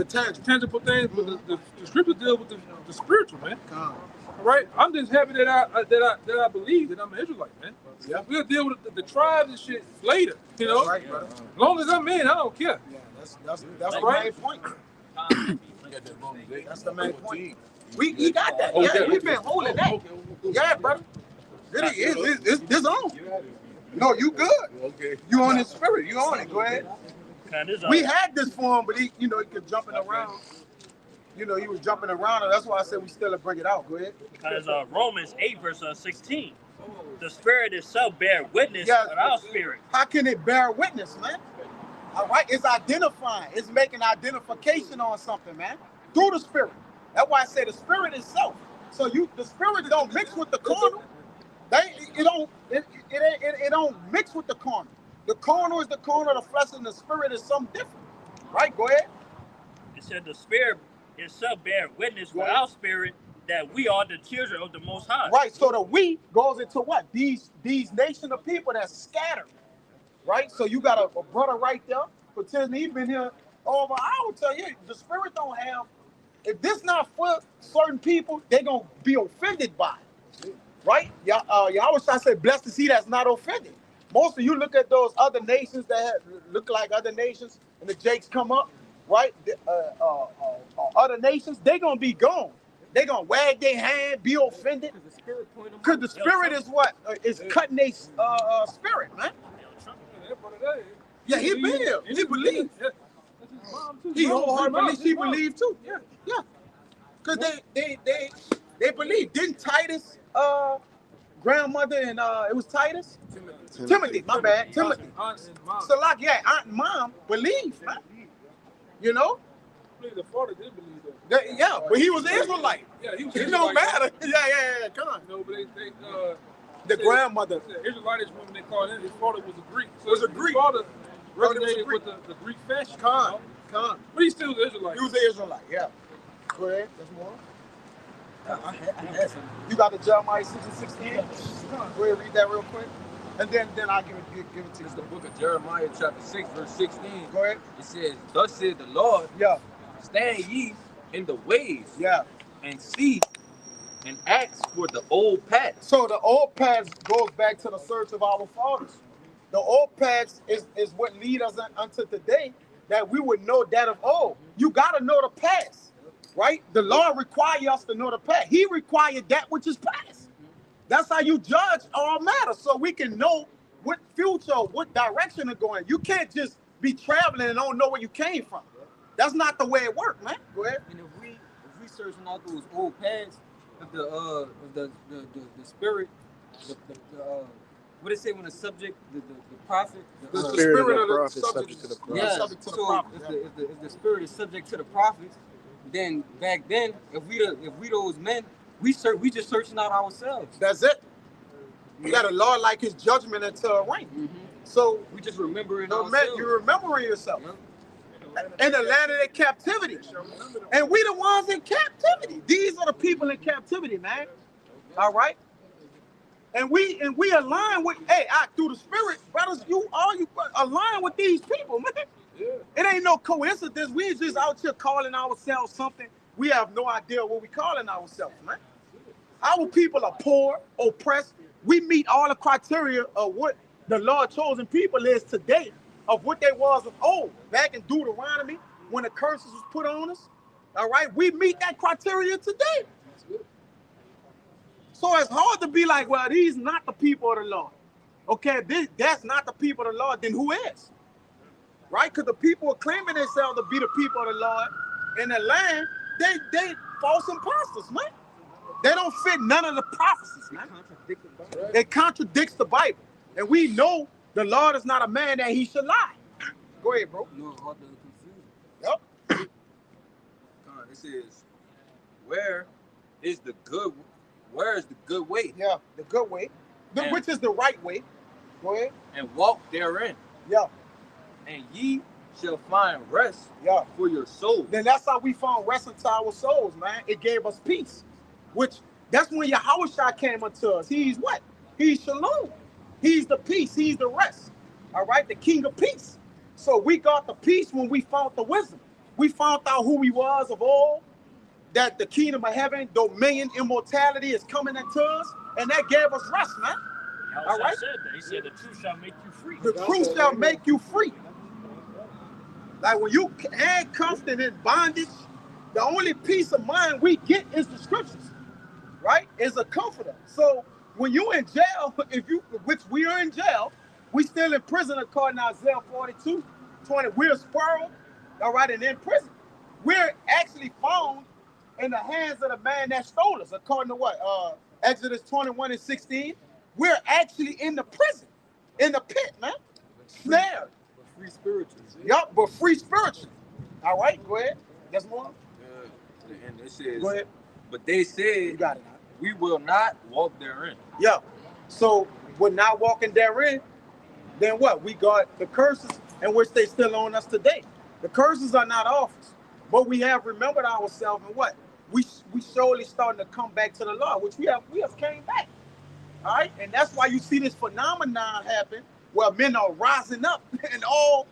things, but the scripture deal with the spiritual, man. Right? I'm just happy that I believe that I'm an Israelite, man. Yeah. We'll deal with the tribes and shit later, you know. Right, brother. As long as I'm in, I don't care. Yeah, that's the right? main point. That's the main point. He got that. Okay. Yeah, we've been holding that. Yeah, brother. This on. No, you good. Okay. You on his spirit. You on it. Go ahead. We had this for him, but he kept jumping around. He was jumping around, and that's why I said we still bring it out. Go ahead. Because Romans 8 verse 16, the Spirit itself bear witness with our spirit. How can it bear witness, man? All right, it's identifying. It's making identification on something, man, through the Spirit. That's why I say the Spirit itself. So the Spirit don't mix with the carnal. It don't mix with the carnal. The carnal is the carnal, the flesh, and the Spirit is something different. Right? Go ahead. It said the Spirit itself bear witness with our spirit that we are the children of the Most High. Right. So the we goes into what? These nation of people that's scattered. Right. So you got a brother right there pretending he's been here over. I will tell you, the Spirit don't have. If this not for certain people, they're gonna be offended by it. Right? Y'all I say, blessed to see that's not offended. Most of you look at those other nations that look like other nations, and the Jakes come up. Right, other nations, they're gonna be gone. They're gonna wag their hand, be offended, because the spirit is what is cutting their spirit, man. Yeah, he been here. He believed. He wholeheartedly she believed too. Yeah, because they believe. Didn't Titus grandmother and it was Titus? Timothy, my bad. Timothy. So like aunt and mom believed, man. You know? The father did believe that. Yeah, but he was an Israelite. Yeah, he was It don't matter. Yeah, come on. No, but The grandmother. The Israelitish woman, they called him, his father was a Greek. So was a Greek. His father resonated with the Greek fashion. Con. But he still was an Israelite. He was an Israelite, yeah. Go ahead, there's more. I had some. You got the Jeremiah 6 and 16? Go ahead, read that real quick. And then I'll give it to you. It's the book of Jeremiah, chapter 6, verse 16. Go ahead. It says, thus said the Lord, yeah, stand ye in the ways, yeah, and see and ask for the old paths. So the old paths goes back to the search of our fathers. The old paths is what lead us unto today, that we would know that of old. You got to know the past, right? The Lord requires us to know the past. He required that which is past. That's how you judge all matters, so we can know what future, what direction to go in. You can't just be traveling and don't know where you came from. That's not the way it works, man. Go ahead. And if we searching out those old paths of the spirit, what they say when the subject, the prophet, the spirit of the prophet subject to the prophet. yeah. Subject to the So prophet. if the spirit is subject to the prophets, then back then, if we those men, we just searching out ourselves. That's it. You got a Lord like his judgment into a ring. Mm-hmm. So We just remembering you're ourselves. remembering yourself Yeah. in the land of their captivity. And we the ones in captivity. These are the people in captivity, man. All right? And we align with, through the spirit, brothers, you align with these people, man. It ain't no coincidence. We ain't just out here calling ourselves something. We have no idea what we calling ourselves, man. Our people are poor, oppressed. We meet all the criteria of what the Lord chosen people is today, of what they was of old, back in Deuteronomy, when the curses was put on us. All right, we meet that criteria today. So it's hard to be like, well, these not the people of the Lord. Okay, that's not the people of the Lord, then who is? Right? Because the people are claiming themselves to be the people of the Lord in the land, they false imposters, man. They don't fit none of the prophecies, man. It contradicts the Bible. And we know the Lord is not a man that he should lie. Go ahead, bro. No, all the confusion. Yep. This is where is the good way? Yeah, the good way. Which is the right way. Go ahead. And walk therein. Yeah. And ye shall find rest for your soul. Then that's how we found rest into our souls, man. It gave us peace. Which, that's when Yahushua came unto us. He's what? He's shalom. He's the peace. He's the rest. All right? The king of peace. So we got the peace when we found the wisdom. We found out who we was of old, that the kingdom of heaven, dominion, immortality is coming into us, and that gave us rest, man. All right? Said that. He said the truth shall make you free. The truth shall make you free. Like when you handcuffed and in bondage, the only peace of mind we get is the scriptures, right? Is a comforter. So when you in jail, which we are in jail, we still in prison according to Isaiah 42:20. We're spoiled, all right, and in prison. We're actually found in the hands of the man that stole us, according to what? Exodus 21:16. We're actually in the prison, in the pit, man. Snared. Free spiritually. Yup, but free spiritually. All right, go ahead. There's more. And it says, Go ahead. but they said, You got it. we will not walk therein. Yeah. So we're not walking therein. Then what? We got the curses in which they still on us today. The curses are not off us, but we have remembered ourselves and what? We surely starting to come back to the Lord, which we have came back. All right, and that's why you see this phenomenon happen where men are rising up in all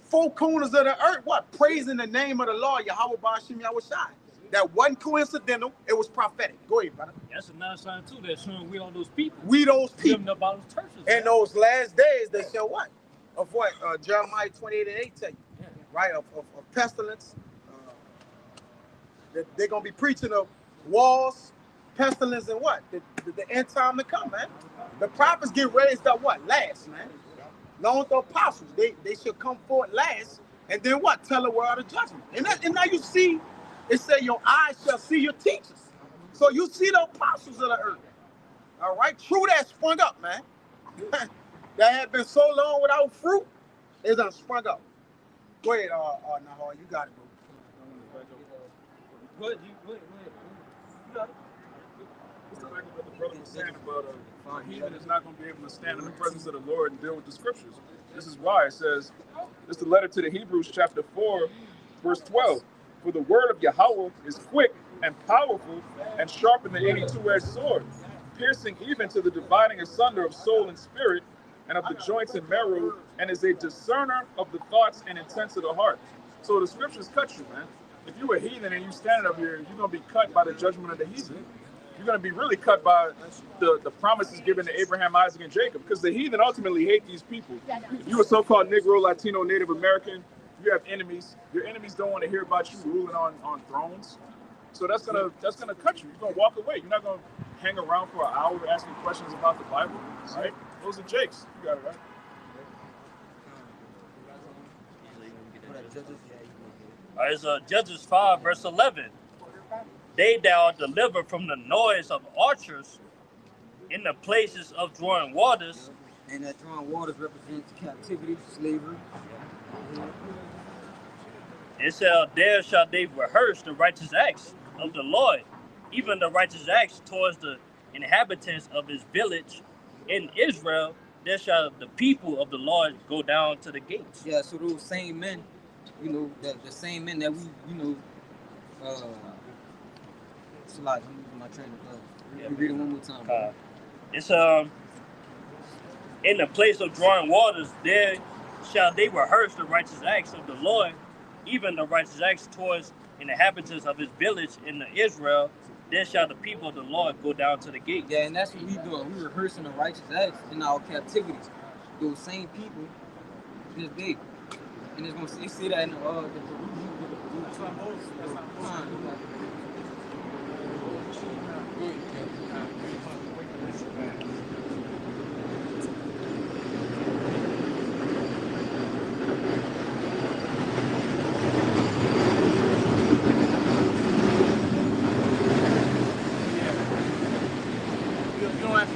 four corners of the earth, what? Praising the name of the Lord, Yahweh Ba'ashim Yahushai. That wasn't coincidental, it was prophetic. Go ahead, brother. That's another sign too. That's showing we are those people. We those people. About those churches, in those last days, they show what? Of what? Jeremiah 28:8 tell you, right? Of pestilence. They're going to be preaching of wars, pestilence, and what? The end time to come, man. The prophets get raised up what? Last, man. Along with the apostles. They should come forth last, and then what? Tell the world of judgment. And now you see, it say your eyes shall see your teachers. So you see the apostles of the earth. All right? True that sprung up, man. That had been so long without fruit, it done sprung up. Go ahead, Nahar, you got it, bro. What you got it. It's like what the brother was saying about a heathen is not going to be able to stand in the presence of the Lord and deal with the scriptures. This is why it says, it's the letter to the Hebrews chapter 4, verse 12. For the word of Yahweh is quick and powerful and sharper than any two-edged sword, piercing even to the dividing asunder of soul and spirit and of the joints and marrow, and is a discerner of the thoughts and intents of the heart. So the scriptures cut you, man. If you're a heathen and you standing up here, you're going to be cut by the judgment of the heathen. You're going to be really cut by the promises given to Abraham, Isaac, and Jacob, because the heathen ultimately hate these people. If you're a so-called Negro, Latino, Native American, you have enemies. Your enemies don't want to hear about you ruling on thrones. So that's gonna cut you. You're gonna walk away. You're not gonna hang around for an hour asking questions about the Bible, right? Those are Jakes. You got it, right? All right, so Judges 5, verse 11. They that are delivered from the noise of archers in the places of drawing waters. And that drawing waters represents captivity, slavery. It said, there shall they rehearse the righteous acts of the Lord, even the righteous acts towards the inhabitants of his village in Israel. There shall the people of the Lord go down to the gates. Yeah, so those same men, you know, the same men that we, you know, it's a lot. I'm losing my train of thought. Yeah, read it one more time. It's in the place of drawing waters, there shall they rehearse the righteous acts of the Lord, even the righteous acts towards the inhabitants of his village in the Israel. There shall the people of the Lord go down to the gate. Yeah, and that's what we doing. We rehearsing the righteous acts in our captivities. Those same people this day. And it's gonna see that in the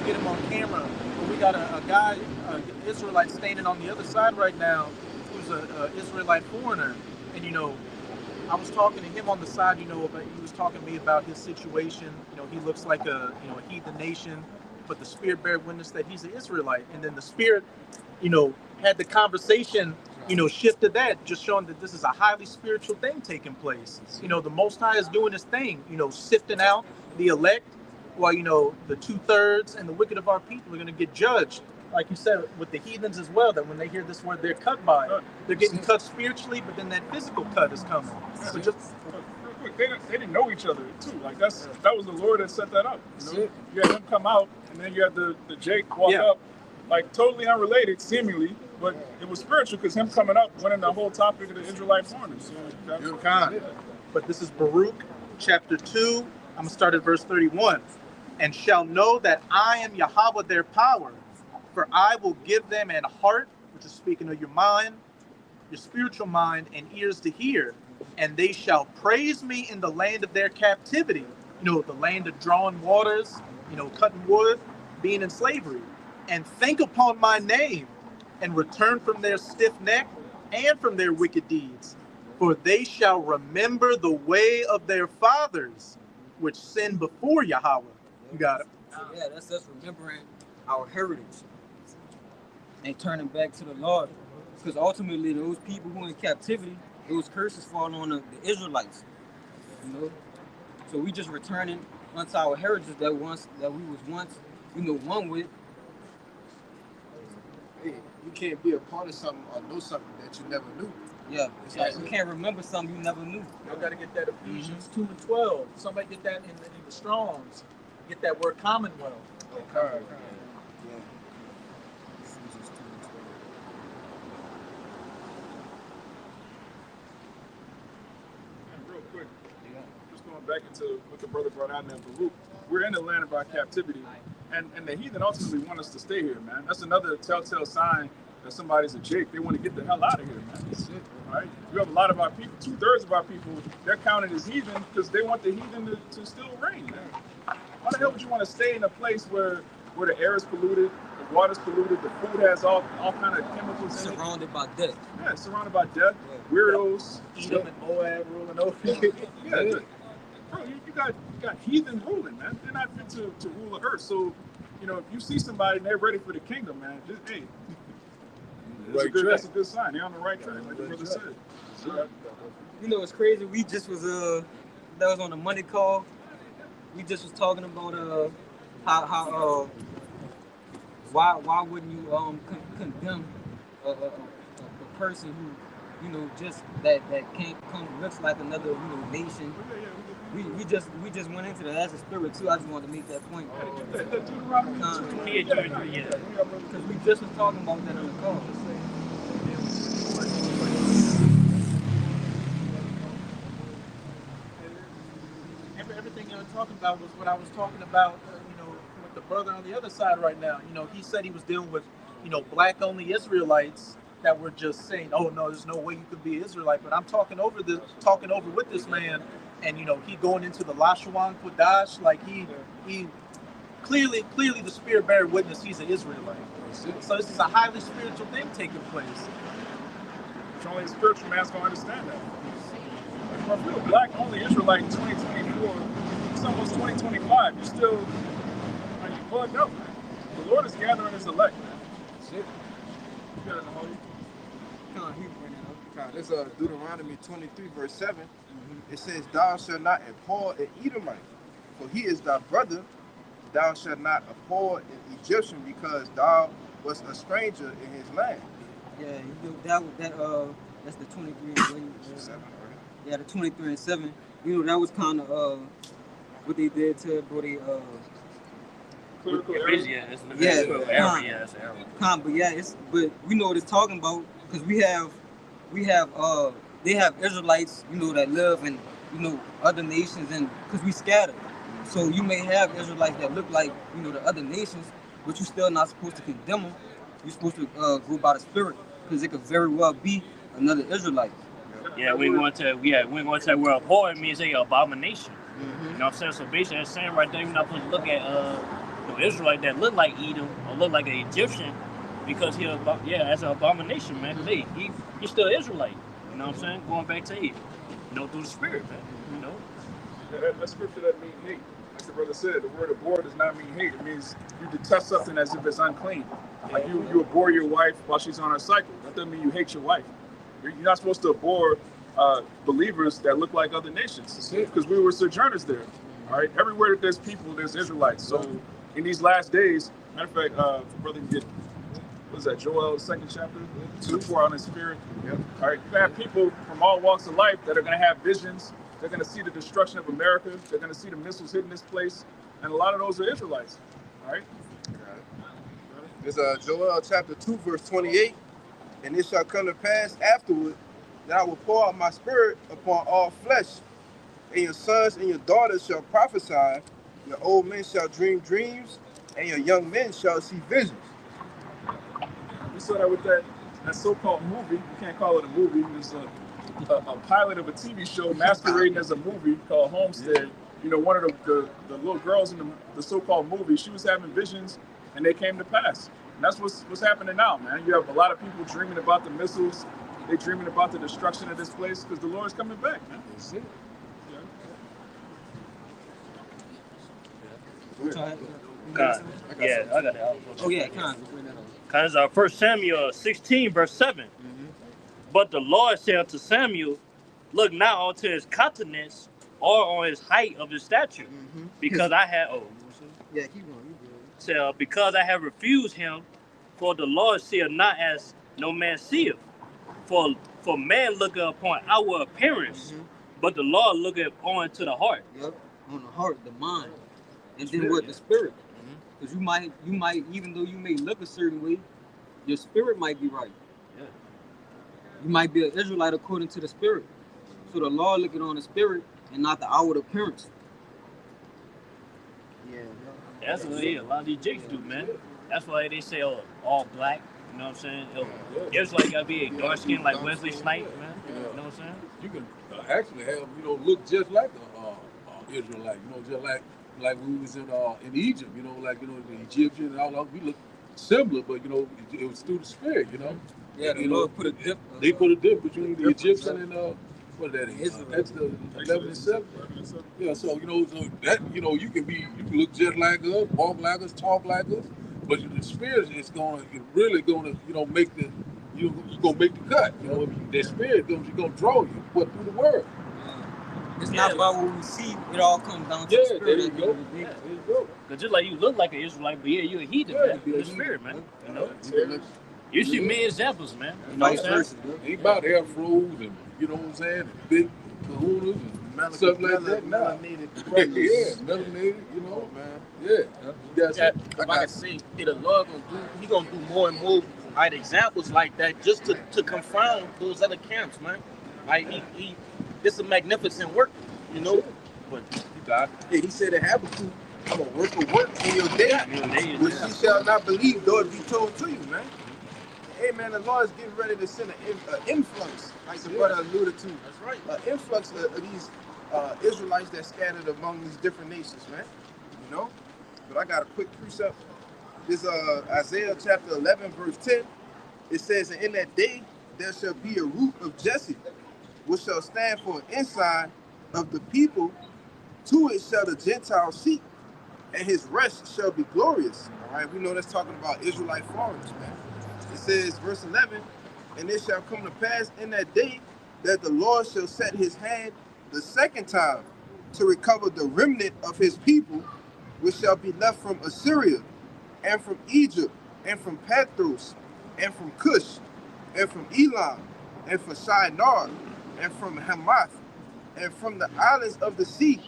Get him on camera, but we got a guy, Israelite, standing on the other side right now, who's a Israelite foreigner, and you know, I was talking to him on the side, you know, about, he was talking to me about his situation. You know, he looks like a heathen nation, but the Spirit bear witness that he's an Israelite, and then the Spirit, you know, had the conversation, you know, shifted that, just showing that this is a highly spiritual thing taking place. You know, the Most High is doing his thing, you know, sifting out the elect. Well, you know, the 2/3 and the wicked of our people are going to get judged. Like you said, with the heathens as well, that when they hear this word, they're cut by it. They're getting cut spiritually, but then that physical cut is coming. So just real quick, they didn't know each other too. Like that was the Lord that set that up. You know? You had him come out, and then you had the Jake walk up, like totally unrelated, seemingly, but it was spiritual because him coming up went in the whole topic of the Israelite foreigners. So but this is Baruch chapter 2. I'm gonna start at verse 31. And shall know that I am Yahweh their power, for I will give them an heart, which is speaking of your mind, your spiritual mind, and ears to hear, and they shall praise me in the land of their captivity, you know, the land of drawing waters, you know, cutting wood, being in slavery, and think upon my name, and return from their stiff neck and from their wicked deeds, for they shall remember the way of their fathers, which sinned before Yahweh. You got it. So yeah, that's us remembering our heritage and turning back to the Lord. Because ultimately, those people who are in captivity, those curses fall on the Israelites. You know, so we just returning unto our heritage that we was once, you know, one with. Hey, you can't be a part of something or know something that you never knew. Yeah, it's like you can't remember something you never knew. I got to get that Ephesians 2:12. Somebody get that in the Strongs. Get that word commonwealth. Oh, yeah. And real quick, just going back into what the brother brought out in that Baruch, we're in the land of our captivity, and the heathen ultimately want us to stay here, man. That's another telltale sign that somebody's a Jake. They want to get the hell out of here, man. That's it, right? You have a lot of our people, 2/3 of our people, they're counted as heathen because they want the heathen to still reign, man. Why the hell would you want to stay in a place where the air is polluted, the water's polluted, the food has all kind of chemicals in it? Surrounded by death. Yeah, surrounded by death. Yeah. Weirdos, Edom and Moab ruling over you. Yeah, bro, you got heathen ruling, man. They're not fit to rule the earth. So, you know, if you see somebody and they're ready for the kingdom, man, just hey, that's a good sign. They're on the right track, like the brother said. So, you know, it's crazy. We just was that was on the Monday call. We just was talking about how why wouldn't you condemn a person who, you know, just that can't come, looks like another, you know, nation. We just went into that as a spirit too. I just wanted to make that point. Because we just was talking about that on the call. Everything you were talking about was what I was talking about, you the brother on the other side right now. You know, he said he was dealing with, you know, black only Israelites that were just saying, "Oh no, there's no way you could be an Israelite." But I'm talking over with this man, and you know, he going into the Lashawan Kodash, like he clearly the Spirit bear witness he's an Israelite. So this is a highly spiritual thing taking place. It's only a spiritual man's gonna understand that. Like, if you're a black only Israelite in 2024, it's almost 2025. You're still like you plugged up. The Lord is gathering His elect. That's it. You got it, Holy. This is Deuteronomy 23, verse 7. It says, "Thou shalt not abhor an Edomite, for he is thy brother. Thou shalt not abhor an Egyptian, because thou wast a stranger in his land." Yeah, that's the 23 and 7. Yeah, the 23 and 7. You know, that was kind of what they did to Brody. Yeah, it's an error. Yeah, it's an error. But we know what it's talking about because they have Israelites, you know, that live in, you know, other nations, and because we scattered. So you may have Israelites that look like, you know, the other nations, but you're still not supposed to condemn them. You're supposed to go by the Spirit, because it could very well be another Israelite. Yeah, we're going to say where abhor means a abomination. You know what I'm saying? So basically, that's saying right there, you're not supposed to look at Israelite that look like Edom or look like an Egyptian, because that's an abomination, man. He's still Israelite. You know what I'm saying? Going back to Edom, you know, through the Spirit, man. You know. Yeah, that scripture that means hate. Like the brother said, the word abhor does not mean hate. It means you detest something as if it's unclean. Like you abhor your wife while she's on her cycle. That doesn't mean you hate your wife. You're not supposed to abhor believers that look like other nations, because we were sojourners there. All right, everywhere that there's people, there's Israelites. So in these last days, matter of fact, brother, get what is that? Joel 2nd chapter, 2, pour out His Spirit. Yep. All right, you have people from all walks of life that are going to have visions. They're going to see the destruction of America. They're going to see the missiles hitting this place, and a lot of those are Israelites. All right. This Joel chapter 2, verse 28. "And it shall come to pass afterward that I will pour out my Spirit upon all flesh, and your sons and your daughters shall prophesy, your old men shall dream dreams, and your young men shall see visions." We saw that with that so-called movie. You can't call it a movie. It's a pilot of a TV show masquerading as a movie called Homestead. You know, one of the little girls in the so-called movie, she was having visions, and they came to pass. And that's what's happening now, man. You have a lot of people dreaming about the missiles. They're dreaming about the destruction of this place, because the Lord's coming back, man. That's it. Yeah, I got that. Oh yeah, kind of. Because 1 Samuel 16, verse 7. But the Lord said unto Samuel, look not unto his countenance or on his height of his stature, because I have because I have refused him, for the Lord seeth not as no man seeth. For man looketh upon outward appearance, but the Lord looketh on to the heart. Yep, on the heart, the mind, and then what, the spirit. Because you might, even though you may look a certain way, your spirit might be right. Yeah. You might be an Israelite according to the spirit. So the Lord looking on the spirit and not the outward appearance. Yeah. That's what a lot of these jigs do, man. That's why they say all black. You know what I'm saying? Israelite gotta be a dark skin like Wesley Snipes, man. You know what I'm saying? You can actually have, look just like the Israelite. Just like we was in Egypt. The Egyptian and all that. We look similar, but it was through the spirit. Yeah, the Lord put a dip. They put a dip between the Egyptian and what that is? That's the 11 and 7. Yeah, so that you can look just like us, walk like us, talk like us, but the spirit is really going to make the you're gonna make the cut. That spirit gonna draw you, but through the word. It's not about what we see. It all comes down to the spirit. There you go. Because just like you look like an Israelite, but you're a heathen, man. The spirit, man. You see many examples, man. You know what I'm saying? Ain't about afros and big kahunas and stuff like that. Melanated. Melanated. Man. Yeah. Like I say, the Lord He gonna do more and more examples like that, just to confound those other camps, man. Like it's a magnificent work, But he said in Habakkuk I'm a work of work in your day, which ye shall not believe, though it be told to you, man. Hey, man, the Lord is getting ready to send an influx, like the brother alluded to. That's right. An influx of these Israelites that scattered among these different nations, man. You know? But I got a quick precept. This Isaiah chapter 11, verse 10. It says, and in that day there shall be a root of Jesse, which shall stand for an ensign of the people. To it shall the Gentiles seek, and his rest shall be glorious. All right, we know that's talking about Israelite foreigners, man. It says, verse 11, and it shall come to pass in that day that the Lord shall set his hand the second time to recover the remnant of his people, which shall be left from Assyria, and from Egypt, and from Pathros, and from Cush, and from Elam, and from Shinar, and from Hamath, and from the islands of the sea.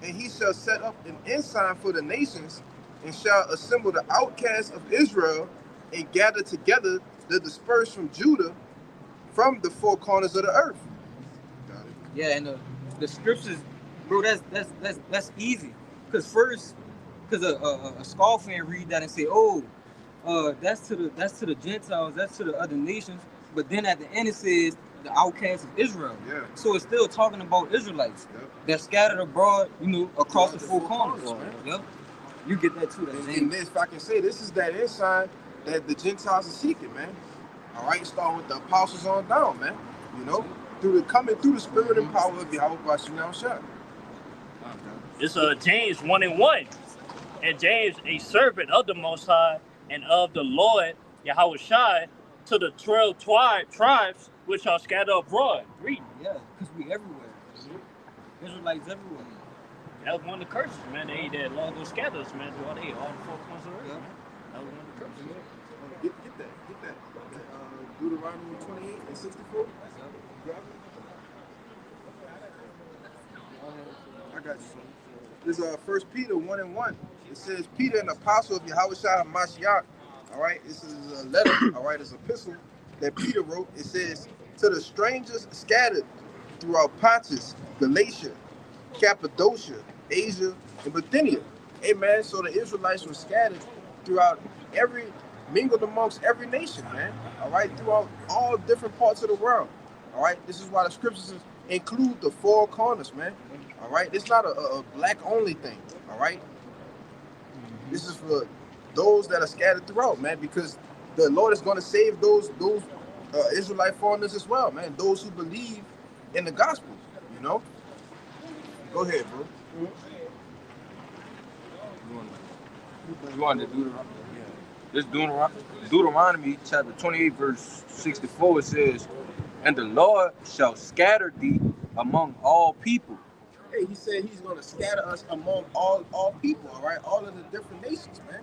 And he shall set up an ensign for the nations, and shall assemble the outcasts of Israel, and gather together the dispersed from Judah, from the four corners of the earth. Yeah, and the scriptures, bro, that's easy. Because a scoffer read that and say, oh, that's to the Gentiles, that's to the other nations. But then at the end it says the outcasts of Israel. Yeah. So it's still talking about Israelites. Yep. That scattered abroad, across the four corners. Yep. You get that too. And this, if I can say, this is that ensign that the Gentiles are seeking, man. All right, starting with the apostles on down, man. Through the spirit and power of Yahweh Bashem now shot. It's James 1:1. And James, a servant of the Most High and of the Lord Yahweh Shai, to the 12 tribes which are scattered abroad. Read. Yeah, because we everywhere. Israelites everywhere. That was one of the curses, man. That Lord will scatter us, man, throughout all the four corners of the earth, man. That was one of the curses. Get that. Deuteronomy 28 and 64. I got you. This is 1 Peter 1:1. It says, Peter, an apostle of Yahweh Shai HaMashiach. All right, this is a letter. All right, it's an epistle that Peter wrote. It says, to the strangers scattered throughout Pontus, Galatia, Cappadocia, Asia, and Bithynia. Amen. So the Israelites were scattered throughout mingled amongst every nation, man. All right, throughout all different parts of the world. All right, this is why the scriptures include the four corners, man. All right, it's not a black only thing. All right, this is for those that are scattered throughout, man, because the Lord is going to save those Israelite foreigners as well, man. Those who believe in the gospel, Go ahead, bro. You want to Deuteronomy? This Deuteronomy chapter 28, verse 64, it says, and the Lord shall scatter thee among all people. Hey, he said he's going to scatter us among all people, all right? All of the different nations, man.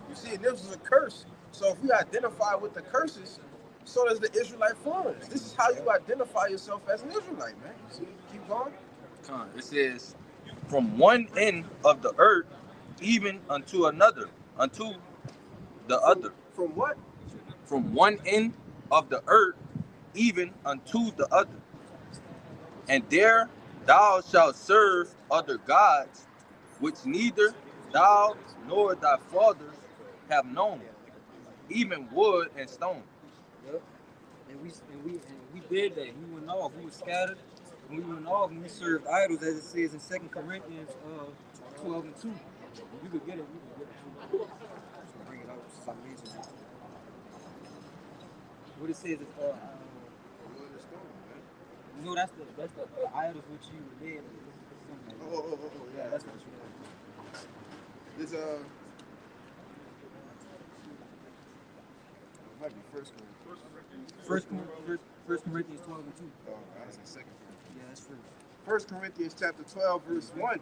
You see, this is a curse. So if we identify with the curses, so does the Israelite foreigners. This is how you identify yourself as an Israelite, man. See, keep going. It says, from one end of the earth, even unto another, unto the other. From what? From one end of the earth, even unto the other. And there thou shalt serve other gods, which neither thou nor thy fathers have known, even wood and stone. Yep. And we did that. We went off. We were scattered. And we went off and we served idols, as it says in 2 Corinthians 12 and 2. You could get it. Just bring it out since I mentioned it. What it says is that's the idols which you were dead. Yeah, that's what you know. This it might be First Corinthians 12 and 2. Oh, that's the second. Yeah, that's first. 1 Corinthians chapter 12, verse 1.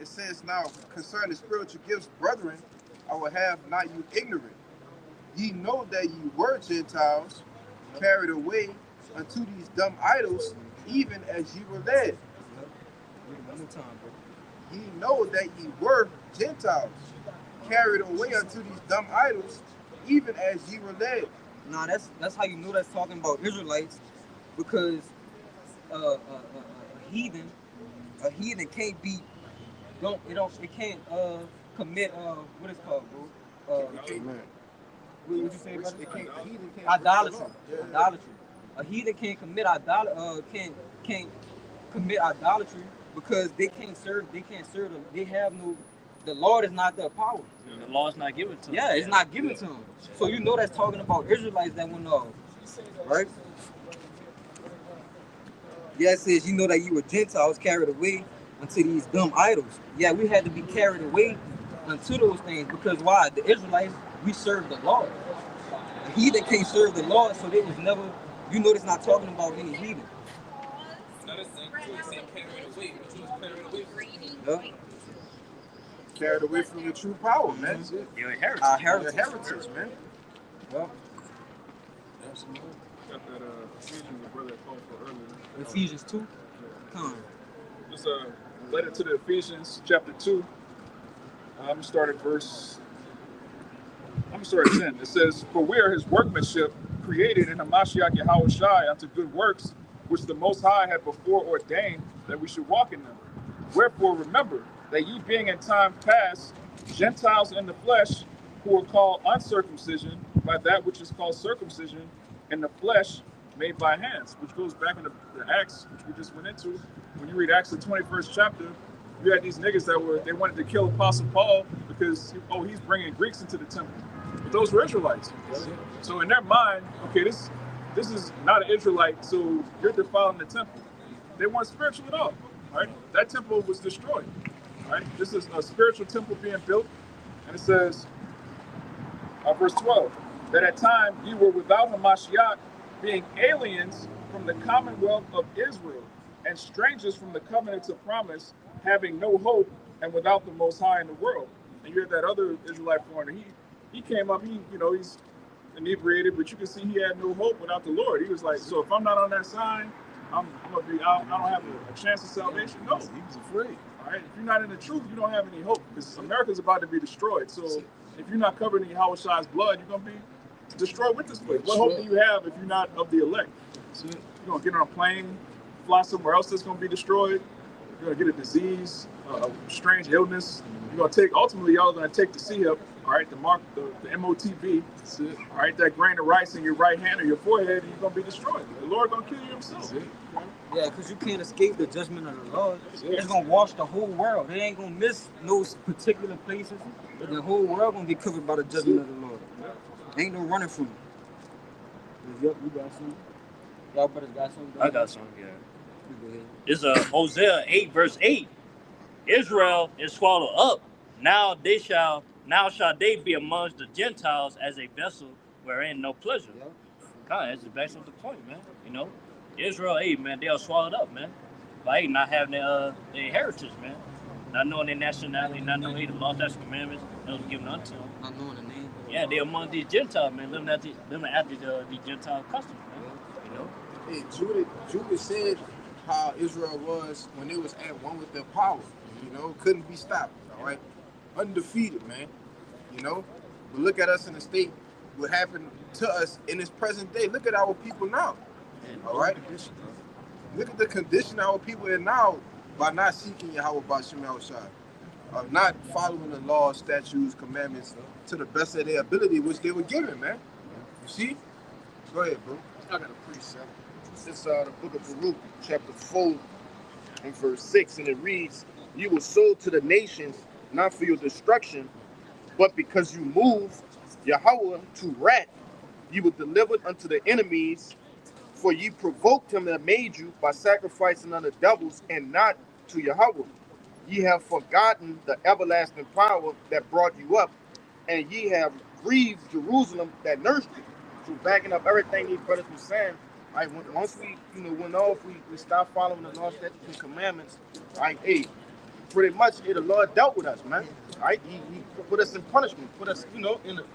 It says, now, concerning spiritual gifts, brethren, I will have not you ignorant. Ye know that ye were Gentiles, carried away unto these dumb idols, even as ye were led. Ye know that ye were Gentiles, carried away unto these dumb idols, even as ye were led. Nah, that's how you know that's talking about Israelites, because a heathen can't be it can't commit what is called, bro? What you say about it? Idolatry. Idolatry. A heathen can't commit can't commit idolatry because they can't serve them. They have no. The Lord is not their power. The law is not given to them. Yeah, it's not given to them. So you know that's talking about Israelites that went off, right? Yeah, it says you know that you were Gentiles carried away unto these dumb idols. Yeah, we had to be carried away unto those things because why? The Israelites, we serve the Lord. The heathen can't serve the Lord, so they was never. You know, it's not talking about any heathen. Yeah. Carried away from the true power, man. Your inheritance. Our Your heritage. heritage, man. Yeah. Got that Ephesians, the brother called for earlier. Ephesians 2. Come on. It's a letter to the Ephesians, chapter 2. I'm going to start at 10. It says, "For we are his workmanship, created in Hamashiach Yahweh Shai unto good works, which the Most High had before ordained that we should walk in them. Wherefore remember that ye being in time past Gentiles in the flesh, who are called uncircumcision by that which is called circumcision in the flesh made by hands," which goes back into the Acts, which we just went into. When you read Acts, the 21st chapter, you had these niggas they wanted to kill Apostle Paul because, he's bringing Greeks into the temple. But those were Israelites. So in their mind, okay, this is not an Israelite, so you're defiling the temple. They weren't spiritual at all, right? That temple was destroyed, right? This is a spiritual temple being built, and it says, verse 12, that at time ye were without Hamashiach, being aliens from the commonwealth of Israel, and strangers from the covenants of promise, having no hope, and without the Most High in the world. And you had that other Israelite foreigner. He came up. He's inebriated, but you can see he had no hope without the Lord. He was like, so if I'm not on that sign, I'm gonna be. I don't have a chance of salvation. No, he was afraid. All right, if you're not in the truth, you don't have any hope because America's about to be destroyed. So if you're not covered in Yahweh Shai's blood, you're gonna be destroyed with this place. What hope do you have if you're not of the elect? You're gonna get on a plane, fly somewhere else that's gonna be destroyed. You're gonna get a disease, a strange illness. You're gonna ultimately y'all are gonna take the C-hip, all right, the mark, the MOTB, all right, that grain of rice in your right hand or your forehead, and you're gonna be destroyed. The Lord gonna kill you himself. Yeah, because you can't escape the judgment of the Lord. It's gonna wash the whole world. They ain't gonna miss those particular places, but the whole world gonna be covered by the judgment of the Lord. Ain't no running from it. Yep, we got some. Y'all brothers got something? I got something, yeah. It's Hosea 8, verse 8. Israel is swallowed up. Now shall they be amongst the Gentiles as a vessel wherein no pleasure. Yep. God, that's exactly the point, man. Israel, man, they are swallowed up, man. By not having their heritage, man. Not knowing their nationality, not knowing the law, statutes, commandments that was given unto them. Not knowing the name. Yeah, they're among these Gentiles, man, living after the Gentile customs, man. Hey, Judah said how Israel was when it was at one with their power. Couldn't be stopped. All right, undefeated, man. But look at us in the state. What happened to us in this present day? Look at our people now. All right, look at the condition our people are now by not seeking Yahweh B'Shem Yahushua, not following the laws, statutes, commandments to the best of their ability, which they were given, man. You see? Go ahead, bro. I got a precept. This is the book of Baruch, chapter 4, and verse 6, and it reads, "You were sold to the nations, not for your destruction, but because you moved Yahweh to wrath, you were delivered unto the enemies, for ye provoked him that made you by sacrificing unto devils and not to Yahweh. Ye have forgotten the everlasting power that brought you up, and ye have grieved Jerusalem that nursed you." So backing up everything these brothers were saying, right? Once we, went off, we stopped following the law, statutes, and commandments. Right? Hey, pretty much, the Lord dealt with us, man. Right? He put us in punishment, put us, in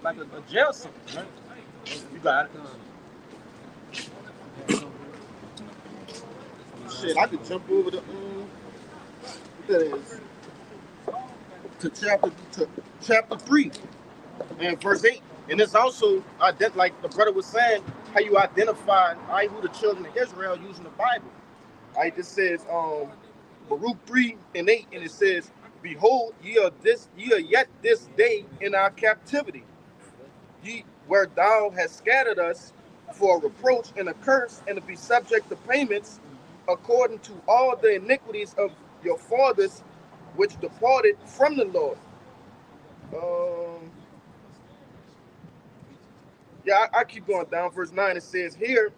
like a jail sentence, right? You got it. Shit, I could jump over the what that is to chapter 3 and verse 8. And it's also like the brother was saying, how you identify who the children of Israel using the Bible. This says Baruch 3 and 8, and it says, Behold, ye are yet this day in our captivity, ye where thou hast scattered us for a reproach and a curse, and to be subject to payments according to all the iniquities of your fathers which departed from the Lord. Um, I keep going down. Verse 9, it says, Here,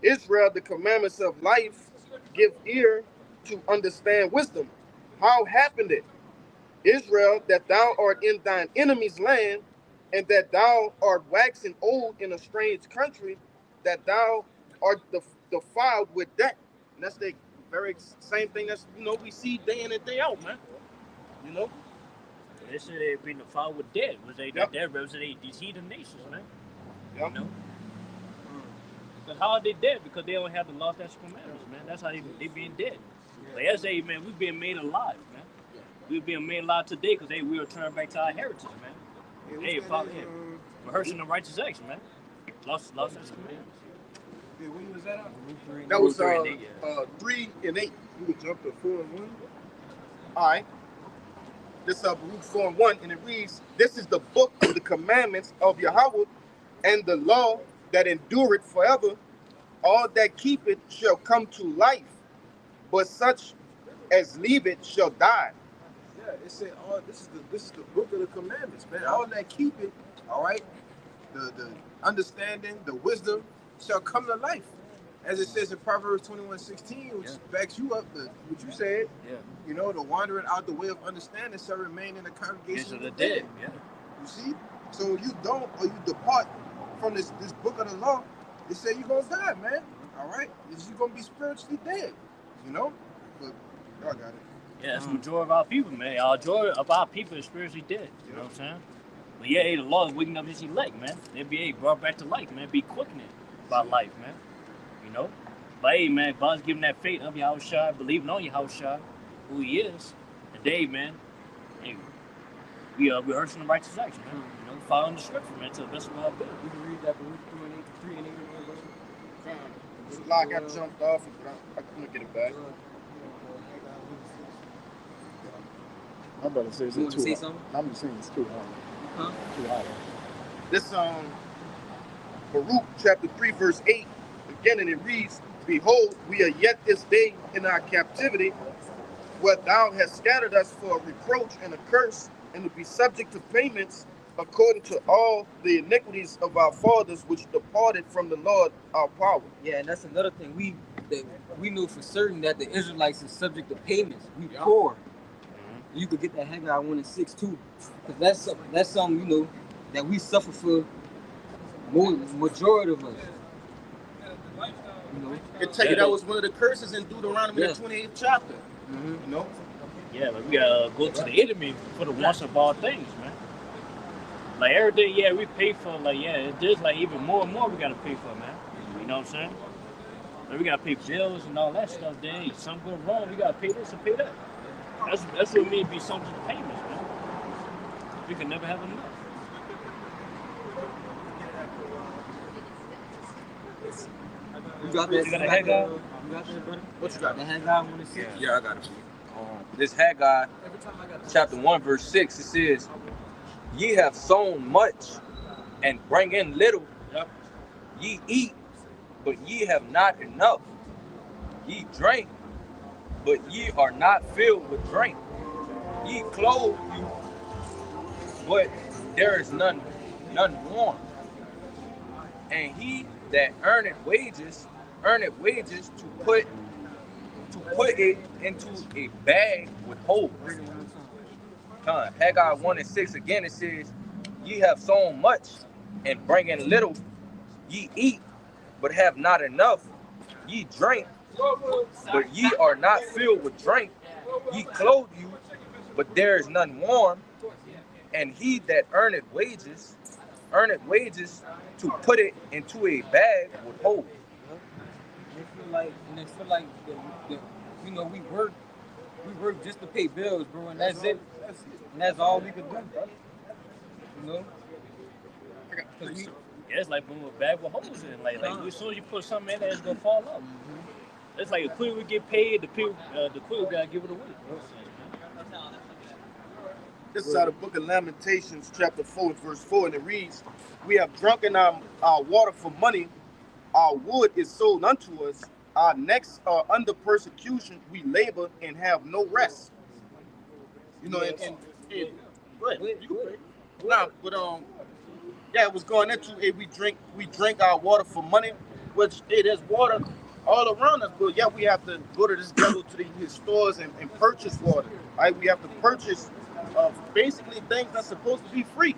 Israel, the commandments of life, give ear to understand wisdom. How happened it, Israel, that thou art in thine enemy's land, and that thou art waxing old in a strange country, that thou art defiled with debt? And that's the very same thing that's, we see day in and day out, man. You know? They said they been defiled with debt. Was they that represent these heathen nations, man? Yep. You know? Because how are they dead? Because they don't have the law, statutes, commandments, man. That's how they being dead. Like I say, man, we've been made alive, man. We've been made alive today because we return back to our heritage, man. We're rehearsing the righteous acts, man. Lost statutes, commandments. When was that out? That was 3 and 8. You would jump to 4 and 1. All right. This is Baruch 4 and 1, and it reads, This is the book of the commandments of Yahweh, and the law that endureth forever. All that keep it shall come to life, but such as leave it shall die. Yeah, it said, this is the book of the commandments, man. All that keep it, all right, the understanding, the wisdom shall come to life. As it says in Proverbs 21:16, which backs you up, what you said. Yeah. You know, the wandering out the way of understanding shall remain in the congregation of the dead. Yeah. You see? So when you don't, or you depart from this book of the law, it say you're going to die, man. All right? You're going to be spiritually dead, you know? But y'all got it. Yeah, that's the majority of our people, man. Our majority of our people is spiritually dead. You know what I'm saying? But yeah, the law is waking up his elect, man. They'll be brought back to life, man. Be quickening by life, man. You know? But hey, man, God's giving that faith of Yahushua, believing on Yahushua, who he is. And Dave, man, hey, we are rehearsing the righteous acts, man. You know, following the scripture, man, to the best of our ability. You can read that Baruch 3 and 8 again, This lie got jumped off, but I'm going to get it back. My brother says You it's want to say too something? I'm just saying it's too hard. Huh? Too hard. This Baruch chapter 3 verse 8 again, and it reads, Behold, we are yet this day in our captivity, where thou hast scattered us for a reproach and a curse, and to be subject to payments according to all the iniquities of our fathers which departed from the Lord our power. Yeah, and that's another thing. We know for certain that the Israelites are subject to payments. We poor. You could get that Haggai 1 and 6 too, because that's something, you know, that we suffer for. Majority of us. You know, I can tell you that was one of the curses in Deuteronomy, the 28th chapter. You know. Yeah, but we gotta go to the enemy for the once of all things, man. Like everything, we pay for. Like there's like even more and more we gotta pay for, man. You know what I'm saying? Like, we gotta pay bills and all that stuff. Then something goes wrong, we gotta pay this and pay that. That's what it means to be subject to payments, man. We can never have enough. you got that? You got a Haggai? You got that, brother? What you got? The Haggai 1 and 6. Yeah, I got it. This Haggai, chapter 1, verse 6, it says, Ye have sown much and bring in little. Ye eat, but ye have not enough. Ye drink, but ye are not filled with drink. Ye clothe you, but there is none warm. And he that earneth wages to put it into a bag with holes. Haggai 1 and 6 again, it says, Ye have sown much and bring in little. Ye eat, but have not enough. Ye drink, but ye are not filled with drink. Ye clothe you, but there is none warm. And he that earneth wages to put it into a bag with holes. They feel like you know, we work just to pay bills, bro, and that's it. And that's all we could do, bro. You know? It's like putting a bag with holes in. Like as soon as you put something in there, it's gonna fall off. It's like the quicker we get paid, the quicker we gotta give it away. This is out of the book of Lamentations, chapter 4, verse 4, and it reads, "We have drunken our water for money. Our wood is sold unto us. Our necks are under persecution. We labor and have no rest." You know, and go ahead. You can pray. Nah, but yeah, it was going into it. We drink our water for money, which there's water all around us, but yeah, we have to go to this devil to his stores and purchase water. Right? We have to purchase basically things that's supposed to be free.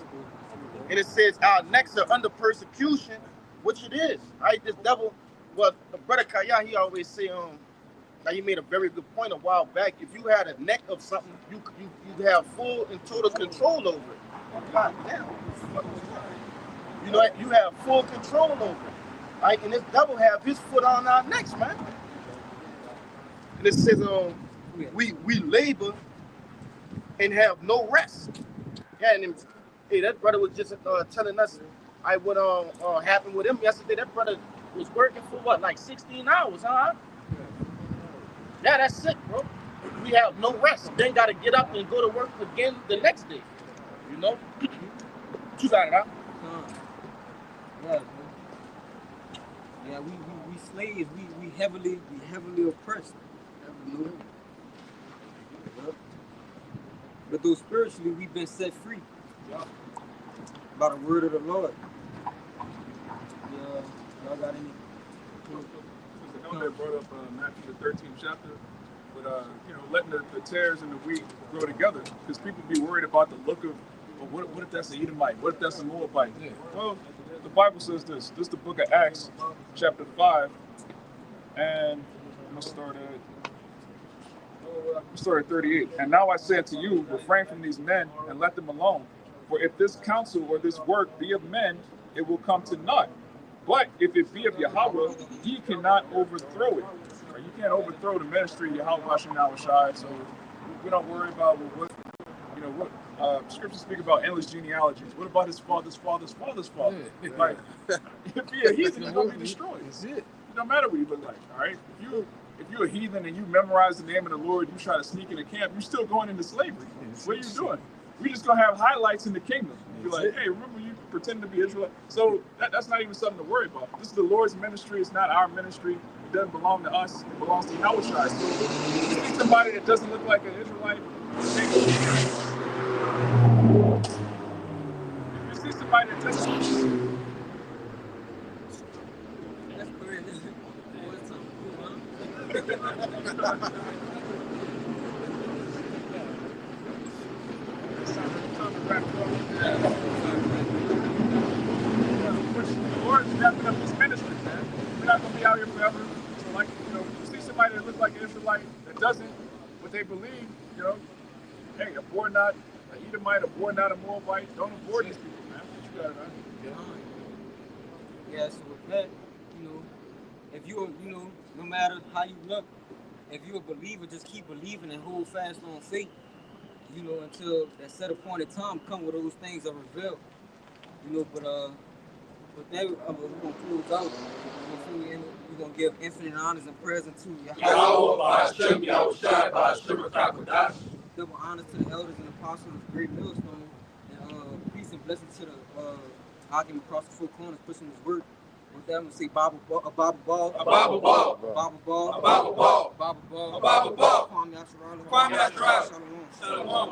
And it says our necks are under persecution, which it is. Right? This devil, well, the brother Kaya, he always say now he made a very good point a while back. If you had a neck of something, you have full and total control over it. God damn. You know, you have full control over it. Right? And this devil have his foot on our necks, man. And it says we labor and have no rest. Yeah, and hey, that brother was just telling us what happened with him yesterday. That brother was working for what, like 16 hours, huh? Yeah, that's sick, bro. We have no rest. Then got to get up and go to work again the next day. You know? You got it, huh? Yeah, yeah, we slaves. We heavily oppressed. You know? Yeah. But though spiritually we've been set free by the word of the Lord. Yeah, y'all got any? The elder brought up Matthew the 13th chapter, but letting the tares and the wheat grow together, because people be worried about the look of, well, what if that's an Edomite? What if that's a Moabite? Yeah. Well, the Bible says this. This is the book of Acts, chapter 5, and I'm gonna start at 38. "And now I say unto you, refrain from these men and let them alone. For if this counsel or this work be of men, it will come to naught. But if it be of Yahweh, ye cannot overthrow it." Right? You can't overthrow the ministry of Yahweh Shai. So we don't worry about what scriptures speak about endless genealogies. What about his father's father's father's father? Yeah. Like, if he a heathen, he's gonna be destroyed. That's it. It don't matter what he look like. All right. If you're a heathen and you memorize the name of the Lord, you try to sneak in the camp, you're still going into slavery. What are you doing? We're just gonna have highlights in the kingdom. Be like, hey, remember you pretend to be Israelite? So that's not even something to worry about. This is the Lord's ministry. It's not our ministry. It doesn't belong to us. It belongs to Yahweh. So if you see somebody that doesn't look like an Israelite, if you see somebody that doesn't the Lord's wrapping up his ministry, man. We're not gonna be out here forever. So, like, you see somebody that looks like an Israelite that doesn't, what they believe, hey, abhor not an Edomite, abhor not a Moabite. Don't abhor these people, man. What you got, man? Yeah, so with that, if you no matter how you look, if you're a believer, just keep believing and hold fast on faith, until that set appointed time come where those things are revealed. But with that, we're going to close out. We're going to give infinite honors and prayers unto Yahweh. Double honors to the elders and apostles of Great Millstone. And peace and blessings to the argument across the four corners pushing his work. With that, I'm going to say Bible ball, a Bible ball, a Bible ball, a Bible ball, a Bible ball, a Bible ball, a Bible ball. Kwame Asherah, Shalom.